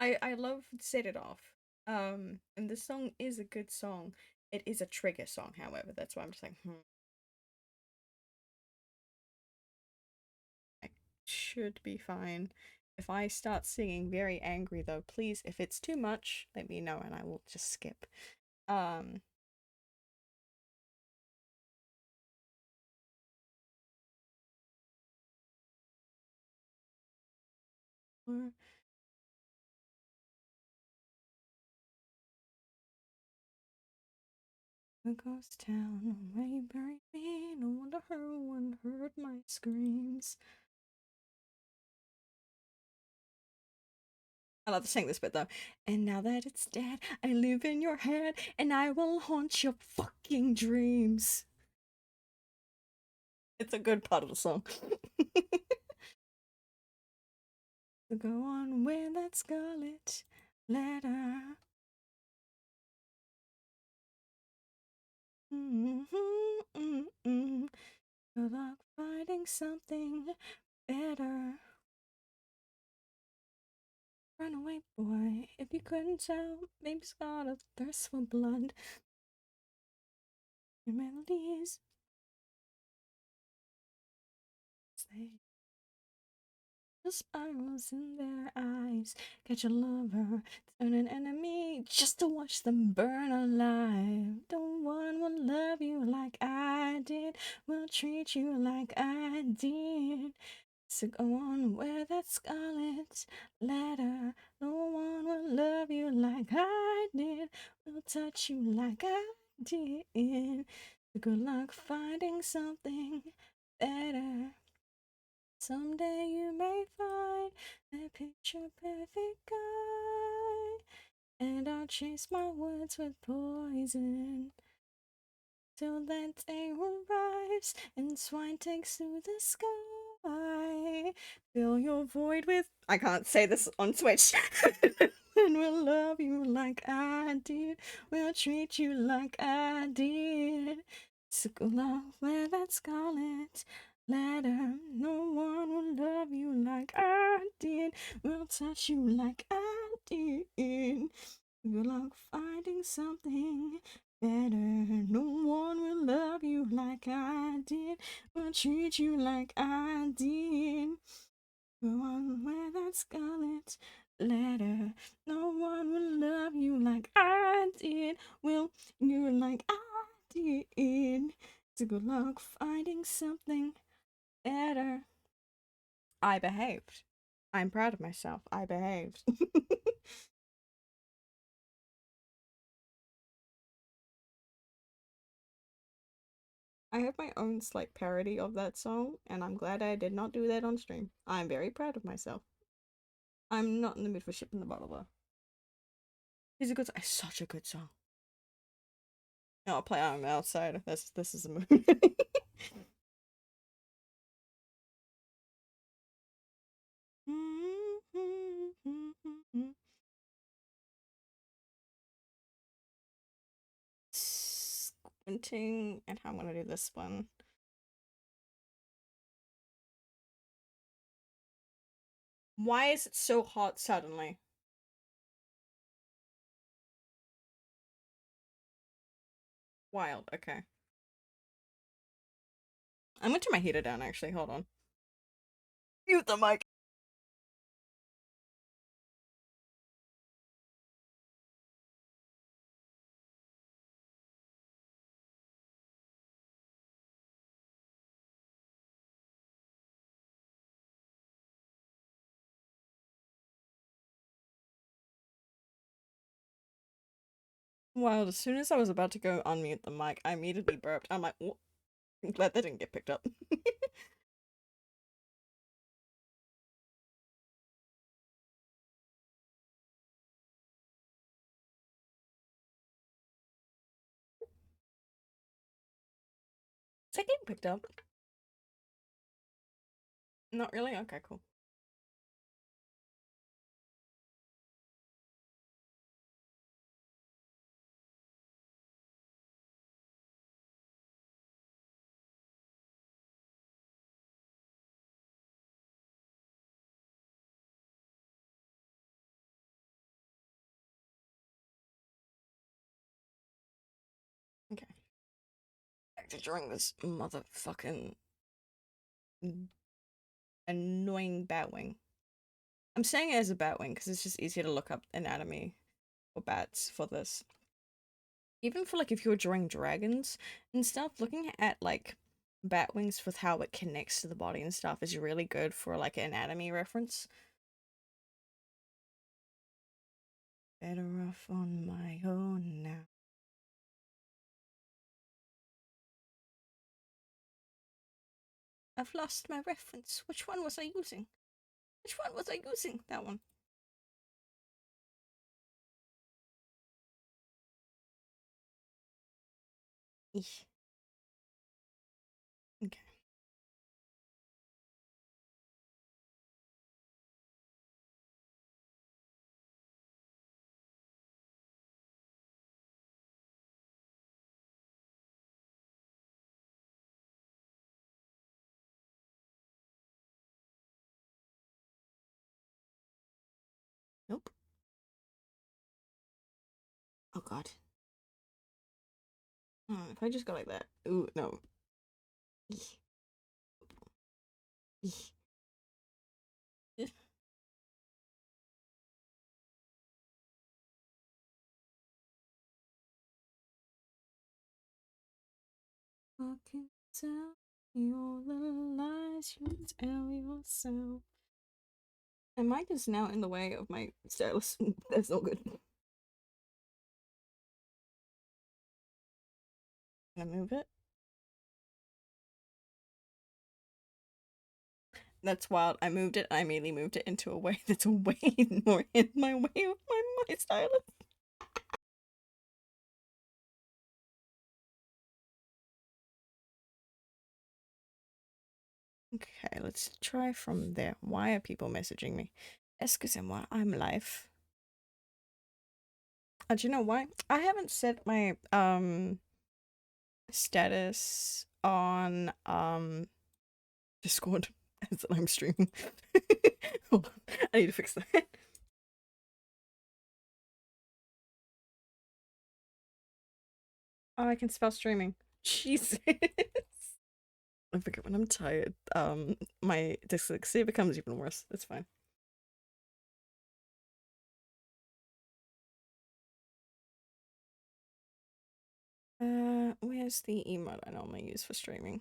I love Set It Off. And the song is a good song. It is a trigger song, however. That's why I'm just like, I should be fine. If I start singing very angry though, please, if it's too much, let me know and I will just skip. Um a ghost town where you buried me. No wonder her one heard my screams. I love to sing this bit though. And now that it's dead, I live in your head and I will haunt your fucking dreams. It's a good part of the song. Go on with that scarlet letter. Good luck finding something better. Run away, boy. If you couldn't tell, baby's got a thirst for blood. Your melodies, they the spirals in their eyes. Catch a lover, turn an enemy, just to watch them burn alive. No one will love you like I did, will treat you like I did. So go on, wear that scarlet letter. No one will love you like I did, will touch you like I did. So good luck finding something better. Someday you may find a picture perfect guy, and I'll chase my words with poison till that day arrives and swine takes to the sky. Fill your void with. I can't say this on Switch. And we'll love you like I did. We'll treat you like I did. So go love wear that scarlet letter. No one will love you like I did. We'll touch you like I did. Good luck finding something better. No one will love you like I did. Will treat you like I did. Go on, wear that scarlet letter. No one will love you like I did. Will you like I did? So good luck finding something better. I behaved. I'm proud of myself. I behaved. I have my own slight parody of that song, and I'm glad I did not do that on stream. I'm very proud of myself. I'm not in the mood for shipping the bottle though. It's a good. It's such a good song. No, I'll play on the outside. This is a moon. Squinting and how I'm gonna do this one. Why is it so hot suddenly? Wild, okay. I'm gonna turn my heater down actually, hold on. Mute the mic. Wild, as soon as I was about to go unmute the mic, I immediately burped. I'm like, oh, I'm glad that didn't get picked up. Is that getting picked up? Not really? Okay, cool. Okay. Back to drawing this motherfucking annoying batwing. I'm saying it as a batwing because it's just easier to look up anatomy for bats for this. Even for like if you're drawing dragons and stuff, looking at like bat wings with how it connects to the body and stuff is really good for like anatomy reference. Better off on my own now. I've lost my reference. Which one was I using? Which one was I using? That one. Eesh. Okay. Nope. Oh god. If I just go like that. Ooh, no. Eesh. Eesh. I can tell you all the lies you tell yourself. My mic is now in the way of my stylus. That's not good. Can I move it? That's wild. I moved it. I immediately moved it into a way that's way more in my way of my stylus. Okay, let's try from there. Why are people messaging me? Excusez-moi, I'm live. Do you know why? I haven't set my status on Discord as I'm streaming. Hold on, I need to fix that. Oh, I can spell streaming. Jesus. I forget when I'm tired. My dyslexia becomes even worse. It's fine. Where's the emote I normally use for streaming?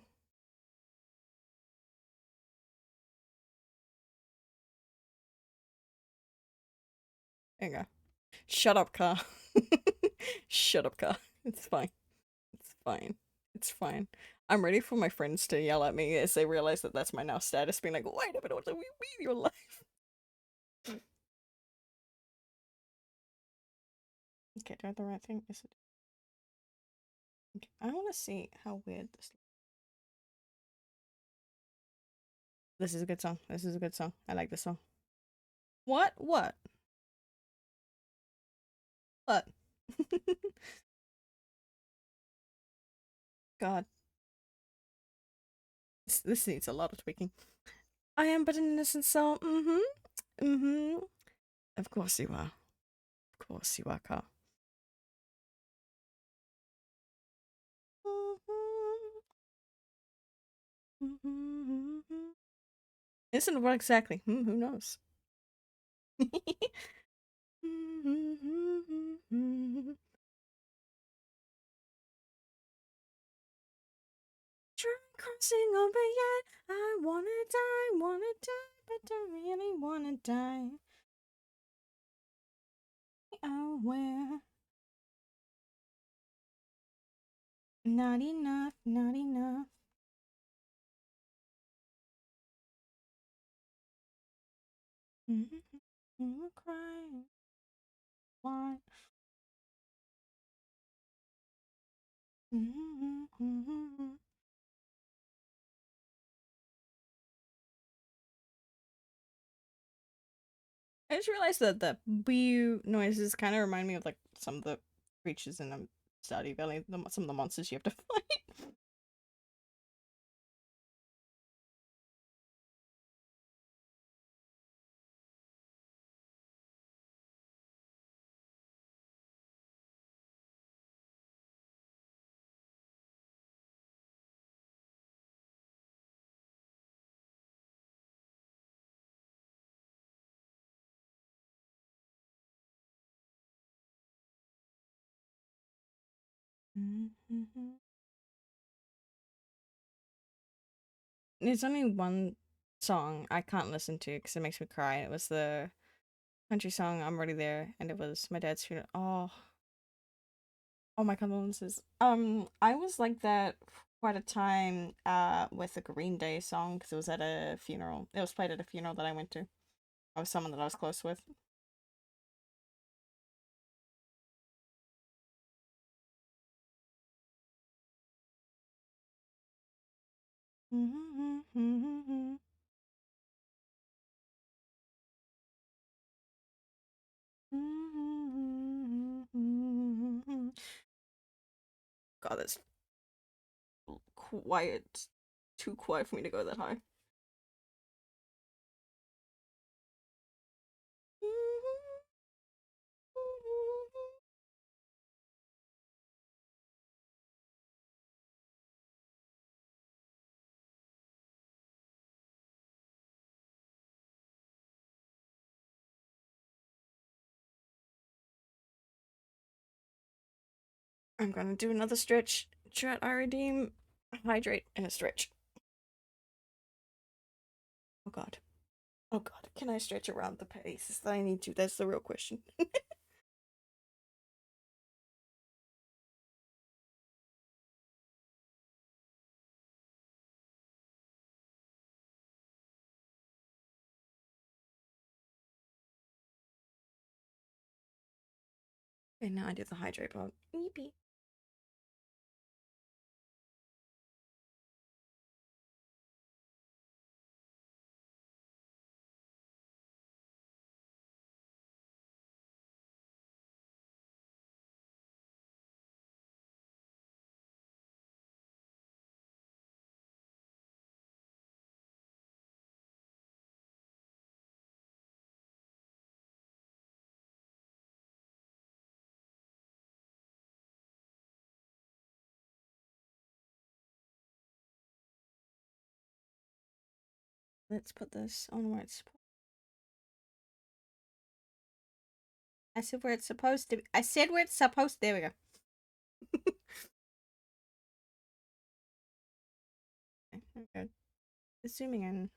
There you go. Shut up, car. Shut up, car. It's fine. It's fine. It's fine. I'm ready for my friends to yell at me as they realize that that's my now status, being like, wait a minute, what do we mean your life? Okay, do I have the right thing? Is it? Okay, I want to see how weird this. This is a good song. This is a good song. I like this song. What? What? What? God, this needs a lot of tweaking. I am but an innocent soul. Mm-hmm. Mm-hmm. Of course you are. Of course you are, Carl. Isn't what exactly? Who knows? Try crossing over yet. I wanna die, but I really wanna die. Aware. Not enough, not enough. I'm crying. Why? I just realized that the boo noises kind of remind me of like some of the creatures in Stardew Valley, some of the monsters you have to fight. There's only one song I can't listen to because it makes me cry. It was the country song "I'm Already There," and it was my dad's funeral. Oh, my condolences. I was like that for quite a time. With the Green Day song because it was at a funeral. It was played at a funeral that I went to. I was someone that I was close with. God, that's quiet. Too quiet for me to go that high. I'm gonna do another stretch. Chat, I redeem, hydrate, and a stretch. Oh god. Oh god. Can I stretch around the places that I need to? That's the real question. Okay, now I do the hydrate part. Eepee. Let's put this on where it's. I said where it's supposed to be. I said where it's supposed. There we go. Okay. Zooming in.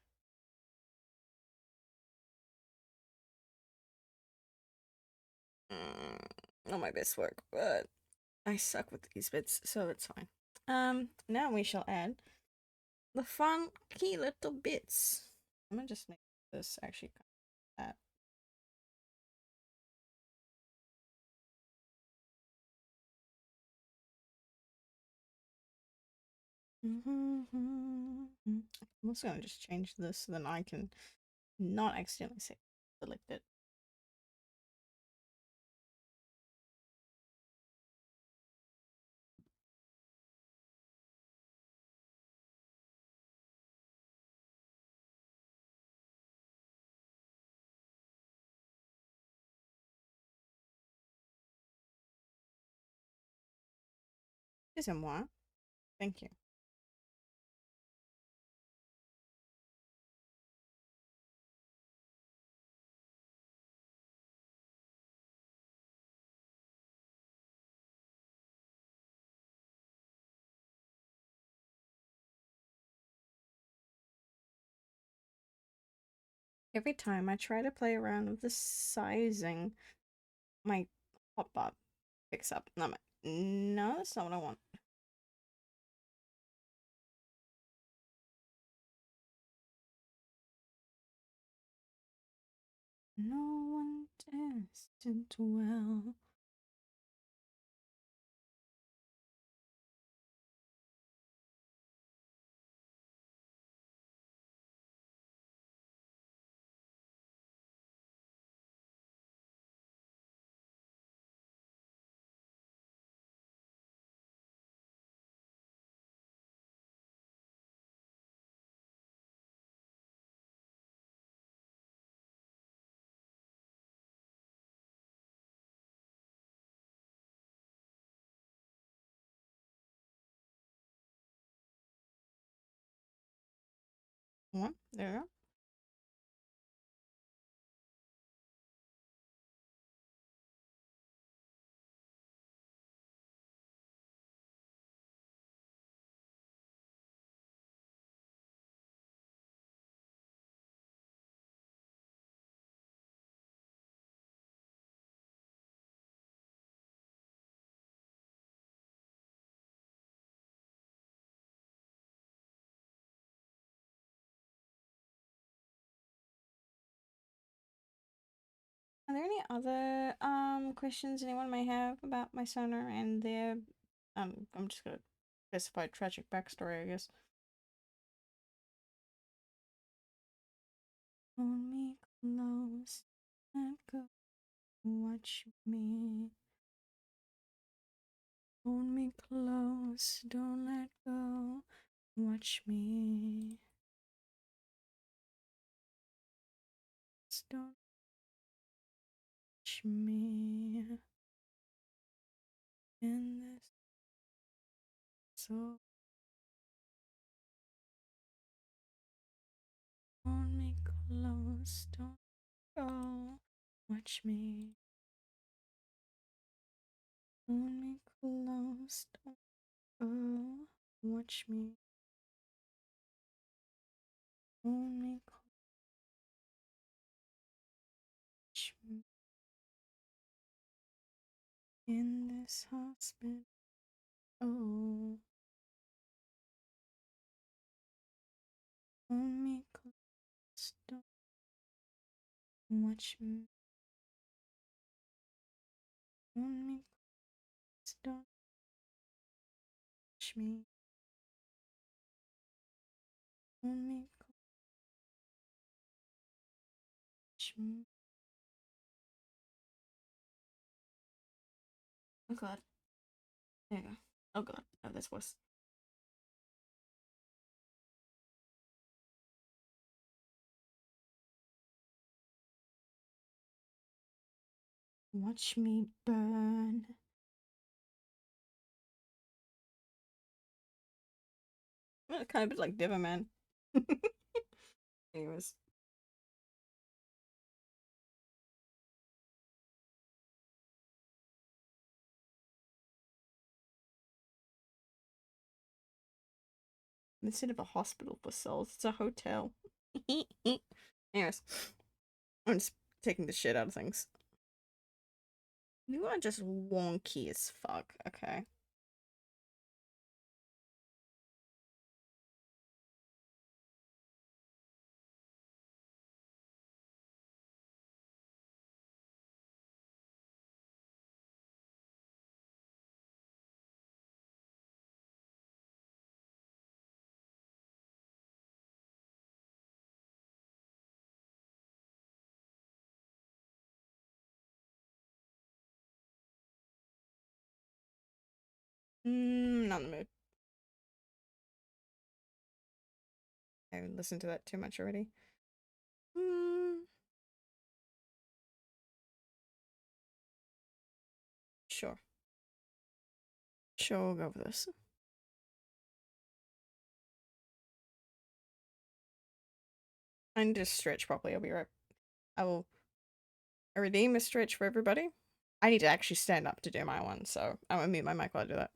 Not my best work, but I suck with these bits, so it's fine. Now we shall add the funky little bits. I'm gonna just make this actually that. I'm also gonna just change this so then I can not accidentally select it. Excusez-moi. Thank you. Every time I try to play around with the sizing, my hotbar picks up. And I'm like, no, that's not what I want. No one dares to dwell. What? There we go. Are there any other questions anyone may have about my Sona and their I'm just gonna specify tragic backstory, I guess. Hold me close and go watch me. Hold me close, don't let go. Watch me. Don't watch me. In this so hold me close, don't go. Watch me. Hold me close, don't go. Watch me. Hold me close, watch me. In this hospital. Oh, hold me close, don't watch me. Hold me close, don't watch me. Hold me close, watch me. Oh god. There you go. Oh god. Oh, that's worse. Watch me burn. Well, kind of a bit like Deverman. Anyways. Instead of a hospital for souls, it's a hotel. Anyways. I'm just taking the shit out of things. You are just wonky as fuck, okay? Not in the mood. I listened to that too much already. Mm, sure. Sure, we'll go for this. I need to stretch properly. I'll be right. I will redeem a stretch for everybody. I need to actually stand up to do my one, so I'm gonna mute my mic while I do that.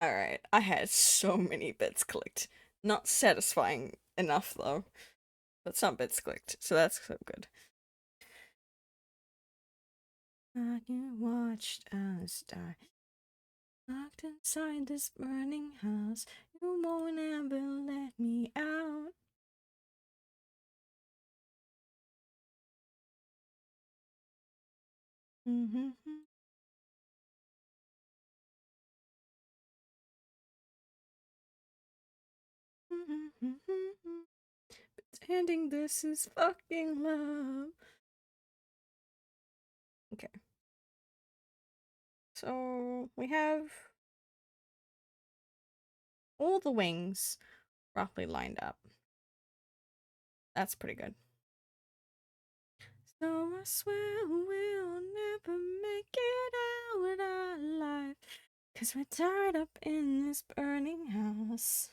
Alright, I had so many bits clicked. Not satisfying enough though, but some bits clicked, so that's so good. You watched us die. Locked inside this burning house, you won't ever let me out. Mm-hmm. Pretending this is fucking love. Okay. So we have all the wings roughly lined up. That's pretty good. So I swear we'll never make it out alive, 'cause we're tied up in this burning house.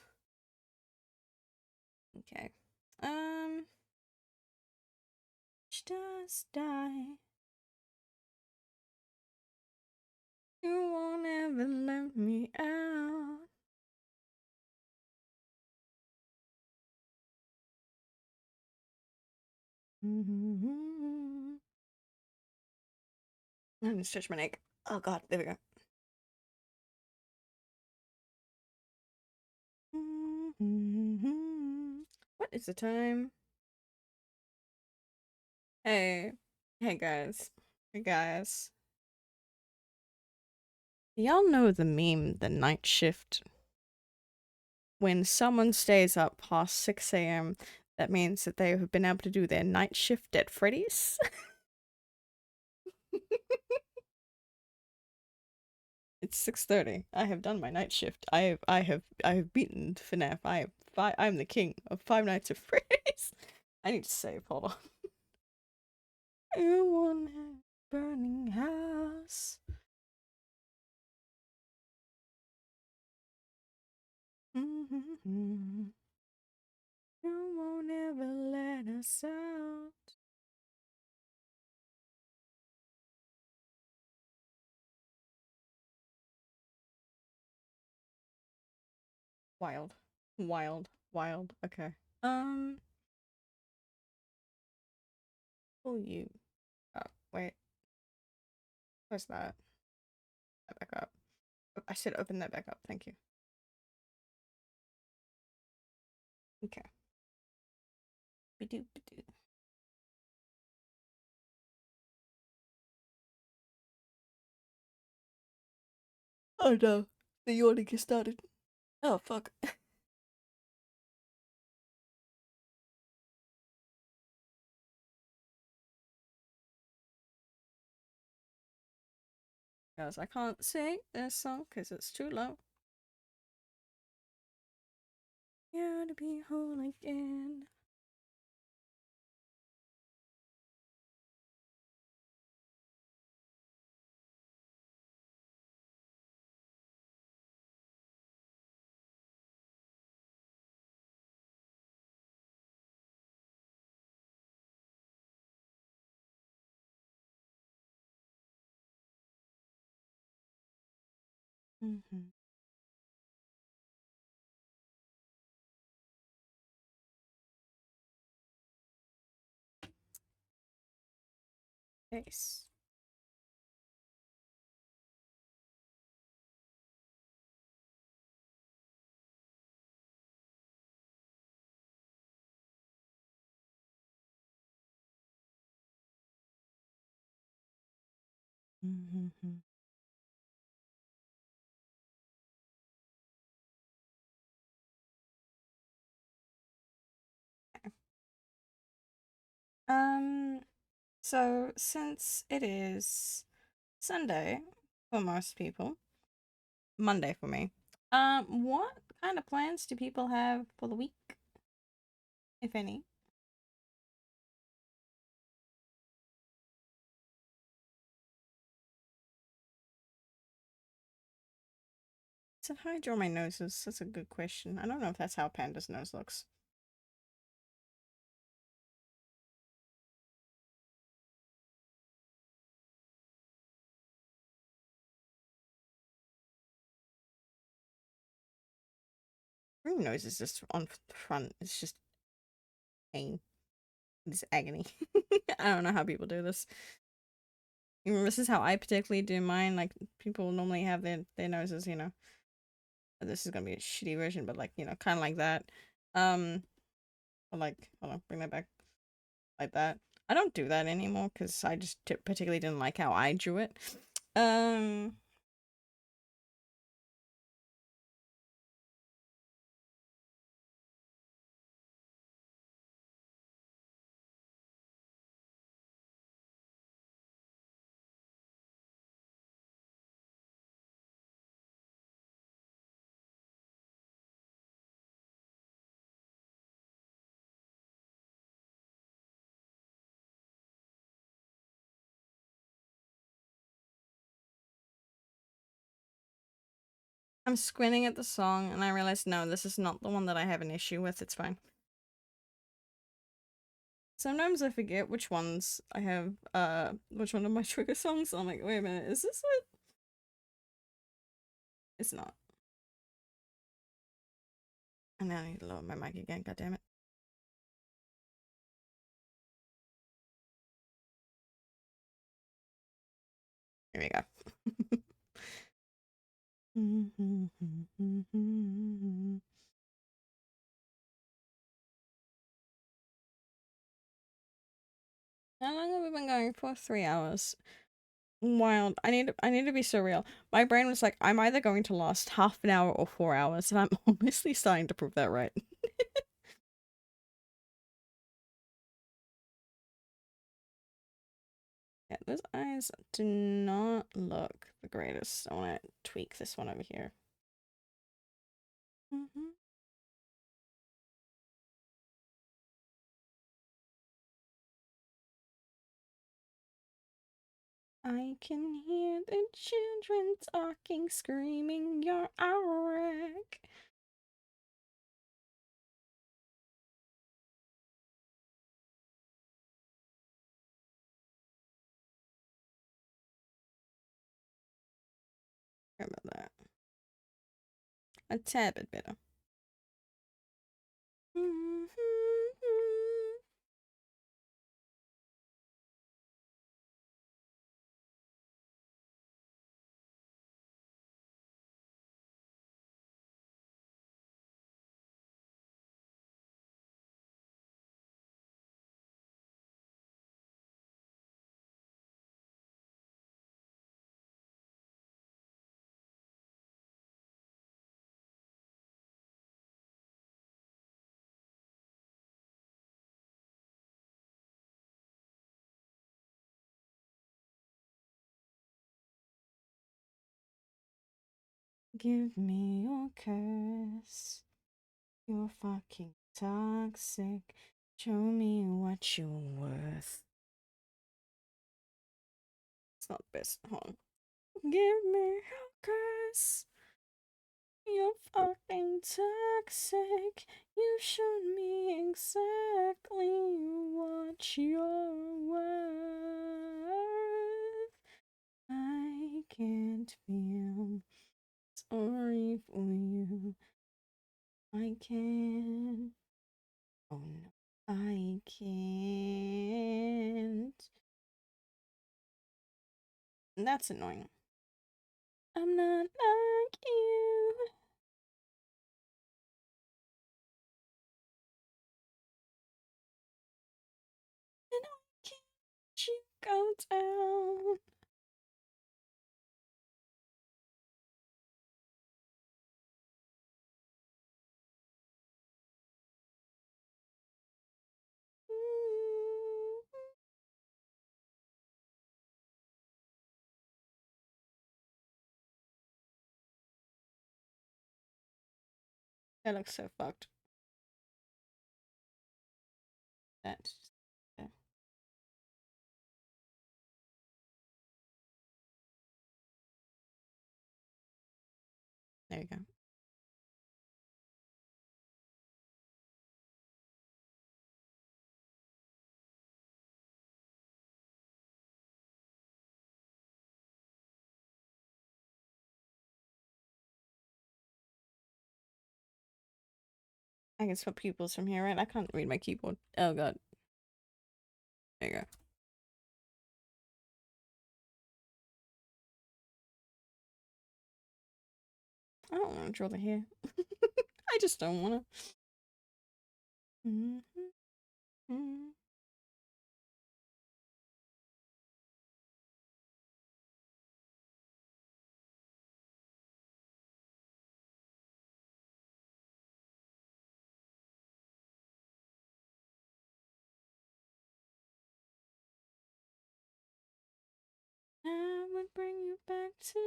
Okay. Just die. You won't ever let me out. I'm gonna stretch my neck. Oh god, there we go. What is the time? Hey. Hey guys. Hey guys. Y'all know the meme, the night shift? When someone stays up past 6 a.m., that means that they have been able to do their night shift at Freddy's. It's 6:30. I have done my night shift. I have beaten FNAF. I'm the king of Five Nights at Freddy's. I need to save. Hold on. You won't have burning house. You won't ever let us out. Wild. Wild. Wild. Okay. Pull you up. Wait. Where's that? That back up. I should open that back up. Thank you. Okay. Ba-doo, ba-doo. Oh no. The yawning has started. Oh fuck. Guys, I can't sing this song because it's too low. Yeah, to be whole again. Mm-hmm. Face. Um, so since it is Sunday for most people, Monday for me, what kind of plans do people have for the week, if any? So how I draw my noses? That's a good question. I don't know if that's how a panda's nose looks. My nose is just on front. It's just pain. It's agony. I don't know how people do this. This is how I particularly do mine. Like people normally have their noses, you know. This is gonna be a shitty version, but like kind of like that. Um, or like hold on, bring that back like that. I don't do that anymore because I just particularly didn't like how I drew it. Um, I'm squinting at the song and I realize no, this is not the one that I have an issue with. It's fine. Sometimes I forget which ones I have, which one of my trigger songs. I'm like, wait a minute, is this it? It's not. And now I need to lower my mic again, god damn it. Here we go. How long have we been going for? 3 hours. Wild. I need to be so real. My brain was like, I'm either going to last half an hour or 4 hours, and I'm honestly starting to prove that right. Yeah, those eyes do not look the greatest. I want to tweak this one over here. I can hear the children talking, screaming, you're a wreck. Sorry about that. A tad bit better. Give me your curse. You're fucking toxic. Show me what you're worth. It's not the best. Hold on. Give me your curse. You're fucking toxic. You showed me exactly what you're worth. I can't feel sorry for you. I can't. Oh no. I can't. That's annoying. I'm not like you. And I can't you go down. That looks so fucked. That's yeah. There you go. I can swap pupils from here, right? I can't read my keyboard. Oh god. There you go. I don't want to draw the hair. I just don't want to. I would bring you back tonight.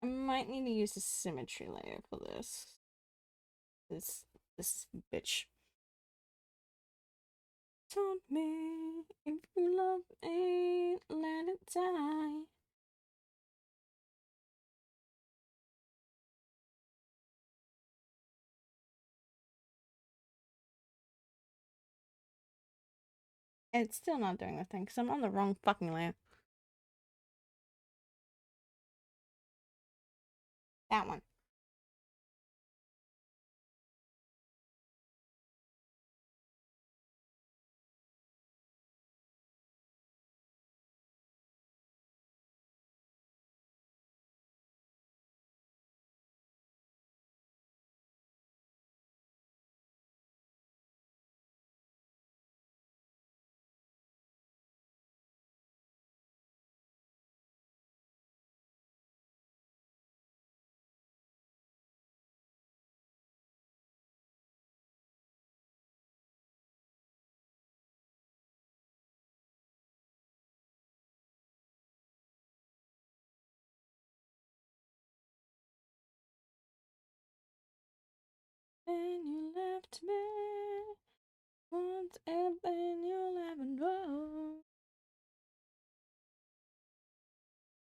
I might need to use the symmetry layer for this. This bitch told me if you love me, let it die. It's still not doing the thing because I'm on the wrong fucking layer. That one. And you left me once and then you'll never know.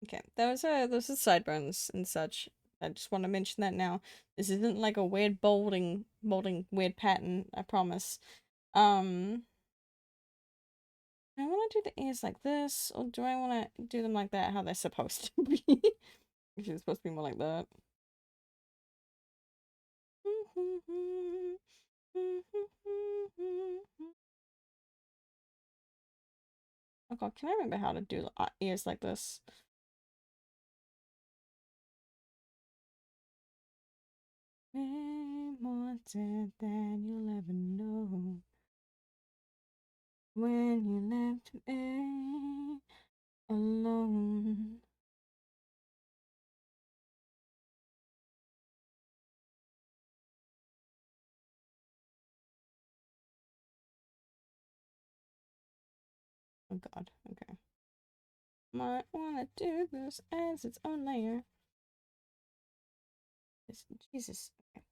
Okay, those are sideburns and such. I just want to mention that now. This isn't like a weird molding weird pattern, I promise. I want to do the ears like this, or do I want to do them like that, how they're supposed to be? Actually, it's supposed to be more like that. Oh god, can I remember how to do ears like this? Way more dead than you'll ever know. When you left me alone. Oh god, okay. Might wanna do this as its own layer. Jesus. Okay.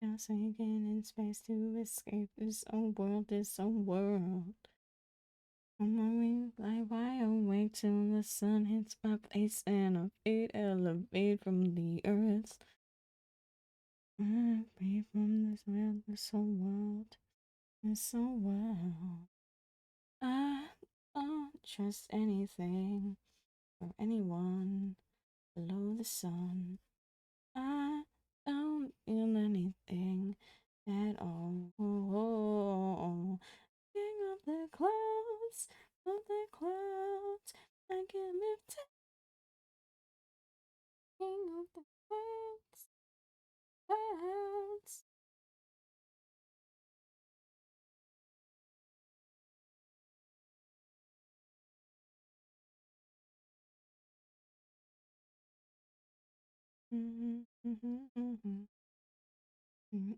Now sinking in space to escape this old world, this old world. I'm awake, like wide awake till the sun hits my face and I fade, elevate from the earth. I breathe from this world, this whole world. so well. I don't trust anything or anyone below the sun. I don't feel anything at all. King of the clouds, I can lift king of the clouds, clouds.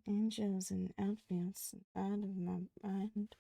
Angels and outfields out of my mind.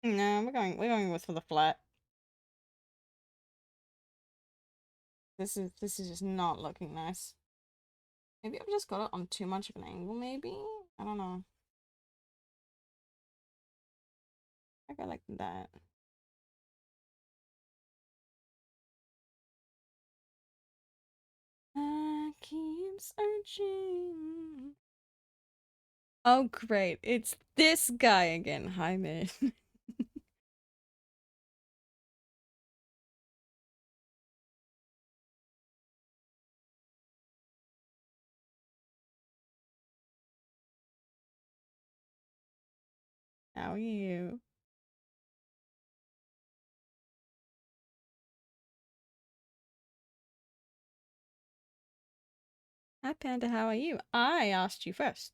No, we're going with for the flat. This is just not looking nice. Maybe I've just got it on too much of an angle, maybe? I don't know. I go like that. I keep searching. Oh great, it's this guy again. Hi man. How are you? Hi Panda, how are you? I asked you first.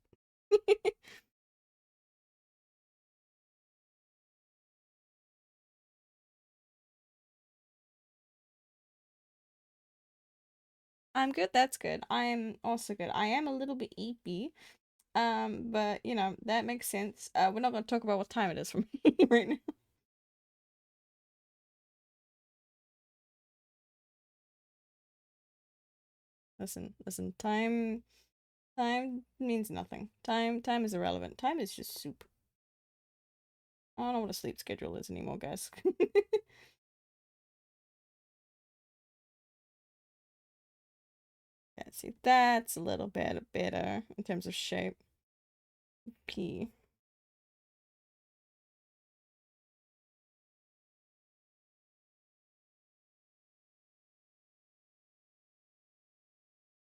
I'm good, that's good. I'm also good. I am a little bit eepy. But you know, that makes sense. We're not gonna talk about what time it is for me right now. Listen, time means nothing. Time is irrelevant. Time is just soup. I don't know what a sleep schedule is anymore, guys. Yeah, see, that's a little bit better in terms of shape. P.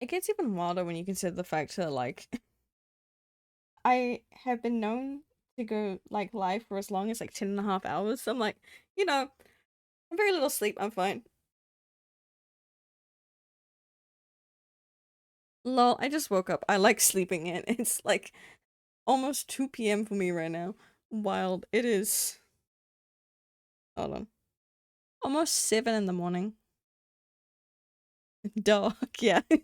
It gets even wilder when you consider the fact that, like, I have been known to go, like, live for as long as, like, 10.5 hours. So I'm like, you know, very little sleep, I'm fine. Lol, I just woke up. I like sleeping in. It's, like, almost 2 p.m. for me right now. Wild. It is. Hold on. Almost 7 in the morning. Dark, yeah. I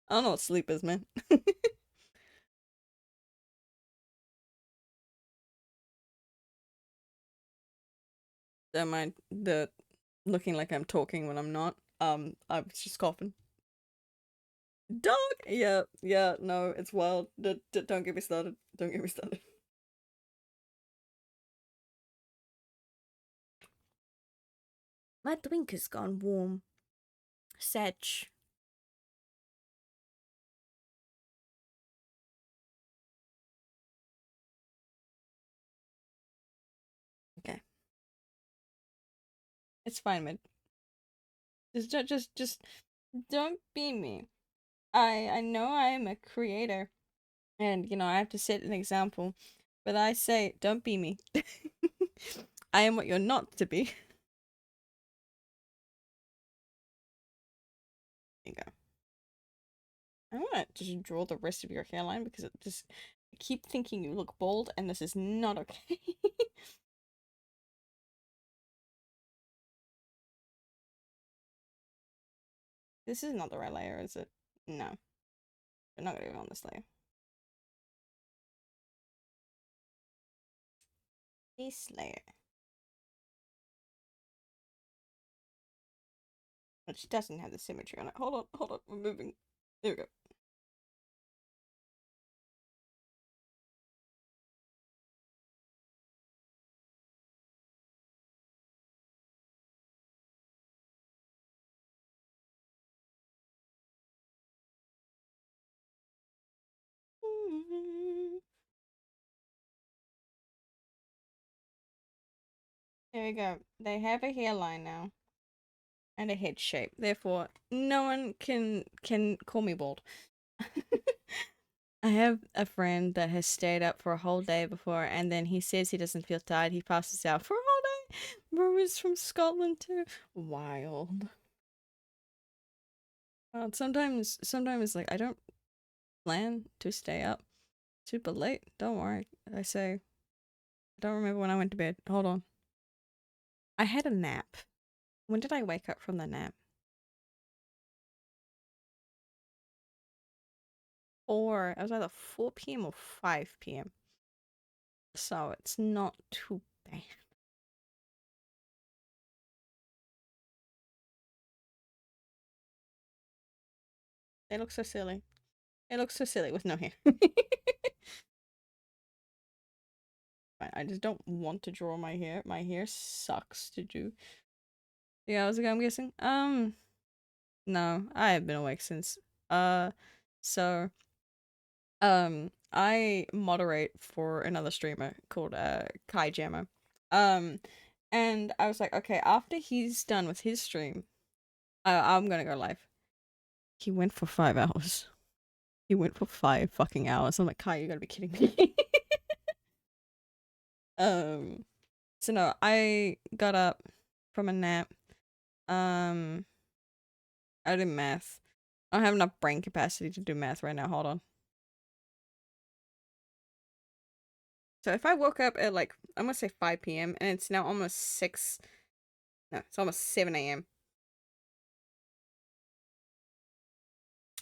don't know what sleep is, man. Don't mind the looking like I'm talking when I'm not. I was just coughing. Dog! Yeah, yeah, no, it's wild. Don't get me started. Don't get me started. My drink has gone warm. Sedge. Okay. It's fine, man. Just don't be me. I know I am a creator, and you know I have to set an example, but I say don't be me. I am what you're not to be. I want to just draw the rest of your hairline because it just I keep thinking you look bald, and this is not okay. This is not the right layer, is it? No, we're not gonna go on this layer. This layer, which doesn't have the symmetry on it. Hold on, we're moving. There we go. There we go. They have a hairline now and a head shape. Therefore, no one can call me bald. I have a friend that has stayed up for a whole day before, and then he says he doesn't feel tired. He passes out for a whole day. Bro is from Scotland too. Wild. Sometimes like I don't plan to stay up super late. Don't worry. I don't remember when I went to bed. Hold on. I had a nap. When did I wake up from the nap? Or it was either 4 p.m. or 5 p.m. So it's not too bad. They look so silly. It looks so silly with no hair. I just don't want to draw my hair. My hair sucks to do. Yeah, hours ago, I'm guessing. No, I have been awake since. So, I moderate for another streamer called Kai Jammer. Um, and I was like, okay, after he's done with his stream, I'm gonna go live. He went for 5 hours. He went for 5 fucking hours. I'm like, Kai, you gotta be kidding me. um, so no, I got up from a nap. Um, I did math. I don't have enough brain capacity to do math right now. Hold on. So if I woke up at like, I'm gonna say 5 p.m. and it's now almost 6. No, it's almost 7 a.m.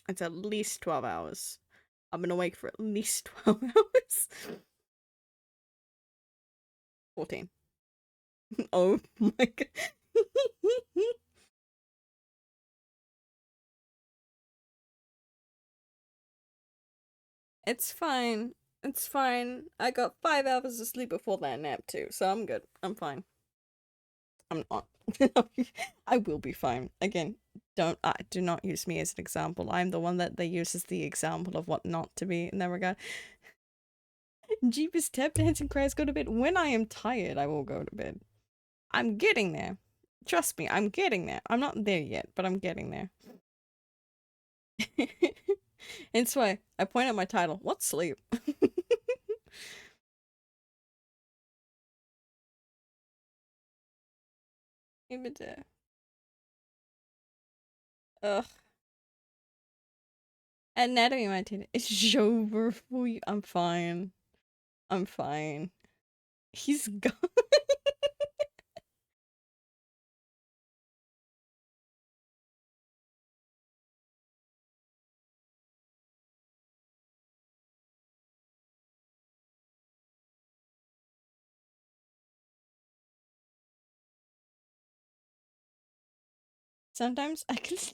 It's at least 12 hours. I've been awake for at least 12 hours. 14. Oh my god. It's fine. It's fine. I got 5 hours of sleep before that nap too, so I'm good. I'm fine. I'm not. I will be fine. Again, do not use me as an example. I'm the one that they use as the example of what not to be in that regard. Jeepers tap dancing cries go to bed. When I am tired, I will go to bed. I'm getting there. Trust me, I'm getting there. I'm not there yet, but I'm getting there. That's why I point at my title. What's sleep? Ugh. Anatomy, my titty. It's over for you. I'm fine. I'm fine. He's gone. Sometimes I can still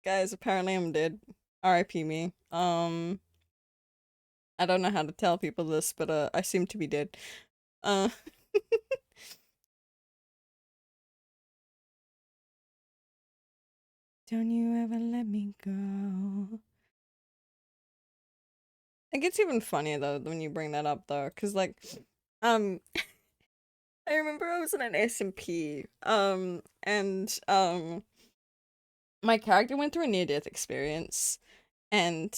Guys, apparently I'm dead. R.I.P. me. I don't know how to tell people this, but I seem to be dead. Uh Don't you ever let me go. It gets even funnier though when you bring that up though, cause like, um, I remember I was in an SMP, and my character went through a near-death experience, and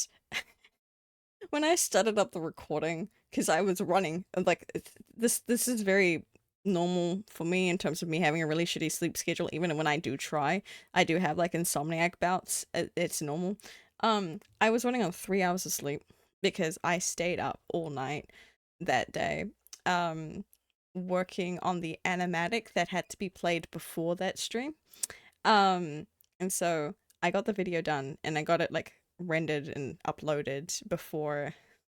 when I started up the recording, cause I was running, like this is very normal for me in terms of me having a really shitty sleep schedule. Even when I do try, I do have like insomniac bouts. It's normal. I was running on 3 hours of sleep because I stayed up all night that day, um, working on the animatic that had to be played before that stream. Um, and so I got the video done and I got it like rendered and uploaded before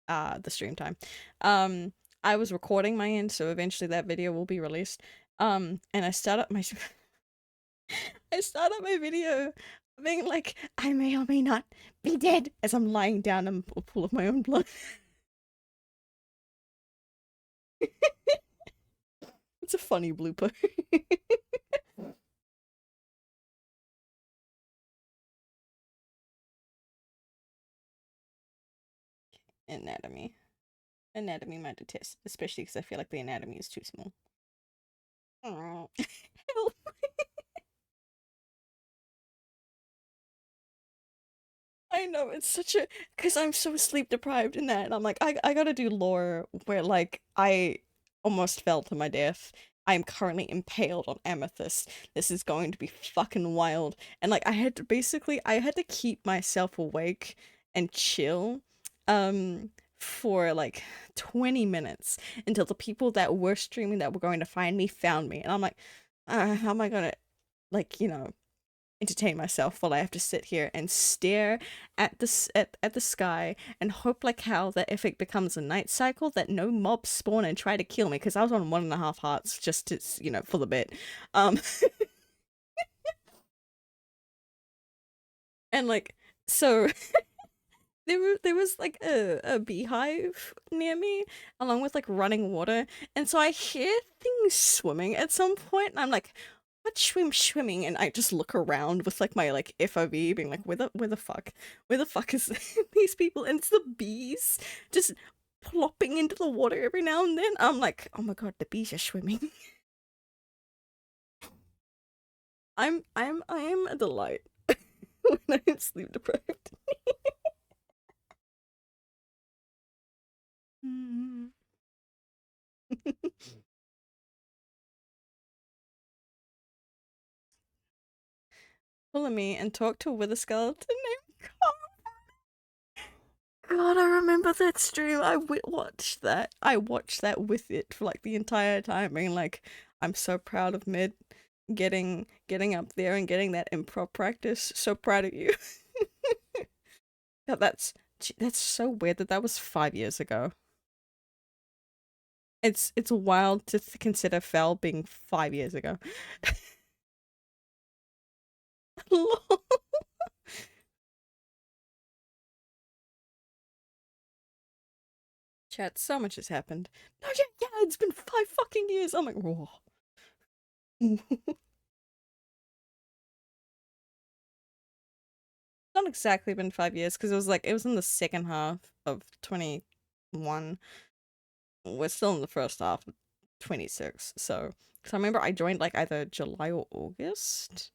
the stream time. Um, I was recording my end, so eventually that video will be released. And I start up my I start up my video being like, I may or may not be dead as I'm lying down in a pool of my own blood. It's a funny blooper. Anatomy. Anatomy might detest, especially because I feel like the anatomy is too small. Oh, help. I know it's such a because I'm so sleep deprived in that, and I'm like, I gotta do lore where like I almost fell to my death. I am currently impaled on amethyst. This is going to be fucking wild. And like I had to keep myself awake and chill for like 20 minutes until the people that were streaming that were going to find me found me. And I'm like, how am I gonna like, entertain myself while I have to sit here and stare at at the sky and hope like hell that if it becomes a night cycle that no mobs spawn and try to kill me because I was on 1.5 hearts just to for the bit. Um and like so there was like a beehive near me along with like running water, and so I hear things swimming at some point and I'm like, what swimming, and I just look around with like my like FOV being like, where the fuck is these people, and it's the bees just plopping into the water every now and then. I'm like, oh my god, the bees are swimming. I am a delight when I'm sleep deprived. Mm. Follow me and talk to a wither skeleton named God, I remember that stream. Watched that. I watched that with it for like the entire time, being like, I'm so proud of Mid getting up there and getting that improv practice. So proud of you. Yeah, that's so weird that that was 5 years ago. It's wild to consider Fell being 5 years ago. Chat, so much has happened. No, yeah, it's been 5 fucking years. I'm like, whoa. Not exactly been 5 years because it was in the second half of 21. We're still in the first half of 26. So, because I remember I joined like either July or August.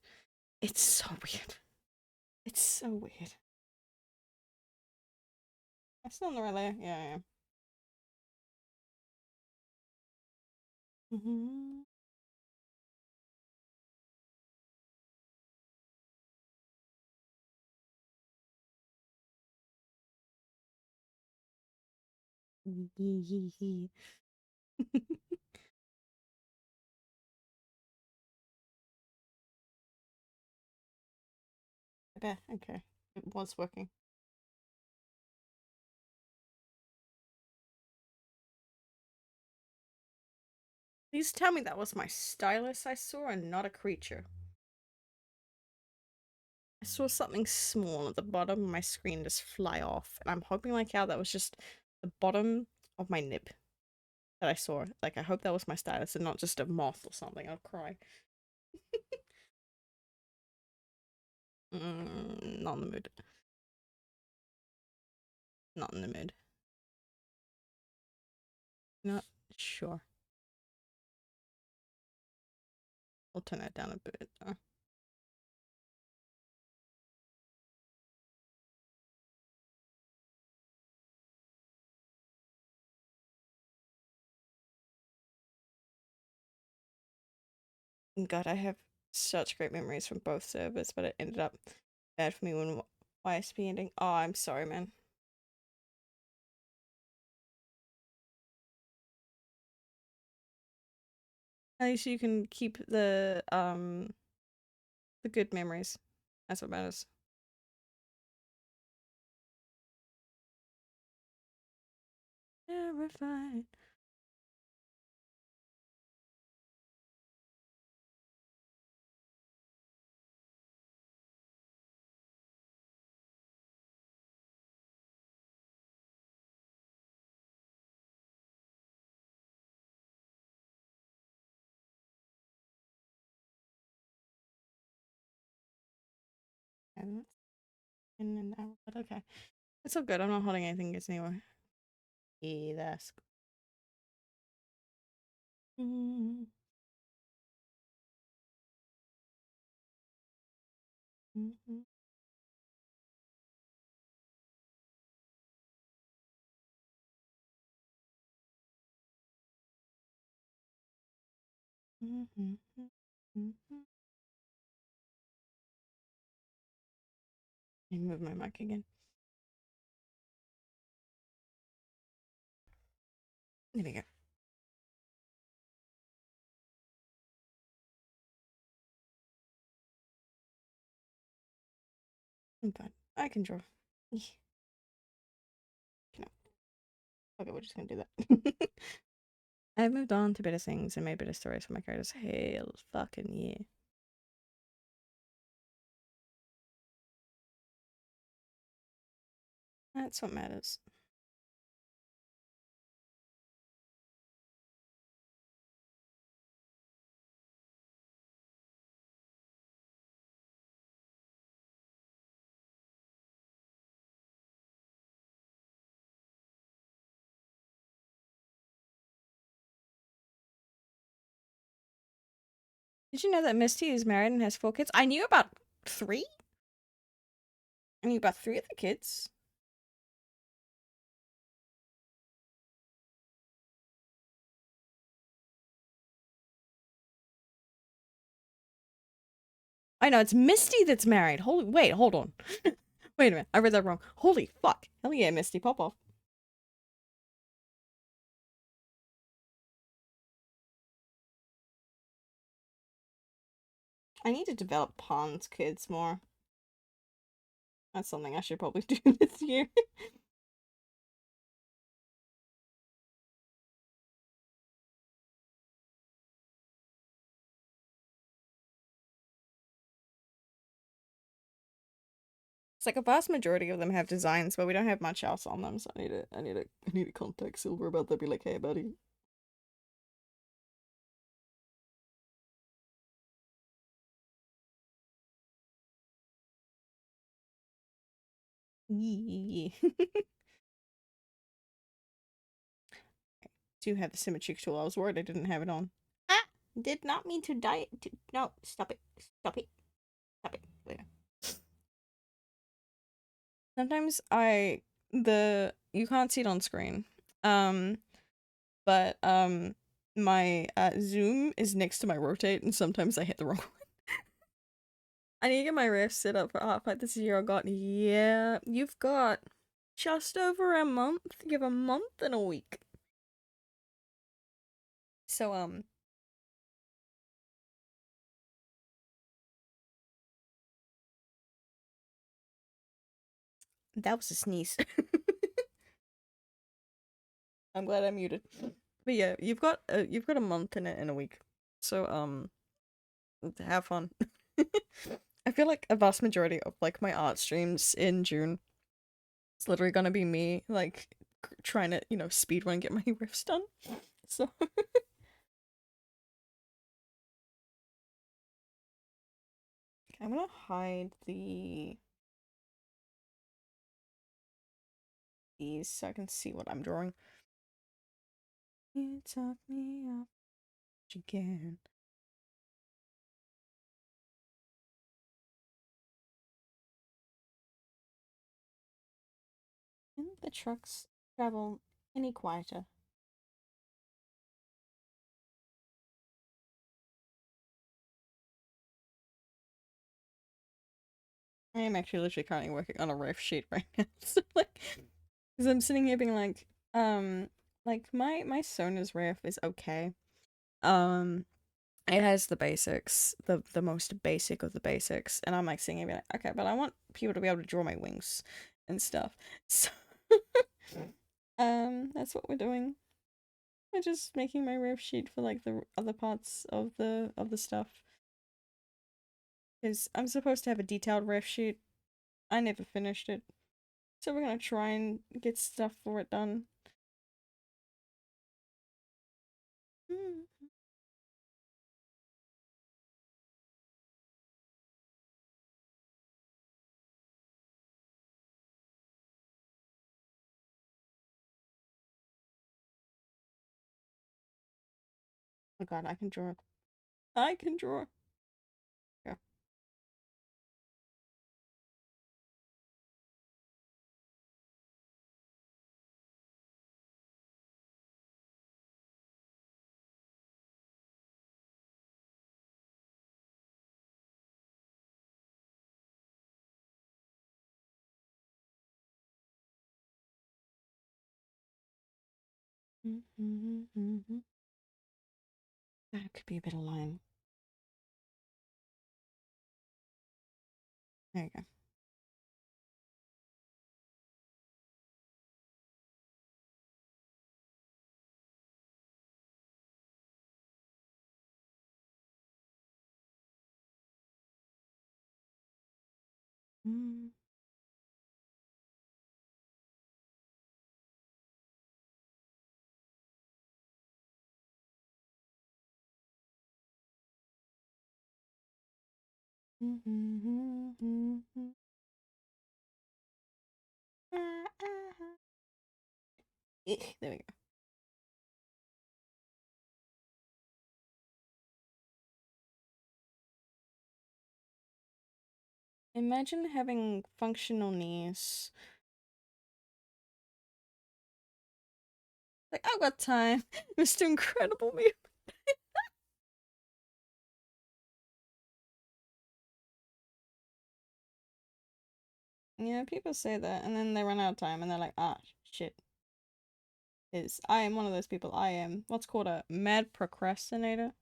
It's so weird. It's so weird. I'm still in the relay. Yeah, yeah. Okay, okay. It was working. Please tell me that was my stylus I saw and not a creature. I saw something small at the bottom of my screen just fly off, and I'm hoping like how that was just the bottom of my nib that I saw. Like I hope that was my stylus and not just a moth or something. I'll cry. Not in the mood. Not in the mood. Not sure. I'll turn that down a bit though. God, I have such great memories from both servers, but it ended up bad for me when YSP ending. Oh, I'm sorry, man. At least you can keep the good memories. That's what matters. Terrified. And in and out, but okay. It's all good. I'm not holding anything against anyone. Yeah, that's mm-hmm. Mm-hmm. Mm-hmm. Mm-hmm. Let me move my mic again. There we go. I'm fine. I can draw. No. Okay, we're just gonna do that. I've moved on to better things and made better stories for my characters. Hell fucking yeah. That's what matters. Did you know that Misty is married and has 4 kids? I knew about 3. I knew about 3 of the kids. I know it's Misty that's married. Holy wait, hold on. Wait a minute, I read that wrong. Holy fuck. Hell yeah, Misty, pop off. I need to develop Pond's kids more. That's something I should probably do this year. It's like a vast majority of them have designs, but we don't have much else on them, so I need to contact Silver about that. Be like, hey buddy. Yeah. Do have the symmetry tool. I was worried I didn't have it on. Ah! Did not mean to die. No, stop it. Stop it. Stop it. Wait. Sometimes you can't see it on screen. Um, but my zoom is next to my rotate, and sometimes I hit the wrong one. I need to get my riff set up for Half-Life this year. I got yeah, you've got just over a month. You have a month and a week. So that was a sneeze. I'm glad I muted. But yeah, you've got a month in a week. So have fun. I feel like a vast majority of like my art streams in June, it's literally gonna be me like trying to, speed run get my riffs done. So I'm gonna hide these so I can see what I'm drawing. You took me off again. And the trucks travel any quieter. I am actually literally currently working on a ref sheet right now. So like, because I'm sitting here being like my Sona's ref is okay. Um, it has the basics, the most basic of the basics, and I'm like sitting here being like, okay, but I want people to be able to draw my wings and stuff. So, that's what we're doing. We're just making my ref sheet for like the other parts of the stuff. Because I'm supposed to have a detailed ref sheet. I never finished it. So we're gonna try and get stuff for it done. Mm. Oh god, I can draw. I can draw. Yeah. That could be a bit of line. There you go. Mm. There we go. Imagine having functional knees. Like, I've got time. Mr. Incredible me. Yeah, people say that, and then they run out of time, and they're like, ah, shit. Is I am one of those people. I am what's called a mad procrastinator.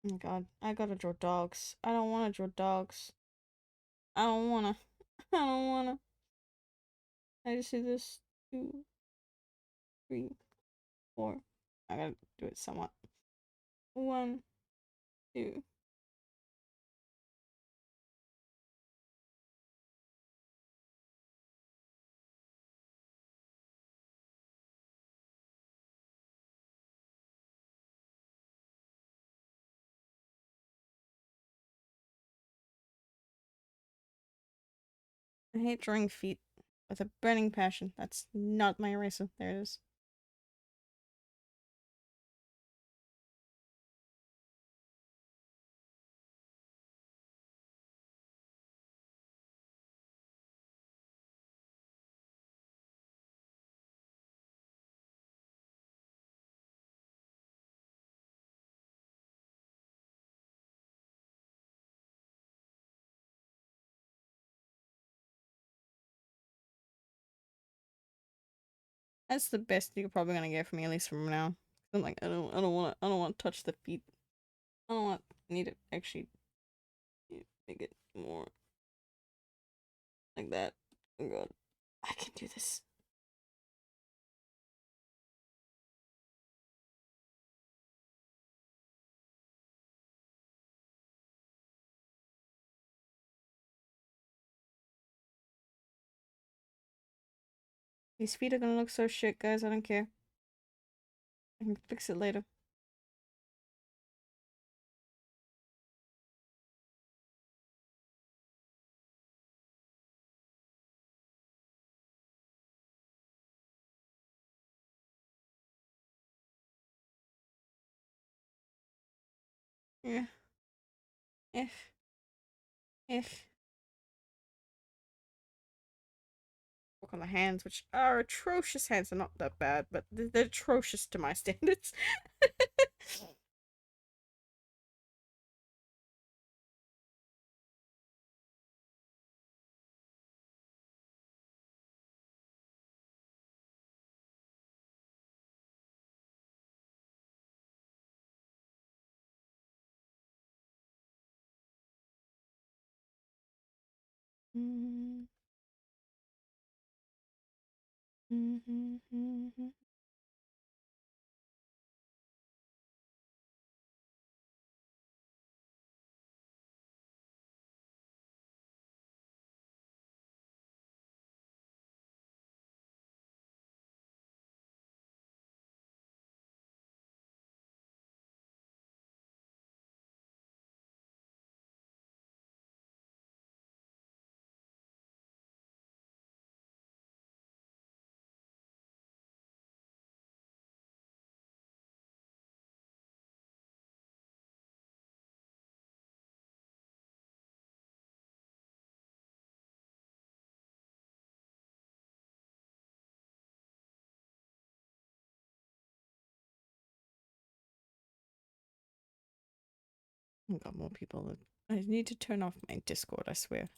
Oh god, I gotta draw dogs. I don't wanna draw dogs. I don't wanna. I don't wanna. I just do this. 2, 3, 4. I gotta do it somewhat. 1, 2. I hate drawing feet with a burning passion. That's not my eraser. There it is. That's the best you're probably gonna get from me, at least from now. I'm like, I don't want to touch the feet. I don't want. I need to actually make it more like that. Oh god, I can do this. These feet are gonna look so shit, guys. I don't care. I can fix it later. Yeah. Eh. Eh. Work on the hands, which are atrocious hands. They're not that bad, but they're atrocious to my standards. Mm-hmm. Mm-hmm. I've got more people. I need to turn off my Discord, I swear.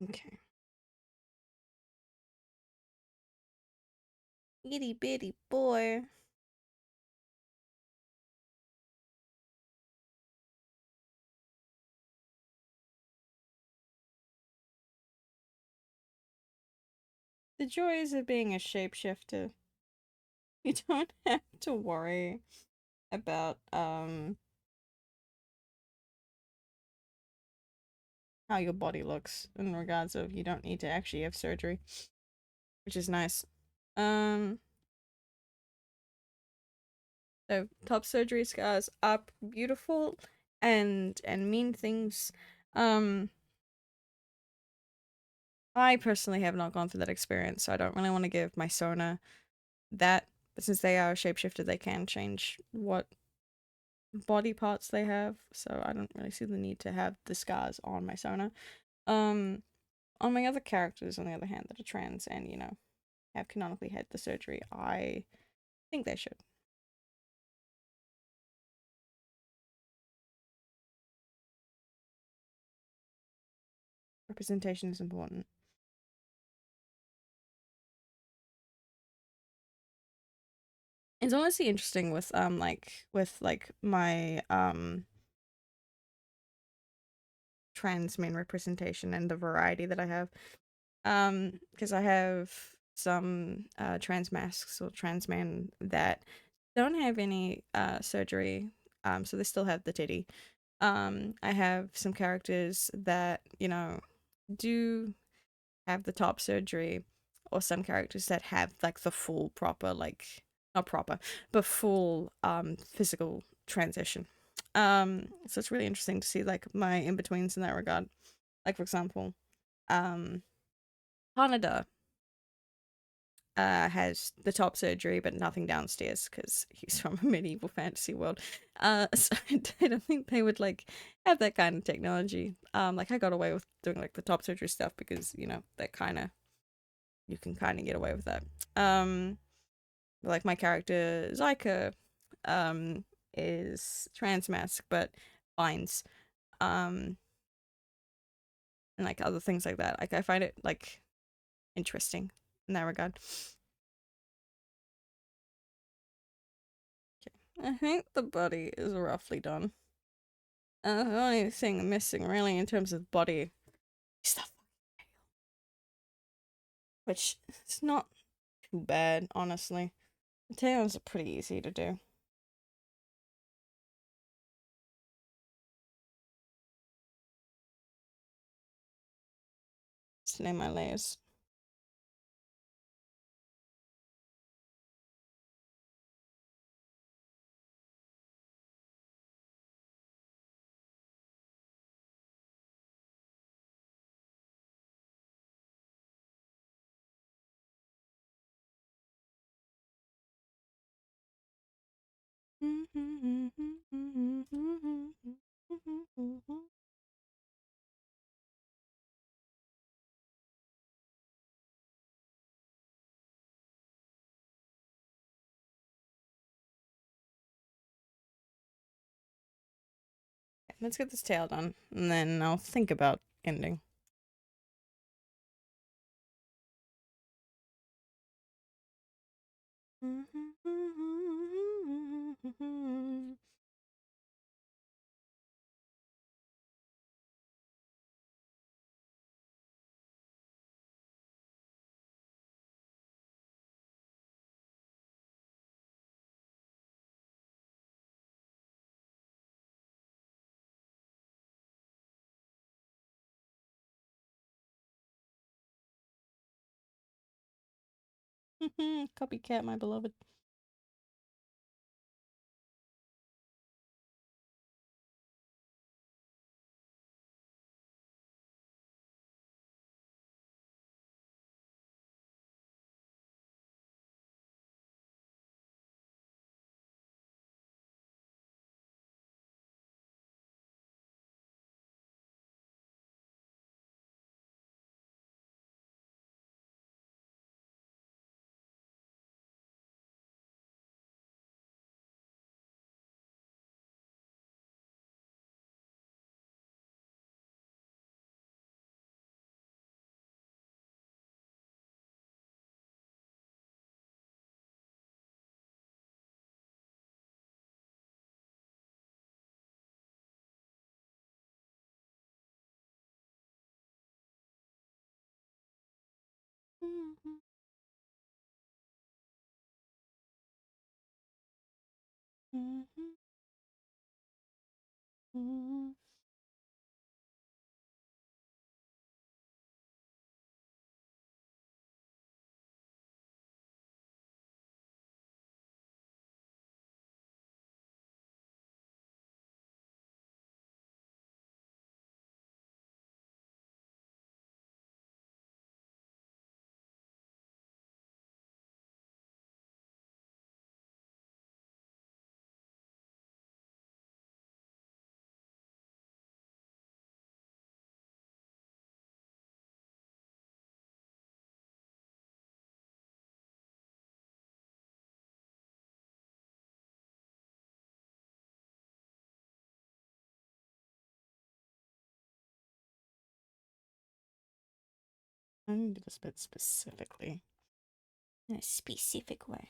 Okay. Itty bitty boy. The joys of being a shapeshifter. You don't have to worry about how your body looks in regards of you don't need to actually have surgery, which is nice. Um so top surgery scars are beautiful and mean things. Um I personally have not gone through that experience, so I don't really want to give my Sona that. But since they are a shapeshifter, they can change what body parts they have, so I don't really see the need to have the scars on my Sona. Um, on my other characters, on the other hand, that are trans and, you know, have canonically had the surgery, I think they should. Representation is important. It's honestly interesting with my trans main representation and the variety that I have. Because I have some trans masks or trans men that don't have any surgery, so they still have the titty. I have some characters that, you know, do have the top surgery, or some characters that have like the full proper, like not proper, but full physical transition. So it's really interesting to see like my in-betweens in that regard. Like for example, um Canada has the top surgery but nothing downstairs because he's from a medieval fantasy world. So I don't think they would like have that kind of technology. Like I got away with doing like the top surgery stuff because you know that kind of you can kind of get away with that. Um, like my character Zyka, um, is trans mask but binds, and like other things like that. Like I find it like interesting in that regard. I think the body is roughly done. The only thing missing, really, in terms of body is the tail, which is not too bad, honestly. The tails are pretty easy to do. Just name my layers. let's get this tail done, and then I'll think about ending. Copycat, my beloved. I need to spit specifically. In a specific way.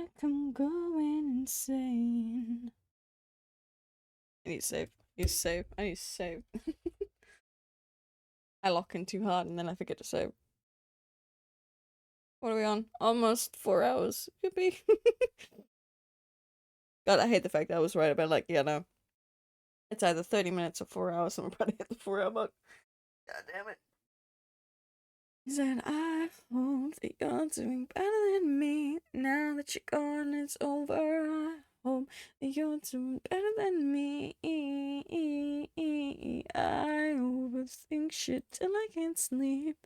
like I'm going insane. I need to save. I need to save. I need to save. I lock in too hard and then I forget to save. What are we on? Almost 4 hours. Yippee. God, I hate the fact that I was right about, like, yeah, no. It's either 30 minutes or 4 hours, and we're about to hit the 4 hour mark. God damn it. He said, I hope that you're doing better than me. Now that you're gone, it's over. I hope that you're doing better than me. I overthink shit till I can't sleep.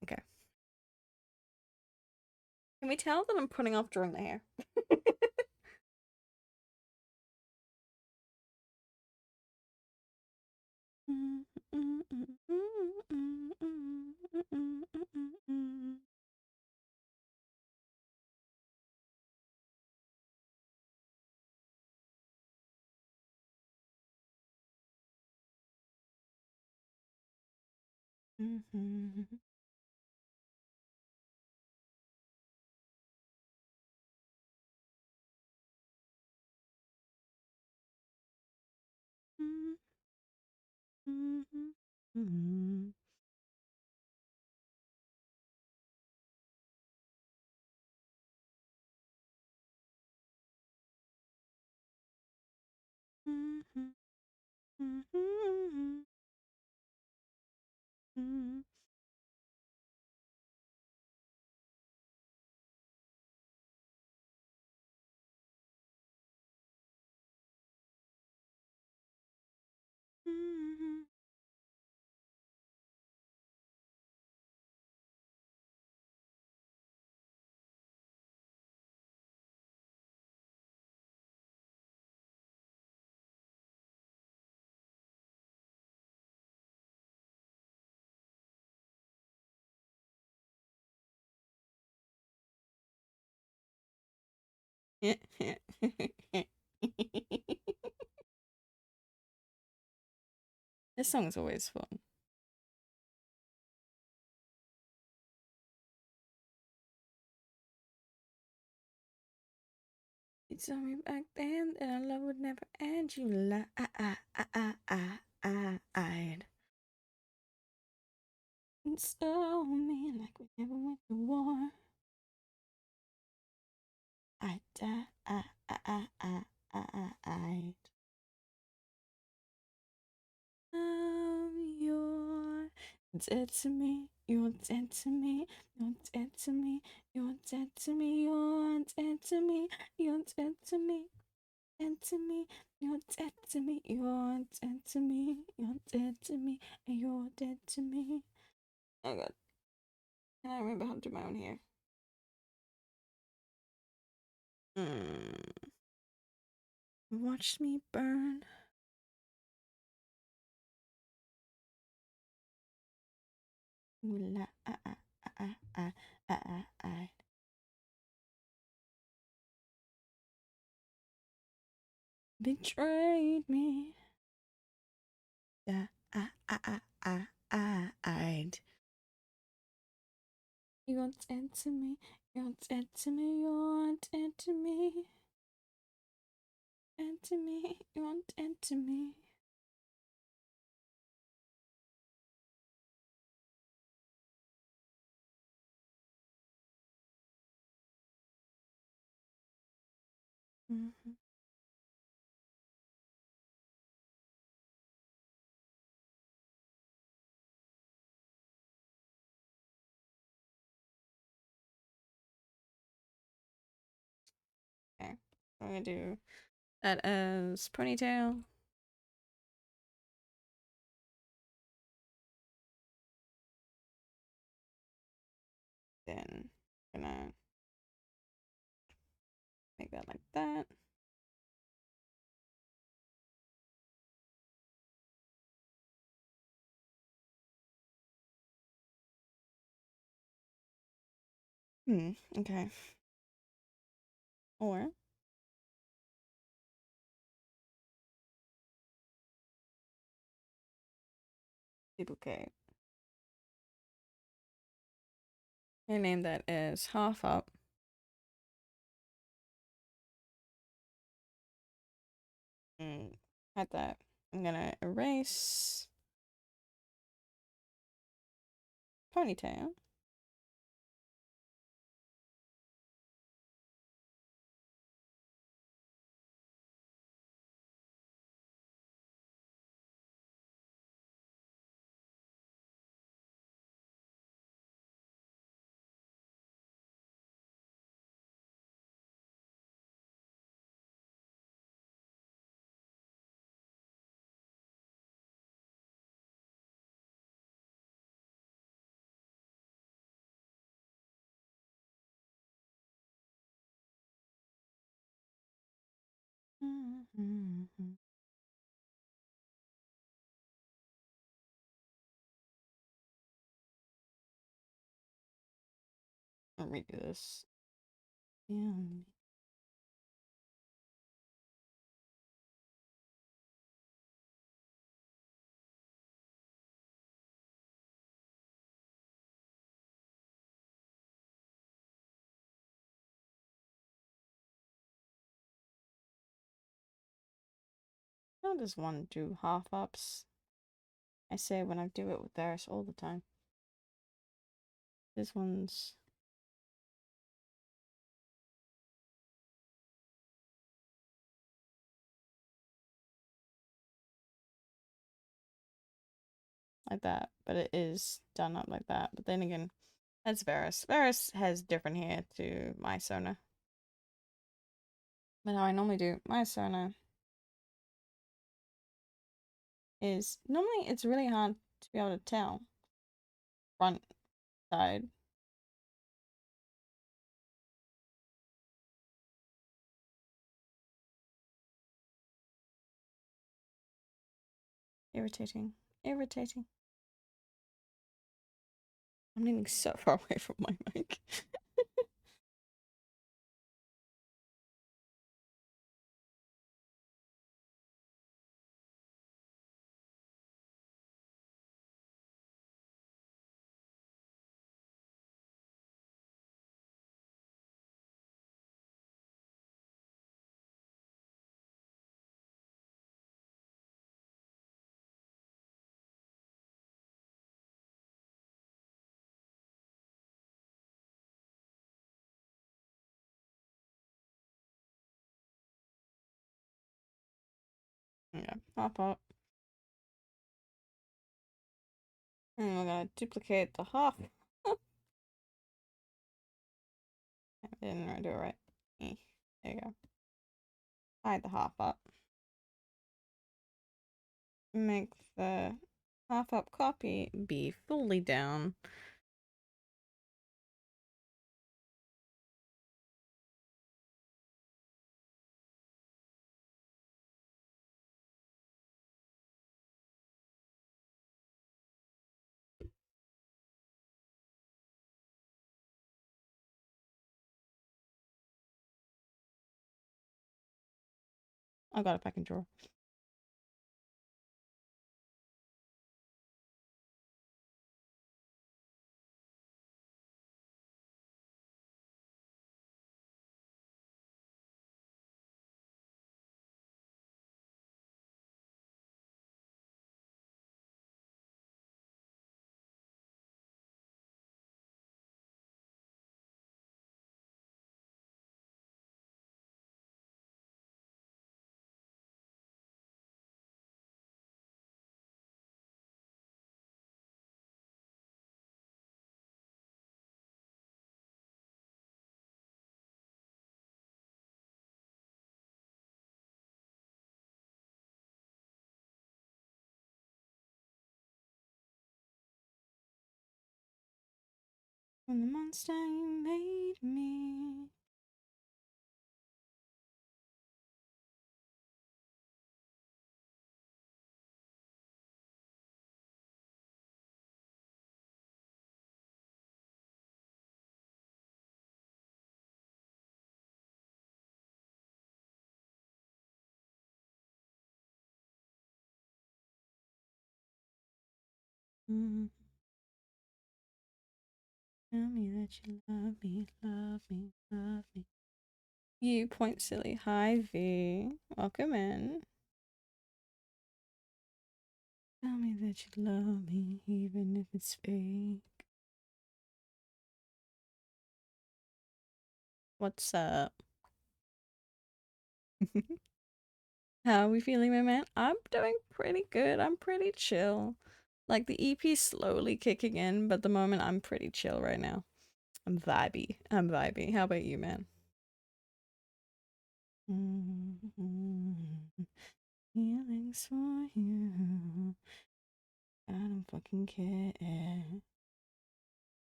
Okay. Can we tell that I'm putting off drawing the hair? This song's always fun. You told me back then that our love would never end. You lied. And so me like we never went to war. I died. You're dead to me. You're dead to me. You're dead to me. You're dead to me. You're dead to me. You're dead to me. Dead to me. You're dead to me. You're dead to me. You're dead to me. And you're dead to me. Oh god. Can I remember how to do my own hair? Watch me burn. Betrayed me. I'd. You're dead to me. You're dead to me. You're dead to me. Dead to me. You're dead to me. Mm-hmm. Okay. I'm gonna do that as ponytail. Then gonna make that like that. Okay. Or duplicate. I name that as half up. At that, I'm gonna erase ponytail. I'll redo this. Yeah. How does one do half ups? I say when I do it with theirs all the time. This one's like that, but it is done up like that. But then again, that's Varus. Varus has different hair to my Sona. But how I normally do my Sona is normally it's really hard to be able to tell front side. Irritating. Irritating. I'm leaning so far away from my mic. Yeah, hop up. And we're gonna duplicate the half. I didn't do it right. There you go. Hide the half up. Make the half up copy be fully down. I got it back in drawer. From the monster you made me. Mm. Tell me that you love me, love me, love me. You point silly. Hi V. Welcome in. Tell me that you love me, even if it's fake. What's up? How are we feeling, my man? I'm doing pretty good. I'm pretty chill. Like the EP's slowly kicking in, but the moment I'm pretty chill right now. I'm vibey. I'm vibey. How about you, man? Feelings for you. I don't fucking care.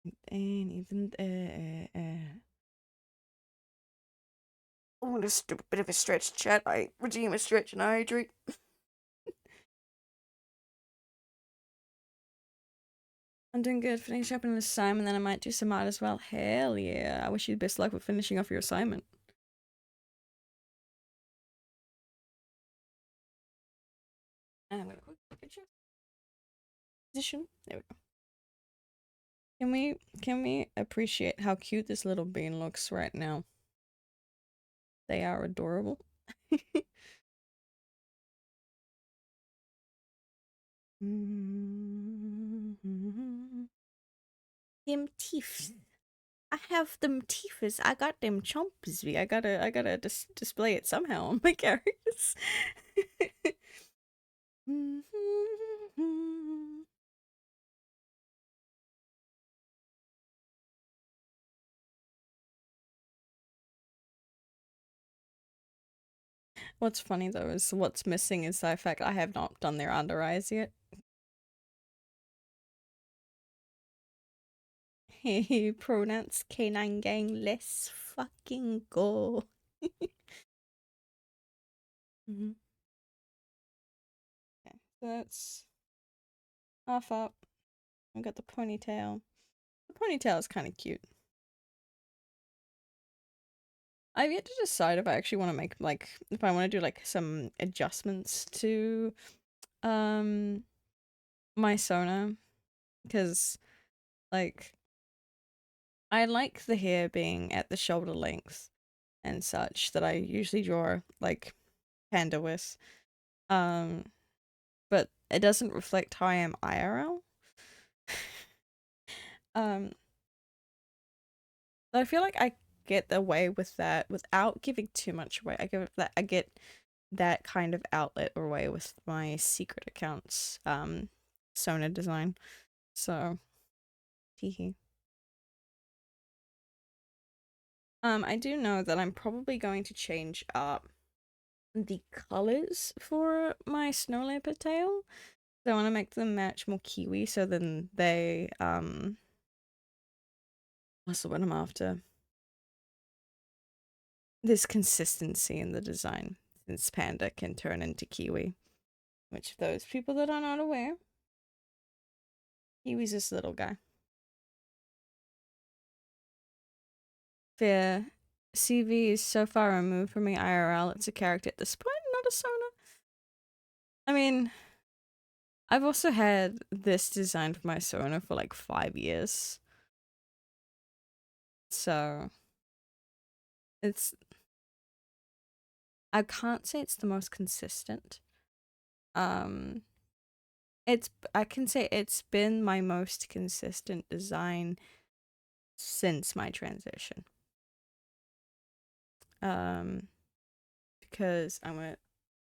It ain't even there. Oh, this stupid bit of a stretch, chat. I redeem a stretch and hydrate. I'm doing good. Finishing up an assignment, then I might do some art as well. Hell yeah. I wish you the best luck with finishing off your assignment. I'm gonna quick look at your position. There we go. Can we appreciate how cute this little bean looks right now? They are adorable. Them teeth. I have them teethers. I got them chompers. I gotta display it somehow on my characters. What's funny though is what's missing is the fact I have not done their under eyes yet. Hey, pronounce canine gang, let's fucking go. Mhm. Okay, so that's half up. I got the ponytail. The ponytail is kind of cute. I've yet to decide if I actually want to make like if I want to do like some adjustments to um my Sona because like I like the hair being at the shoulder length and such that I usually draw like panda with. Um but it doesn't reflect how I am IRL. um I feel like I get away with that without giving too much away. I get that kind of outlet away with my secret accounts Sona design. So teehee. I do know that I'm probably going to change up the colors for my snow leopard tail. So I want to make them match more kiwi so then they what's the word I'm after? There's consistency in the design since panda can turn into kiwi. Which those people that are not aware, kiwi's this little guy. Fair. CV is so far removed from me IRL, it's a character at this point, not a Sona. I mean, I've also had this design for my Sona for like 5 years. So it's I can't say it's the most consistent. Um I can say it's been my most consistent design since my transition. Um because I'm gonna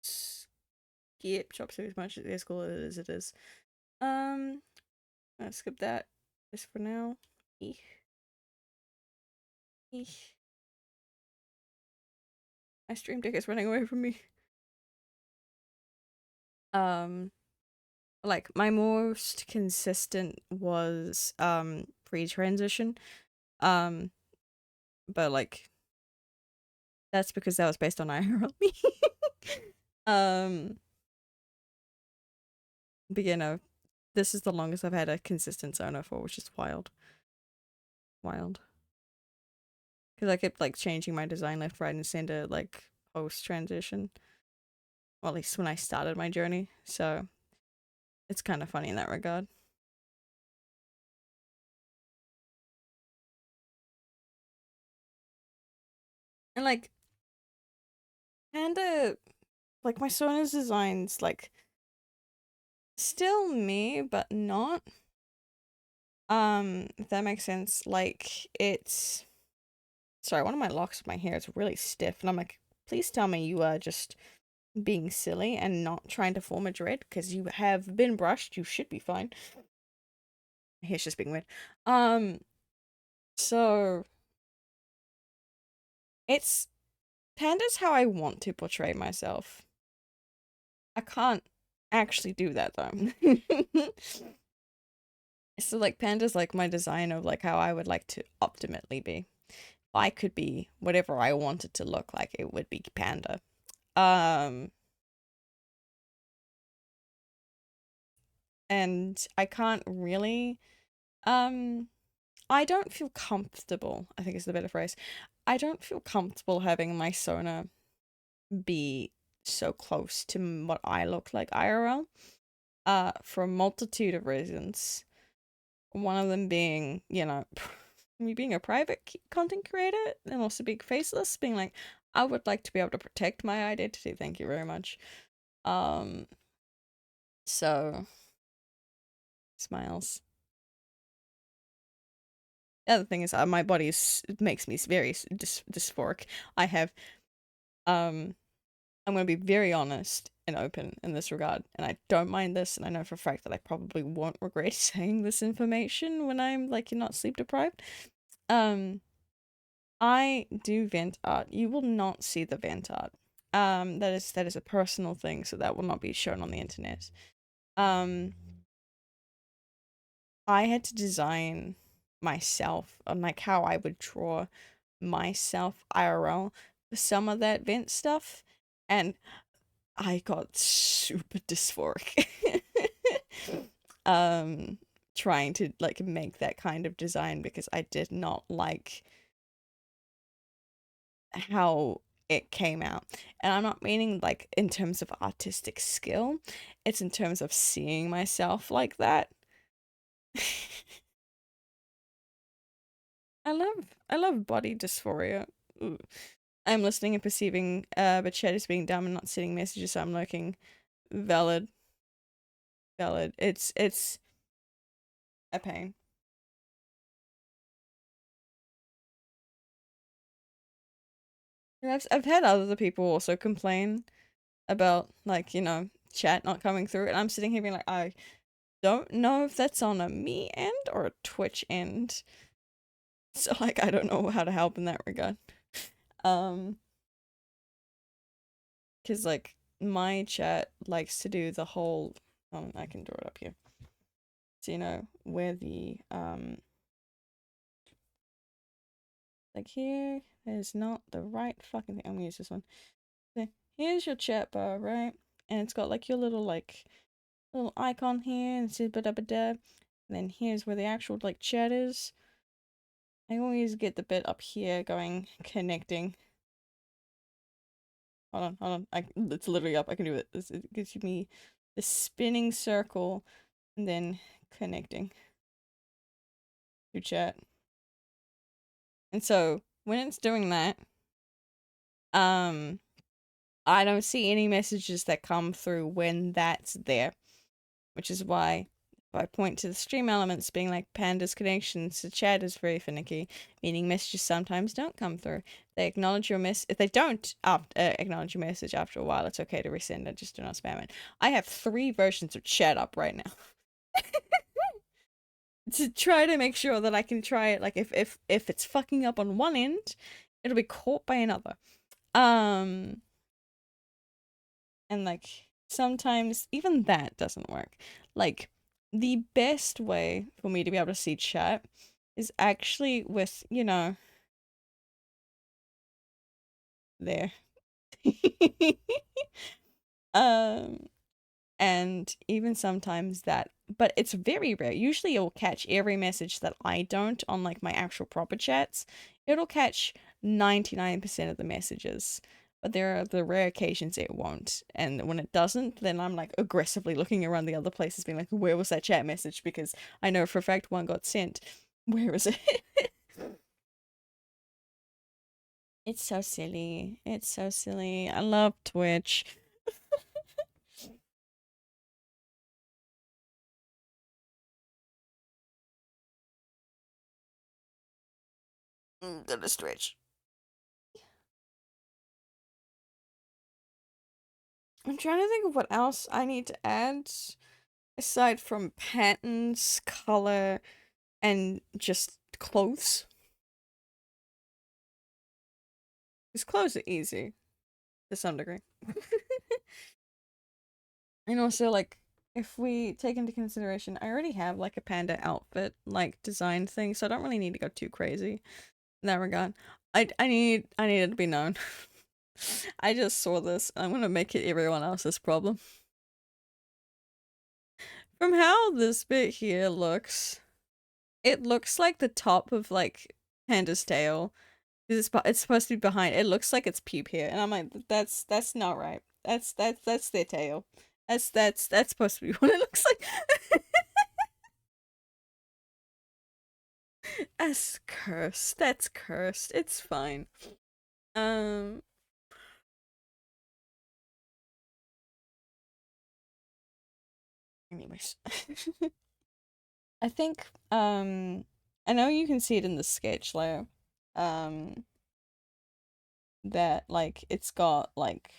skip chop suey as much as cool as it is. I'll skip that just for now. Eesh. Eesh. My stream deck is running away from me. Um, like my most consistent was pre-transition. Um, but like that's because that was based on IRL me. um, but you know, this is the longest I've had a consistent Sona for, which is wild, wild. Because I kept like changing my design left, right, and center like post transition. Well, at least when I started my journey. So it's kind of funny in that regard. And like kinda like my Sona's designs like still me, but not. If that makes sense. Like it's sorry, one of my locks of my hair is really stiff, and I'm like, please tell me you are just being silly and not trying to form a dread because you have been brushed. You should be fine. My hair's just being weird. Um, so it's Panda's how I want to portray myself. I can't actually do that though. So like Panda's like my design of like how I would like to optimally be. If I could be whatever I wanted to look like, it would be Panda. Um and I can't really um I don't feel comfortable, I think is the better phrase. I don't feel comfortable having my Sona be so close to what I look like IRL. For a multitude of reasons. One of them being, you know, me being a private content creator and also being faceless, being like, I would like to be able to protect my identity. Thank you very much. Um, so smiles. The other thing is, my body makes me very dysphoric. I have, um, I'm going to be very honest and open in this regard, and I don't mind this, and I know for a fact that I probably won't regret saying this information when I'm like not sleep deprived. Um, I do vent art. You will not see the vent art. That is a personal thing, so that will not be shown on the internet. Um, I had to design myself on like how I would draw myself IRL for some of that vent stuff, and I got super dysphoric. um, trying to like make that kind of design because I did not like how it came out. And I'm not meaning like in terms of artistic skill, it's in terms of seeing myself like that. I love body dysphoria. Ooh. I'm listening and perceiving, but chat is being dumb and not sending messages, so I'm lurking. Valid, valid. It's a pain. And I've had other people also complain about like chat not coming through, and I'm sitting here being like, I don't know if that's on a me end or a Twitch end. So like I don't know how to help in that regard. Um cuz like my chat likes to do the whole I can draw it up here. So where the like here is not the right fucking thing. I'm gonna use this one. So here's your chat bar, right? And it's got like your little icon here and says da and then here's where the actual like chat is. I always get the bit up here going connecting. Hold on. It's literally up. I can do it. It gives me the spinning circle and then connecting to chat. And so when it's doing that, um, I don't see any messages that come through when that's there, which is why if I point to the stream elements being like Panda's connections to chat is very finicky, meaning messages sometimes don't come through. They acknowledge your if they don't acknowledge your message after a while, it's okay to resend it, just do not spam it. I have 3 versions of chat up right now. To try to make sure that I can try it, like if it's fucking up on one end, it'll be caught by another. And like sometimes even that doesn't work. Like the best way for me to be able to see chat is actually with, there. um and even sometimes that, but it's very rare. Usually it'll catch every message that I don't on like my actual proper chats. It'll catch 99% of the messages, but there are the rare occasions it won't. And when it doesn't, then I'm like aggressively looking around the other places being like, where was that chat message, because I know for a fact one got sent. Where is it? It's so silly. It's so silly. I love Twitch. Gonna stretch. I'm trying to think of what else I need to add aside from patterns, color, and just clothes. Because clothes are easy to some degree. And also, like, if we take into consideration, I already have like a panda outfit, like design thing, so I don't really need to go too crazy in that regard. I need it to be known. I just saw this. I'm gonna make it everyone else's problem. From how this bit here looks, it looks like the top of like Panda's tail. It's supposed to be behind. It looks like it's pube hair, and I'm like, that's not right. That's their tail. That's supposed to be what it looks like. That's cursed. That's cursed. It's fine. Um. Anyways, I think I know you can see it in the sketch layer. Um, that like it's got like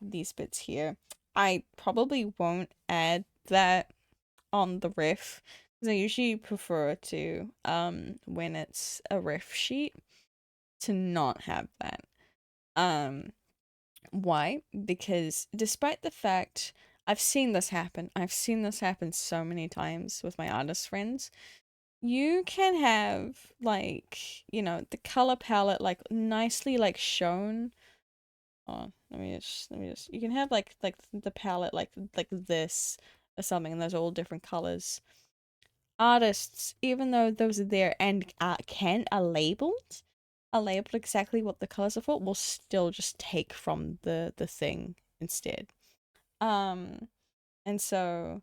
these bits here. I probably won't add that on the riff because I usually prefer to when it's a riff sheet to not have that. Um why? Because despite the fact I've seen this happen. I've seen this happen so many times with my artist friends. You can have like, the color palette like nicely like shown. Oh, let me just you can have like the palette like this or something, and there's all different colors. Artists, even though those are there and are labeled exactly what the colors are for, will still just take from the thing instead. Um, and so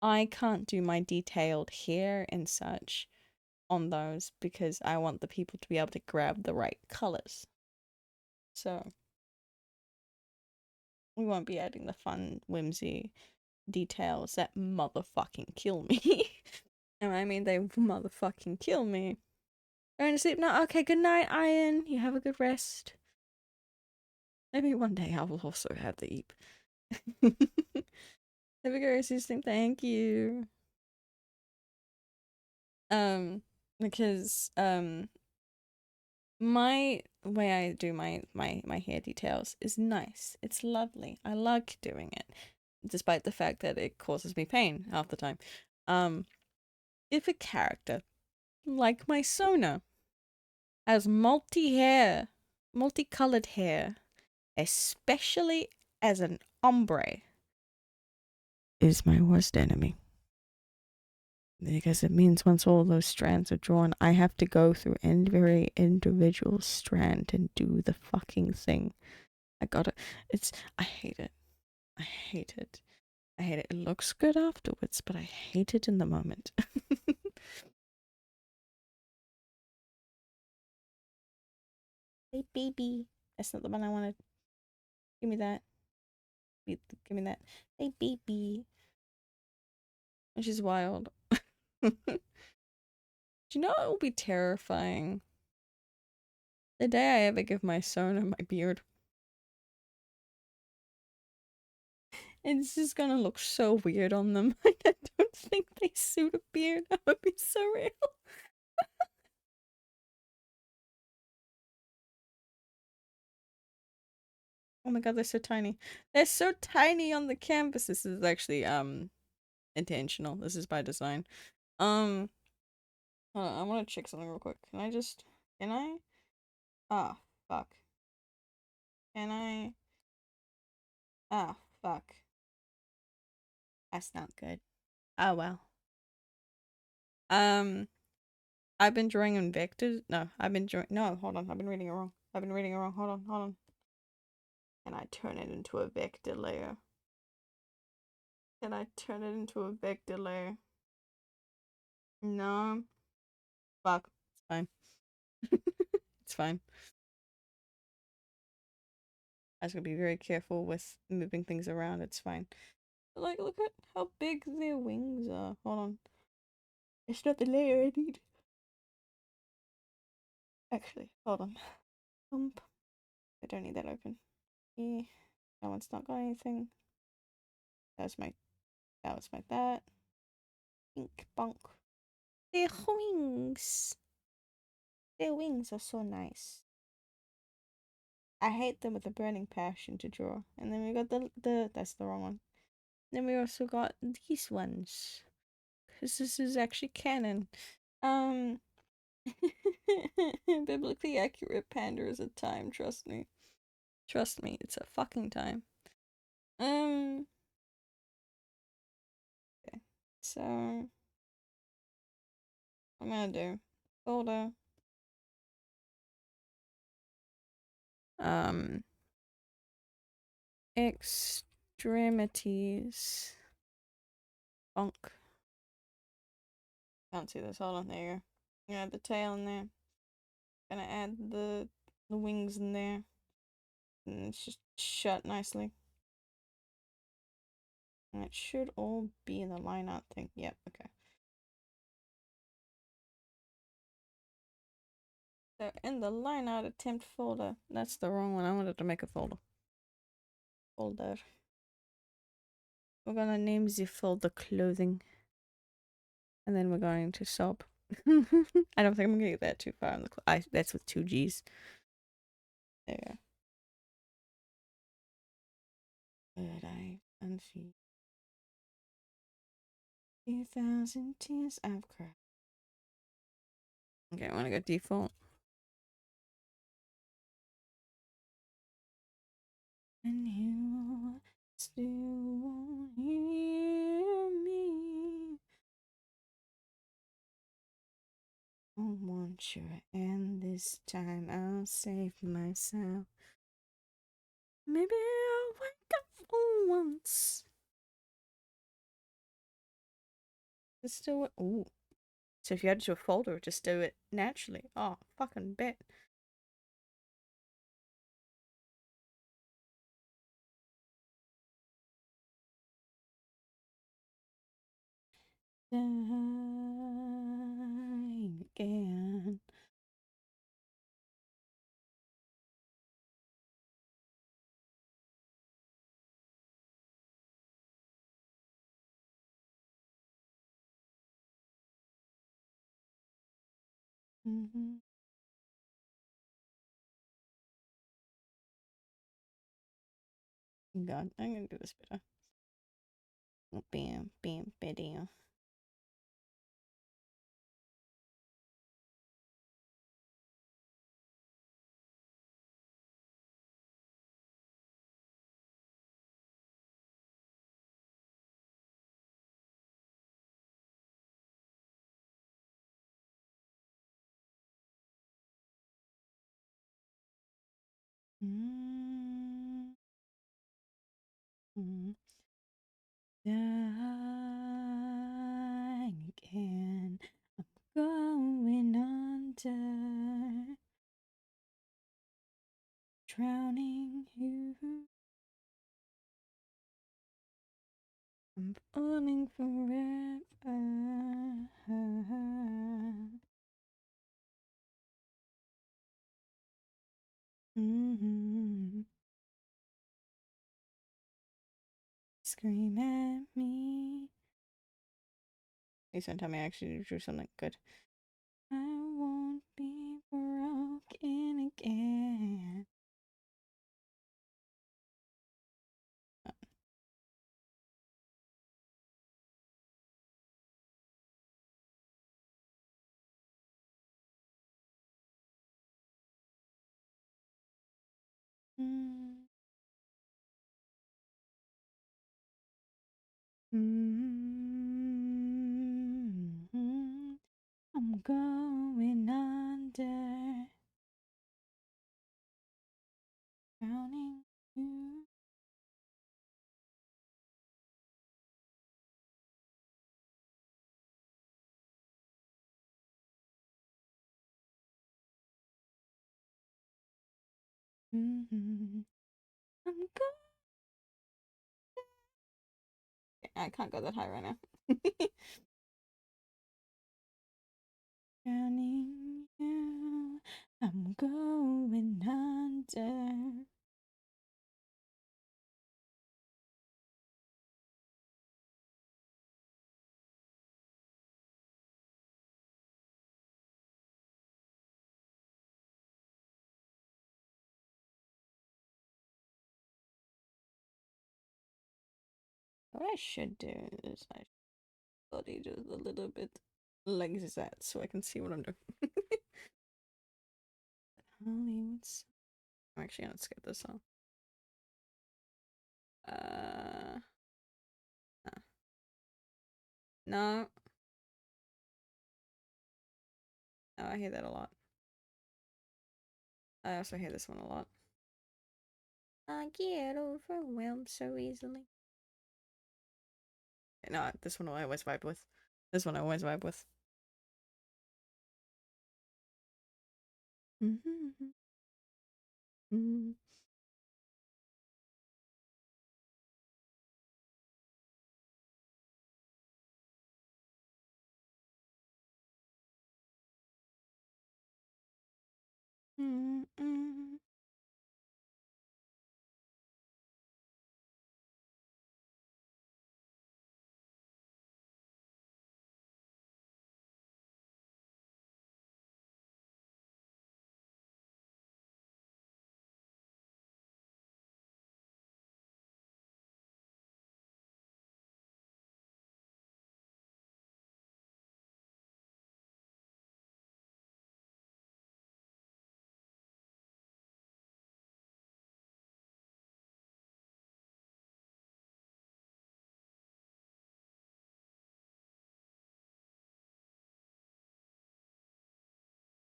I can't do my detailed hair and such on those because I want the people to be able to grab the right colors. So we won't be adding the fun whimsy details that motherfucking kill me. And I mean, they motherfucking kill me. Going to sleep now? Okay, good night, Iron. You have a good rest. Maybe one day I will also have the eep. Have a good rest of your sleep. Thank you. Um, because my way I do my hair details is nice. It's lovely. I like doing it, despite the fact that it causes me pain half the time. Um, if a character like my Sona has multicolored hair, especially as an ombre, is my worst enemy. Because it means once all those strands are drawn, I have to go through every individual strand and do the fucking thing. I gotta. I hate it. I hate it. I hate it. It looks good afterwards, but I hate it in the moment. Hey, baby. That's not the one I wanted. Give me that. Give me that. Hey, baby. Which is wild. Do you know it will be terrifying? The day I ever give my Sona my beard. It's just gonna look so weird on them. I don't think they suit a beard. That would be so real. Oh my god, they're so tiny. They're so tiny on the canvas. This is actually intentional. This is by design. Um Hold on, I want to check something real quick. Can I? Ah, fuck. Can I? Ah, fuck. That's not good. Oh well. Um, I've been drawing in vectors. No, I've been drawing. No, hold on. I've been reading it wrong. I've been reading it wrong. Hold on, hold on. Can I turn it into a vector layer? Can I turn it into a vector layer? No. Fuck. It's fine. It's fine. I just gotta be very careful with moving things around. It's fine. Like, look at how big their wings are. Hold on. It's not the layer I need. Actually, hold on. I don't need that open. Yeah. That one's not got anything. That was my that. Ink bonk. Their wings. Their wings are so nice. I hate them with a burning passion to draw. And then we got the that's the wrong one. Then we also got these ones. Because this is actually canon. Um Biblically accurate panda is a time, trust me. Trust me, it's a fucking time. Okay. So I'm gonna do folder. Um Extremities. Bonk. Can't see this. Hold on, there you go. Add the tail in there. Gonna add the wings in there. And it's just shut nicely. And it should all be in the line art thing. Yep, okay. So in the line art attempt folder. That's the wrong one. I wanted to make a folder. Folder. We're gonna name the folder clothing. And then we're going to sob. I don't think I'm gonna get that too far on the that's with two G's. There you go. But I unsee 2,000 tears I've cried. Okay, I wanna go default. And you still won't hear me. I want you, and this time I'll save myself. Maybe I'll wake up for once. Just do it. Ooh. So if you add it to a folder, just do it naturally. Oh, fucking bet. Dying again. Mm-hmm. God, I'm gonna do this better. Bam, bam, bam. Mm-hmm. Dying again. I'm going under. Drowning you. I'm falling forever. Mm-hmm. Scream at me. Please don't tell me I actually drew something good. I won't be broken again. Mm-hmm. I'm going under, drowning you. Mm-hmm. I'm going. I can't go that high right now. Drowning you. I'm going under. What I should do is I body do a little bit like that so I can see what I'm doing. Hollywood's. I'm actually gonna skip this song. Uh, no, no, I hear that a lot. I also hear this one a lot. I get overwhelmed so easily. No, this one I always vibe with. This one I always vibe with. Mm-hmm. Mm-hmm. Mm-hmm.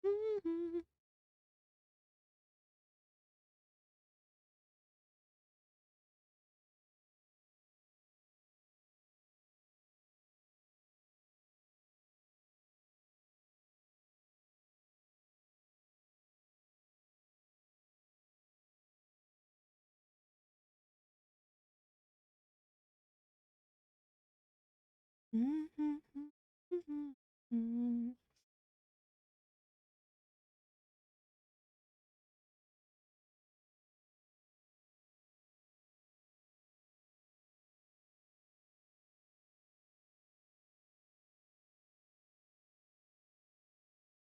Mm-hmm. Mm-hmm. Mm-hmm.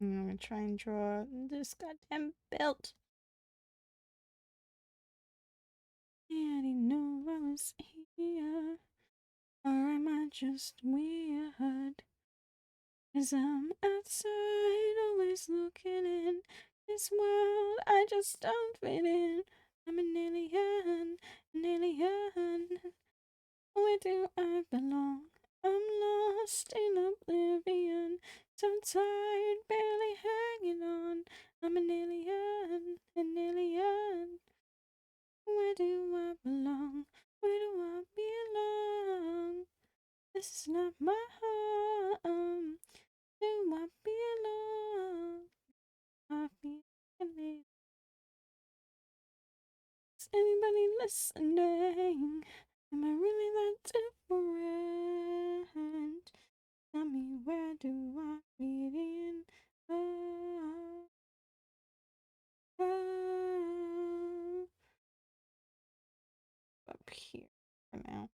I'm gonna try and draw this goddamn belt. I already knew I was here, or am I just weird? 'Cause I'm outside, always looking in. This world, I just don't fit in. I'm an alien, an alien. Where do I belong? I'm lost in oblivion. So tired, barely hanging on. I'm an alien, an alien. Where do I belong? Where do I belong? This is not my home. Do I belong? I feel it. Is anybody listening? Am I really that different? Tell me, where do I fit in? Oh, oh. Up here for now.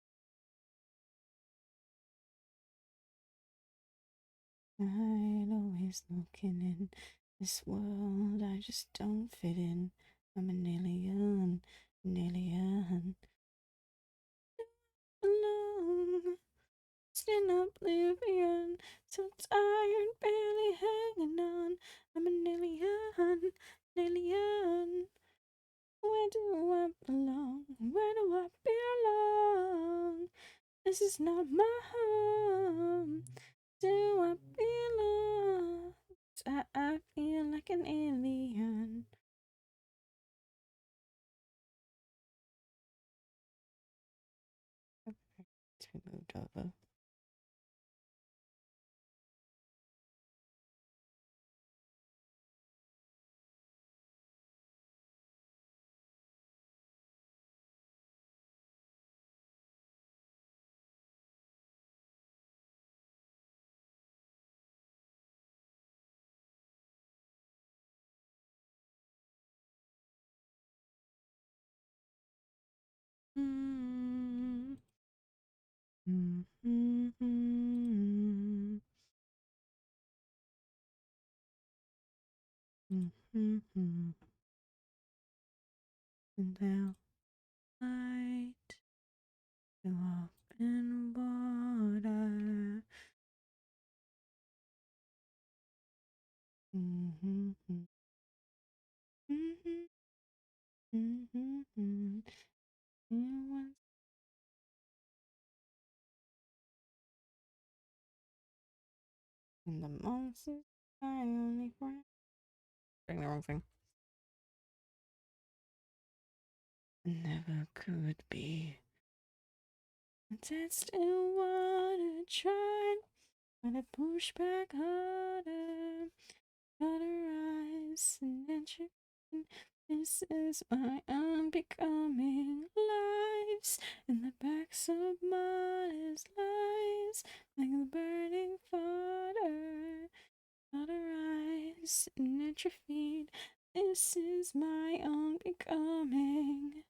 I'd always looking in this world, I just don't fit in. I'm an alien, an alien. Alone, lost in oblivion, so tired, barely hanging on. I'm an alien, an alien. Where do I belong? Where do I belong? This is not my home. Do I belong? I feel like an alien. To moved over. Mm-hmm. Mm-hmm. Mm-hmm. And now light to open water. Mm-hmm. Mm-hmm. Mm-hmm. It was in the monsters my only friend. Doing the wrong thing. Never could be. I still wanna try, but I push back harder. Cauterize and entry. This is my unbecoming lives in the backs of modest lies, like the burning fodder. Cauterize and atrophied. This is my unbecoming.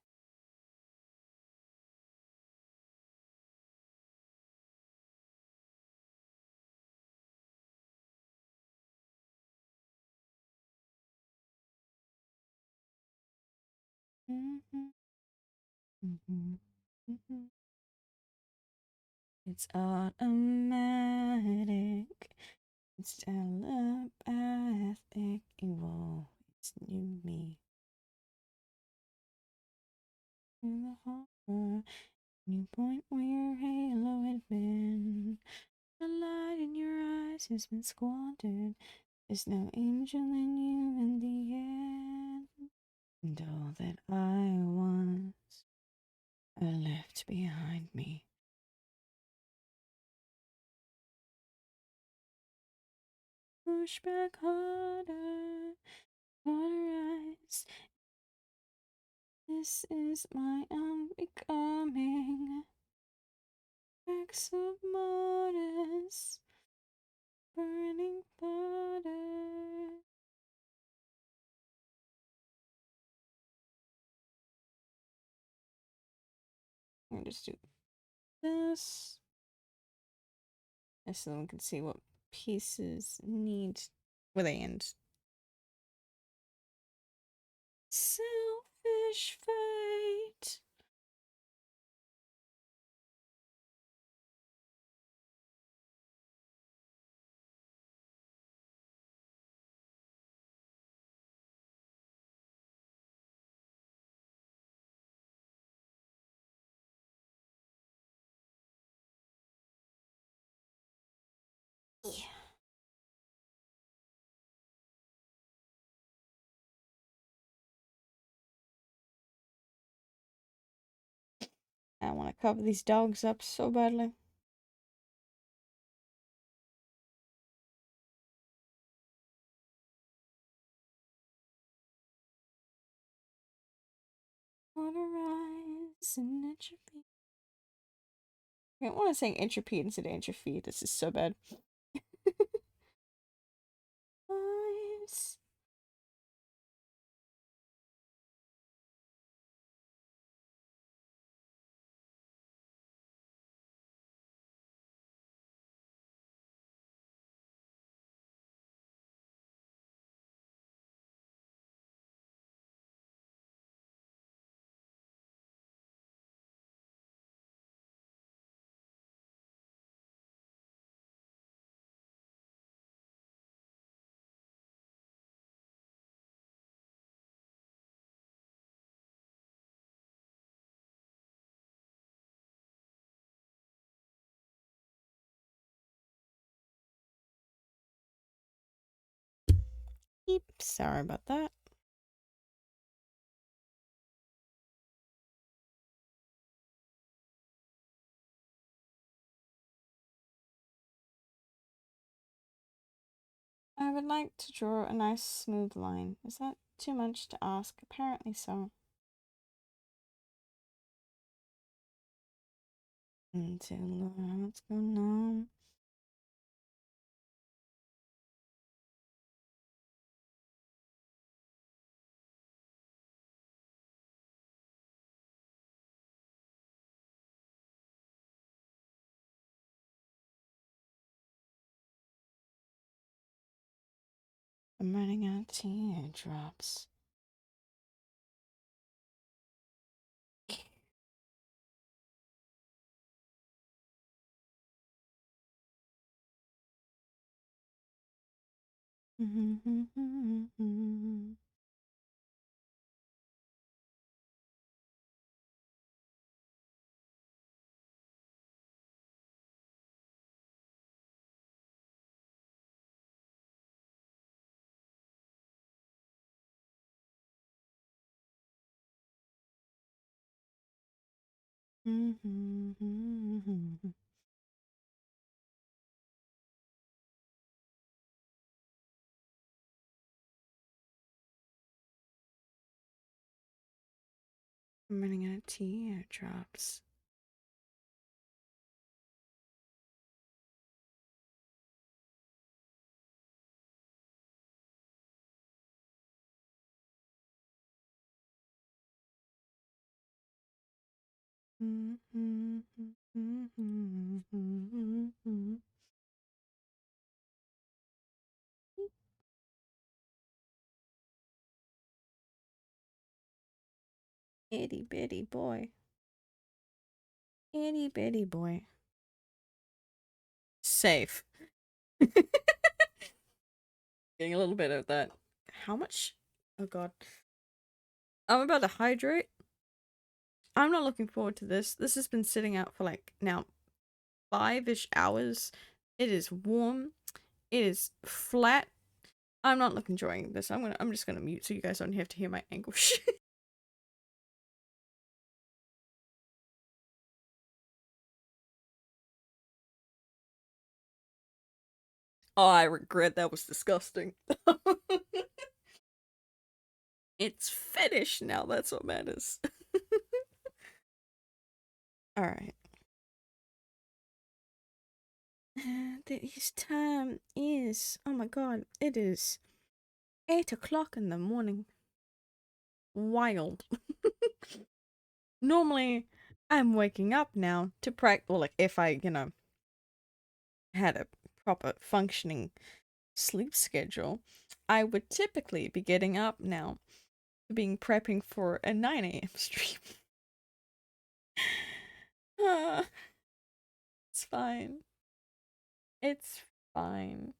Mm-hmm. Mm-hmm. Mm-hmm. It's automatic. It's telepathic. Evolve. It's new me. In the horror. New point where your halo had been. The light in your eyes has been squandered. There's no angel in you in the end. And all that I was are left behind me. Push back harder, cauterize. This is my unbecoming. Acts of modest, burning butter. I'm gonna just do this. So then we can see what pieces need where they end. Selfish fate. Yeah. I want to cover these dogs up so badly. Cauterize and entropy. I want to say entropy instead of entropy. This is so bad. Lives. Beep. Sorry about that. I would like to draw a nice smooth line. Is that too much to ask? Apparently so. Until what's going on? I'm running out of teardrops. I'm running out of teardrops. Itty bitty boy. Itty bitty boy. Safe. Getting a little bit of that. How much? Oh god. I'm about to hydrate. I'm not looking forward to this. This has been sitting out for like now 5-ish hours. It is warm. It is flat. I'm not enjoying this. I'm just gonna mute so you guys don't have to hear my anguish. Oh, I regret that was disgusting. It's finished now, that's what matters. Alright. This time is, oh my god, it is 8 o'clock in the morning. Wild. Normally, I'm waking up now to practice, or like if I, had a proper functioning sleep schedule, I would typically be getting up now, being prepping for a 9 a.m. stream. It's fine. It's fine.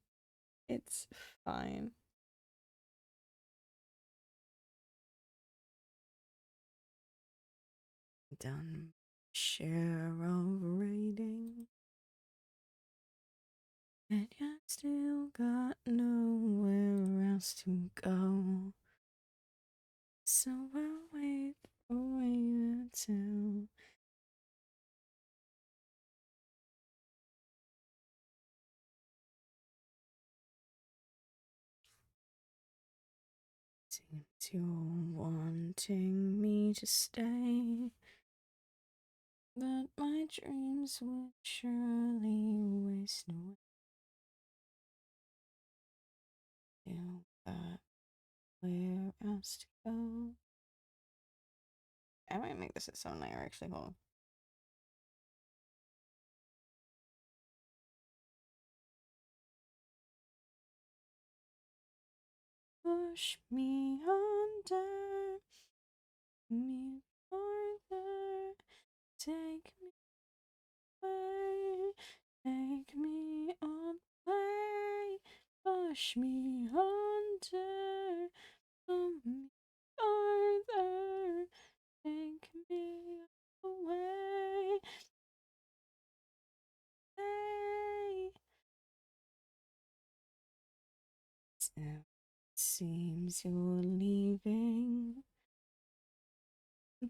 It's fine. Done share of reading, and I still got nowhere else to go. So I'll wait for you to since you're wanting me to stay, but my dreams would surely waste away. Still got where else to go. I might make this at Sona actually. Hold on. Push me under, me farther, take me away, take me on way, push me under, pull me farther, take me away, hey. Seems you're leaving,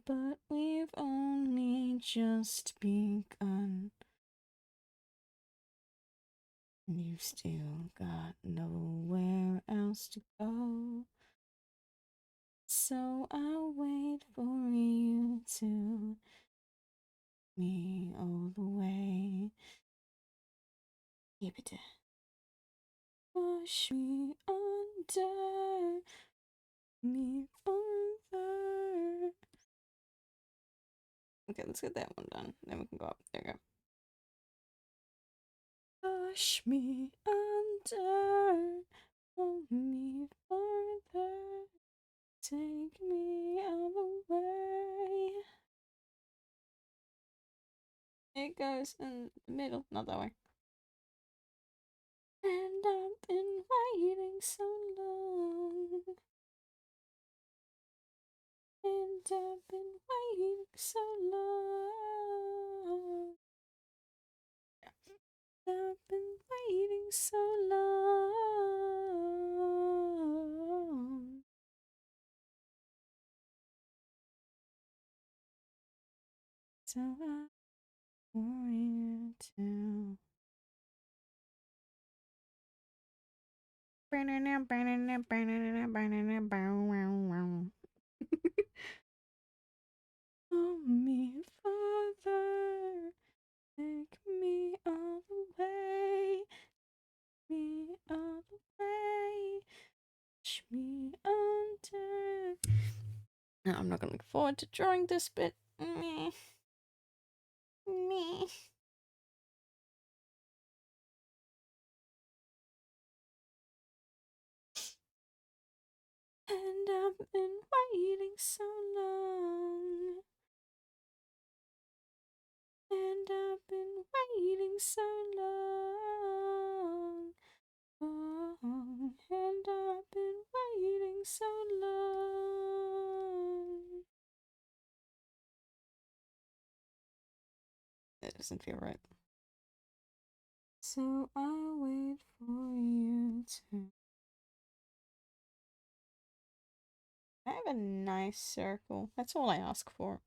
but we've only just begun. You've still got nowhere else to go. So I'll wait for you to me all the way. Keep it. Push me under me further. Okay, let's get that one done. Then we can go up. There we go. Push me under, pull me further, take me all the way. It goes in the middle, not that way. And I've been waiting so long. And I've been waiting so long. I've been waiting so long. So I want you to. Pull me further, take me all the way, me all the way, push me under. No, I'm not gonna look forward to drawing this bit. Me. Me. And I've been waiting so long. And I've been waiting so long. Oh, and I've been waiting so long. That doesn't feel right. So I'll wait for you to. I have a nice circle. That's all I ask for.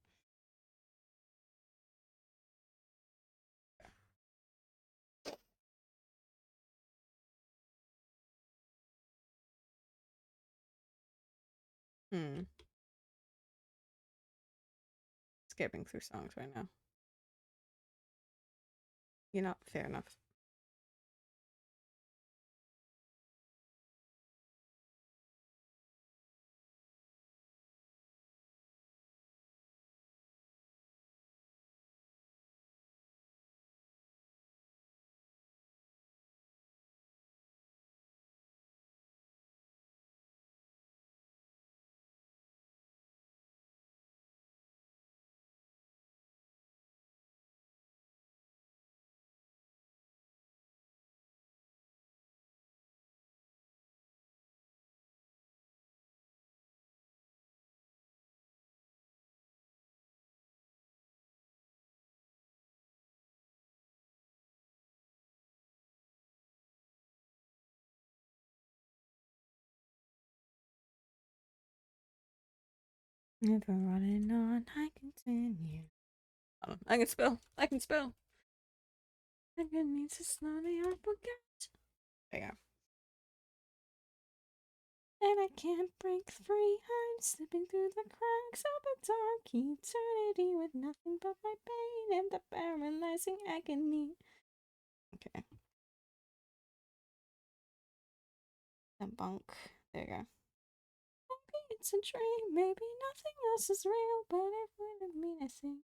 Hmm. Skipping through songs right now. You're not fair enough. Never running on, I continue. I can spell. I can spell. I can need to slowly, I forget. There you go. And I can't break free. I'm slipping through the cracks of a dark eternity with nothing but my pain and the paralyzing agony. Okay. A bunk. There you go. Maybe it's a dream, maybe nothing else is real, but it wouldn't mean a thing.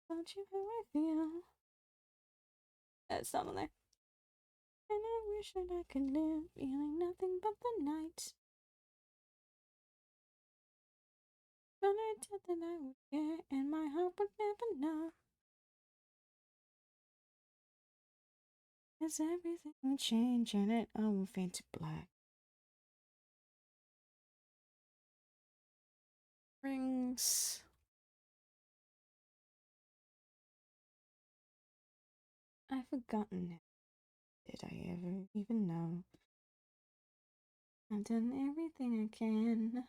Don't you how I feel? It's not on there. And I wish that I could live, feeling nothing but the night. But I did that I would care, and my heart would never know. As everything would change, and it all would fade to black. Rings. I've forgotten it. Did I ever even know? I've done everything I can.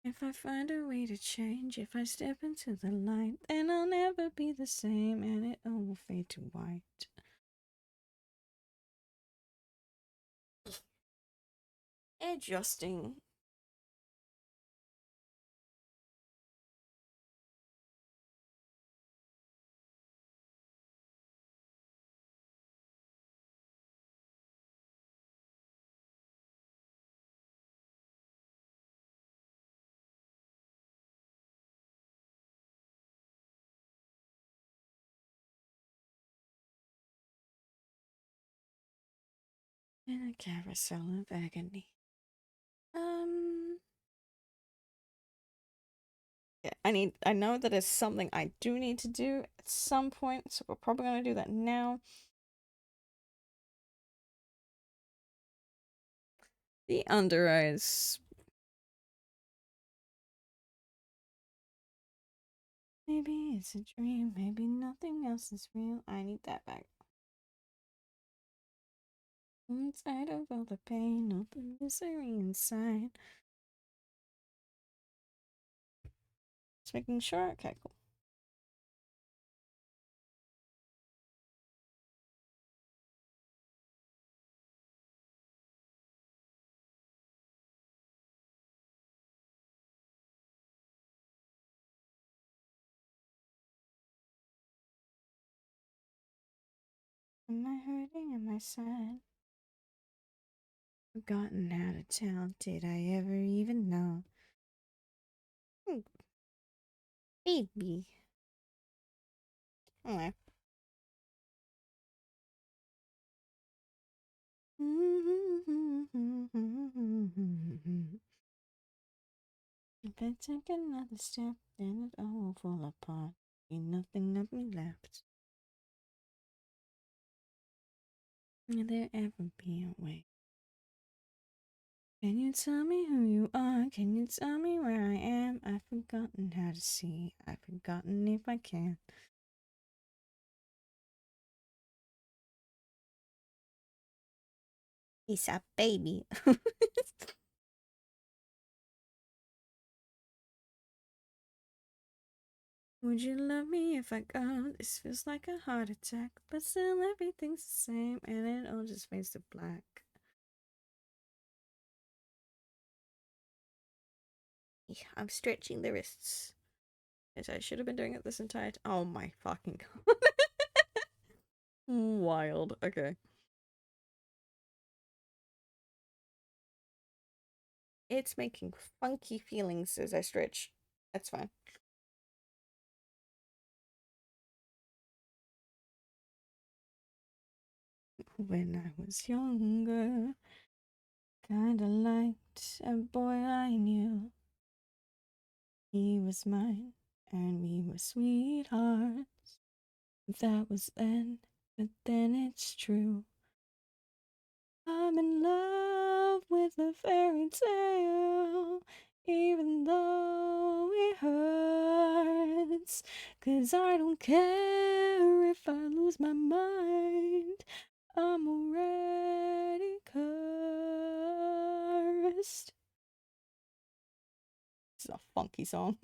If I find a way to change, if I step into the light, then I'll never be the same and it all will fade to white. Adjusting. In a carousel of agony. Yeah, I know that is something I do need to do at some point, so we're probably gonna do that now. The under eyes. Maybe it's a dream, maybe nothing else is real. I need that back. Inside of all the pain, all the misery inside. Just making sure. Okay, cool. Am I hurting? Am I sad? Forgotten how to tell. Did I ever even know? Baby. Alright. If I take another step, then it all will fall apart. Ain't nothing of me left. Will there ever be a way? Can you tell me who you are? Can you tell me where I am? I've forgotten how to see. I've forgotten if I can. He's a baby. Would you love me if I go? This feels like a heart attack, but still everything's the same and it all just fades to black. Yeah, I'm stretching the wrists. Yes, I should have been doing it this entire time. Oh my fucking god. Wild. Okay. It's making funky feelings as I stretch. That's fine. When I was younger, kinda liked a boy I knew. He was mine, and we were sweethearts. That was then, but then it's true. I'm in love with a fairy tale, even though it hurts. 'Cause I don't care if I lose my mind, I'm already cursed. This is a funky song.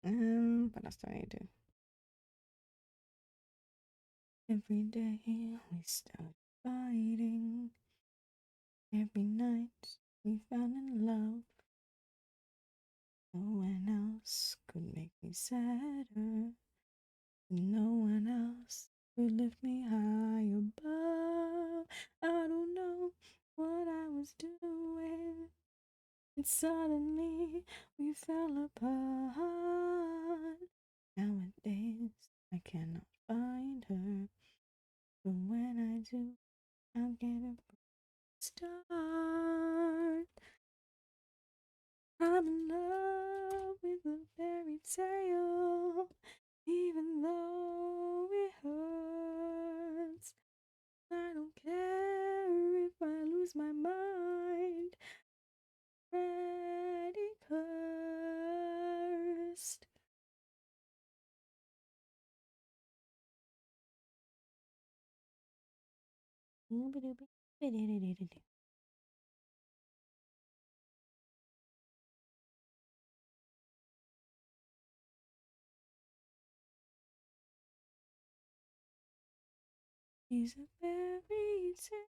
What else do I need to do? Every day we start fighting. Every night we fell in love. No one else could make me sadder. No one else could lift me high above. I don't know what I was doing. And suddenly we fell apart. Nowadays I cannot find her. But when I do, I'll get a start. I'm in love with a fairy tale, even though it hurts. I don't care if I lose my mind. Ready, cursed. He's a fairy tale,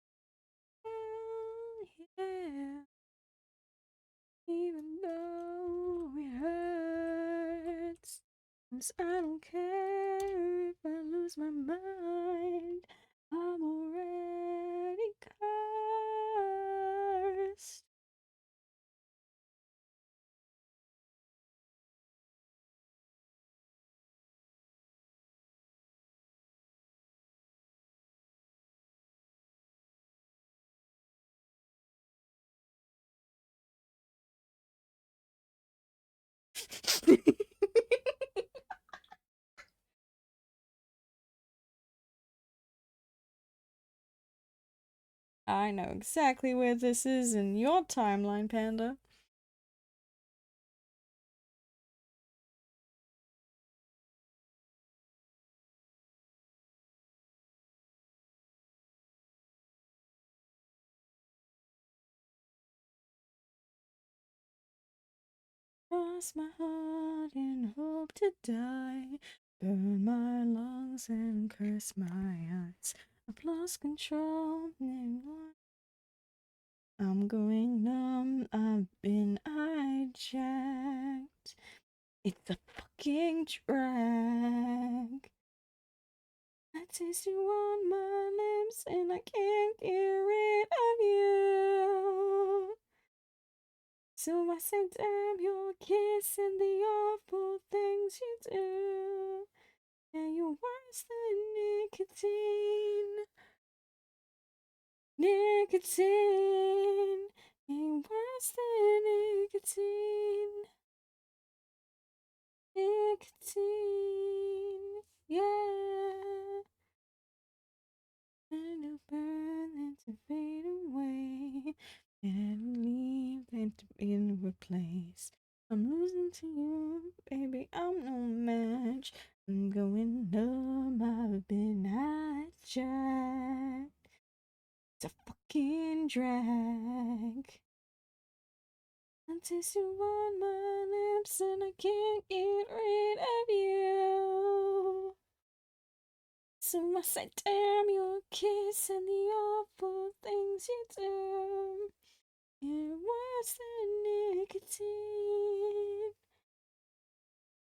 yeah. Even though it hurts, 'cause I don't care if I lose my mind. I'm already cursed. I know exactly where this is in your timeline, Panda. Cross my heart and hope to die. Burn my lungs and curse my eyes. I've lost control. I'm going numb. I've been hijacked. It's a fucking drag. I taste you on my lips and I can't get rid of you. So I say, damn your kiss and the awful things you do. And you're worse than nicotine. Nicotine ain't worse than nicotine. Nicotine, yeah. And to burn and to fade away. And leave and to be replaced. I'm losing to you, baby. I'm no match. I'm going numb. I've been hijacked. It's a fucking drag. I taste you on my lips and I can't get rid of you. So I say, damn your kiss and the awful things you do. You're worse than nicotine.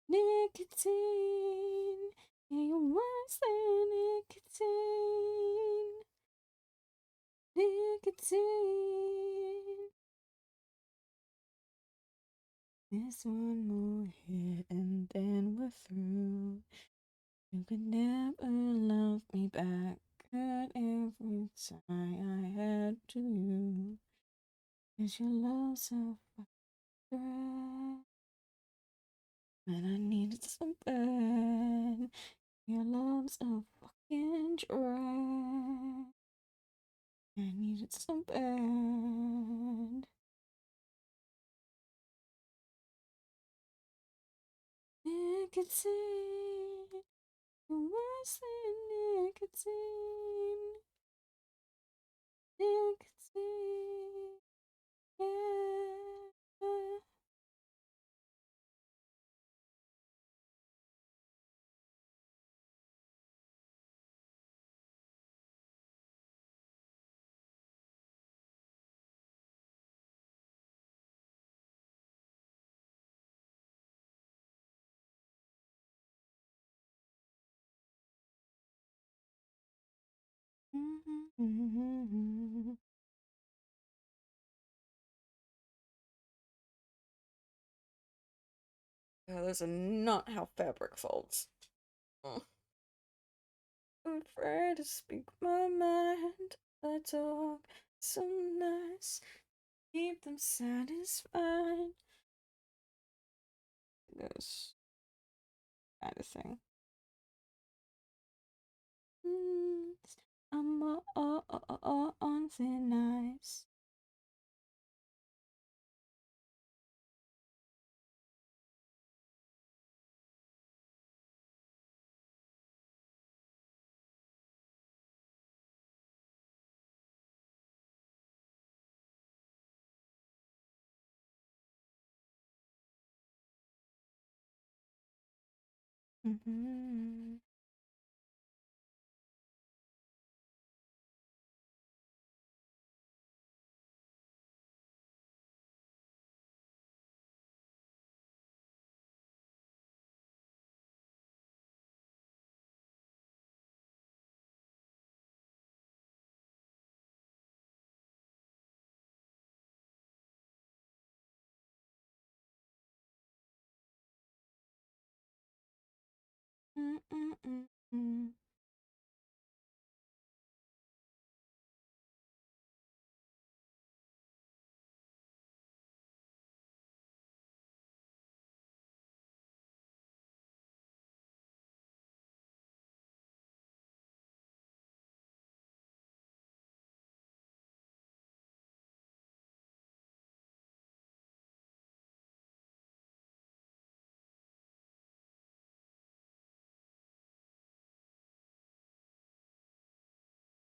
Nicotine. Yeah, you're worse than nicotine. Nicotine. This one more hit and then we're through. You could never love me back. Cut every tie I had to you. 'Cause your love's a drag. And I needed some bad. Your love's a fucking drag. I needed some bad. Nicotine. Worse than nicotine. Nicotine. Yeah. Oh, those are not how fabric folds. Oh. I'm afraid to speak my mind. I talk so nice, keep them satisfied. This kind of thing. I'm all on thin ice. Mm-hmm. Mm-mm-mm-mm.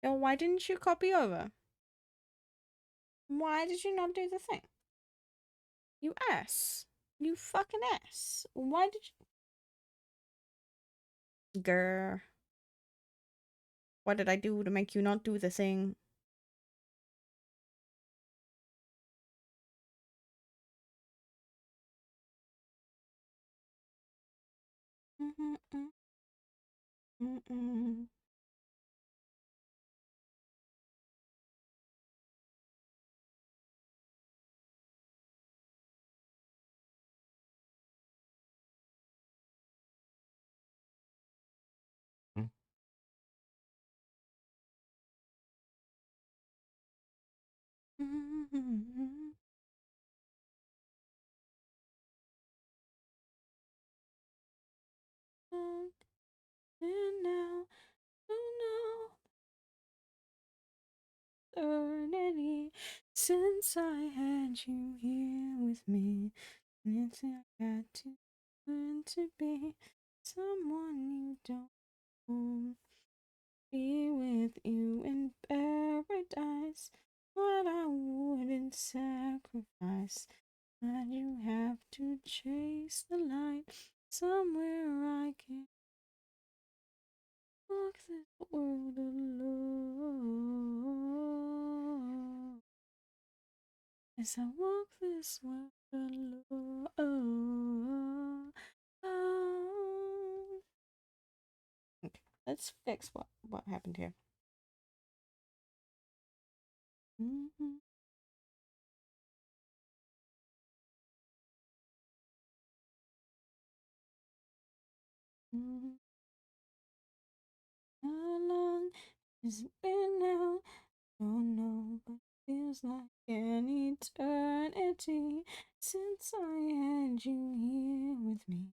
Yo, why didn't you copy over? Why did you not do the thing? You ass. You fucking ass. Why did you. Grr. What did I do to make you not do the thing? Mm-mm. Mm-mm. And now, oh no, eternity since I had you here with me. And it's I had to learn to be someone you don't know. Be with you in paradise, but I wouldn't sacrifice. That you have to chase the light somewhere I can walk this world alone. As I walk this world alone. Okay, let's fix what happened here. Mm-hmm. Mm-hmm. How long has it been now? Don't know, but feels like an eternity since I had you here with me.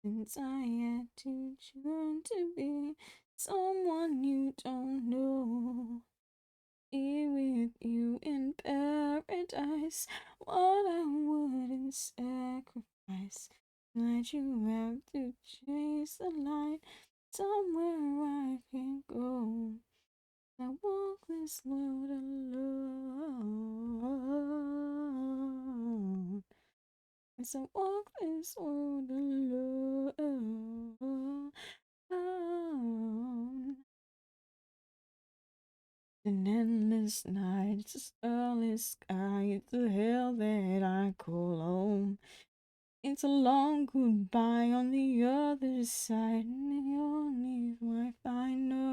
Since I had to learn to be someone you don't know. Be with you in paradise. What I wouldn't sacrifice. That you have to chase the light somewhere I can go. I walk this world alone. As I walk this world alone. An endless night, it's a starless sky, it's the hell that I call home. It's a long goodbye on the other side, and the only wife I know.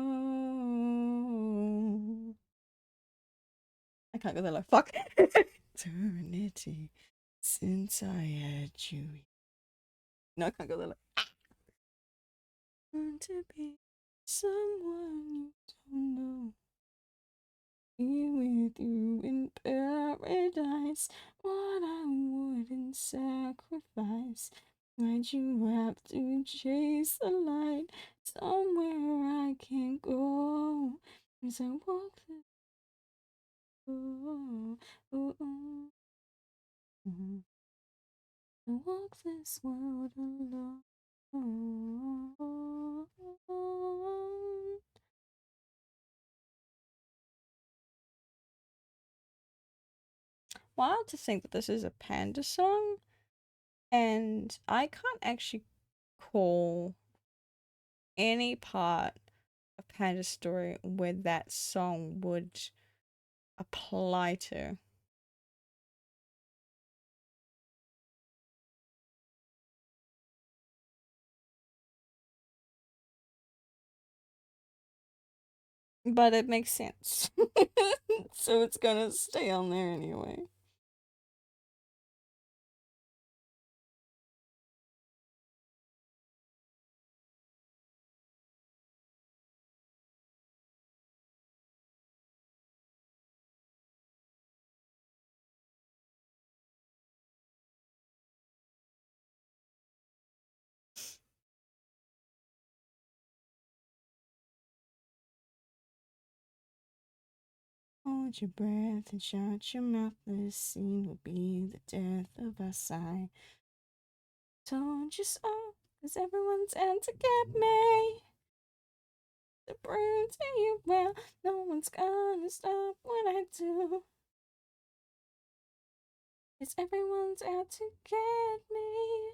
I can't go there like fuck. Eternity since I had you. No, I can't go there like. Want to be someone you don't know. Be with you in paradise. What I wouldn't sacrifice. That you have to chase the light somewhere I can go. As I walk the oh, oh, oh, oh. I walk this world alone. Wild to think that this is a panda song, and I can't actually call any part of Panda's story where that song would apply to. But it makes sense. So it's gonna stay on there anyway. Hold your breath and shut your mouth. This scene will be the death of our sight. Told you so, 'cause everyone's out to get me. To prove to you well, no one's gonna stop what I do. 'Cause everyone's out to get me.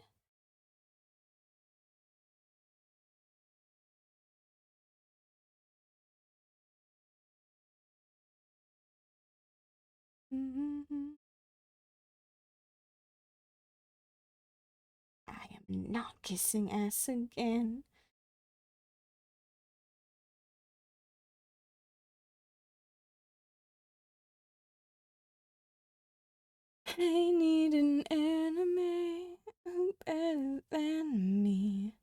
Mm-hmm. I am not kissing ass again. I need an enemy better than me.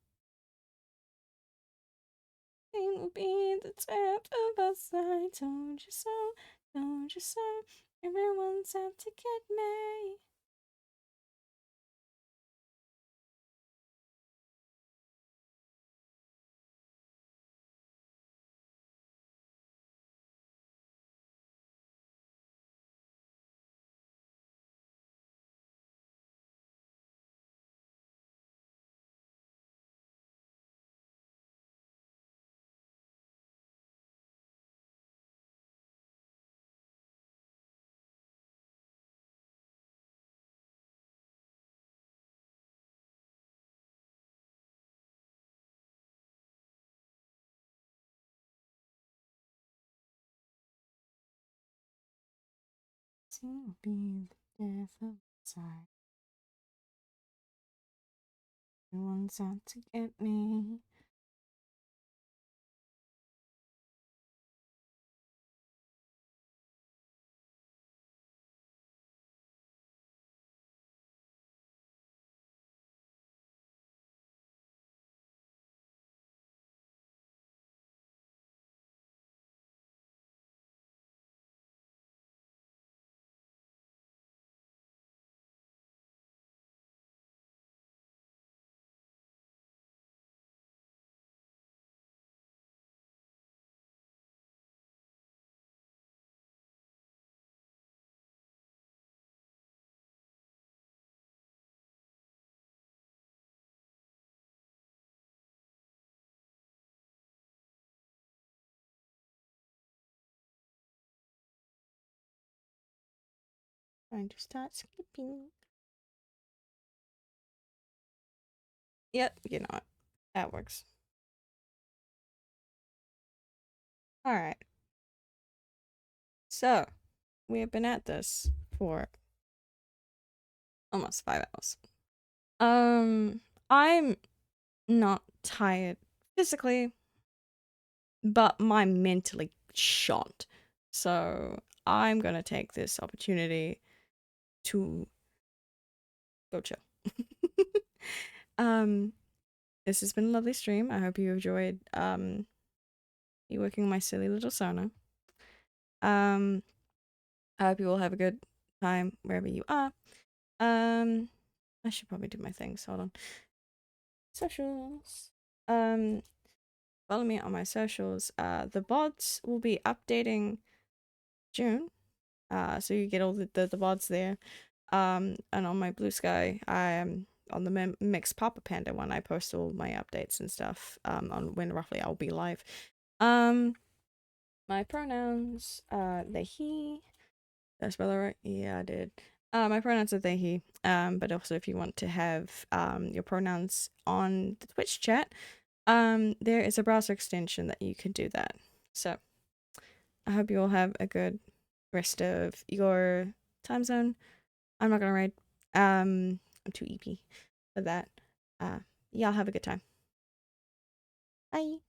It will be the death of us. I told you so, told you so. Everyone's out to get me. It will be the death of us. Everyone's out to get me. Trying to start skipping. Yep, you know what? That works. Alright. So, we have been at this for almost 5 hours. I'm not tired physically, but my mentally shot. So I'm gonna take this opportunity to go chill. um, this has been a lovely stream. I hope you enjoyed you working on my silly little Sona. Um, I hope you all have a good time wherever you are. I should probably do my things. Hold on. Socials. Follow me on my socials. The bots will be updating June. So you get all the VODs there. And on my Blue Sky, I am on the Mix Papa Panda one. I post all my updates and stuff. On when roughly I'll be live. My pronouns, they he. Did I spell that right? Yeah, I did. My pronouns are they he. But also if you want to have your pronouns on the Twitch chat, There is a browser extension that you can do that. So I hope you all have a good rest of your time zone. I'm not gonna ride. I'm too EP for that. Uh, y'all have a good time. Bye.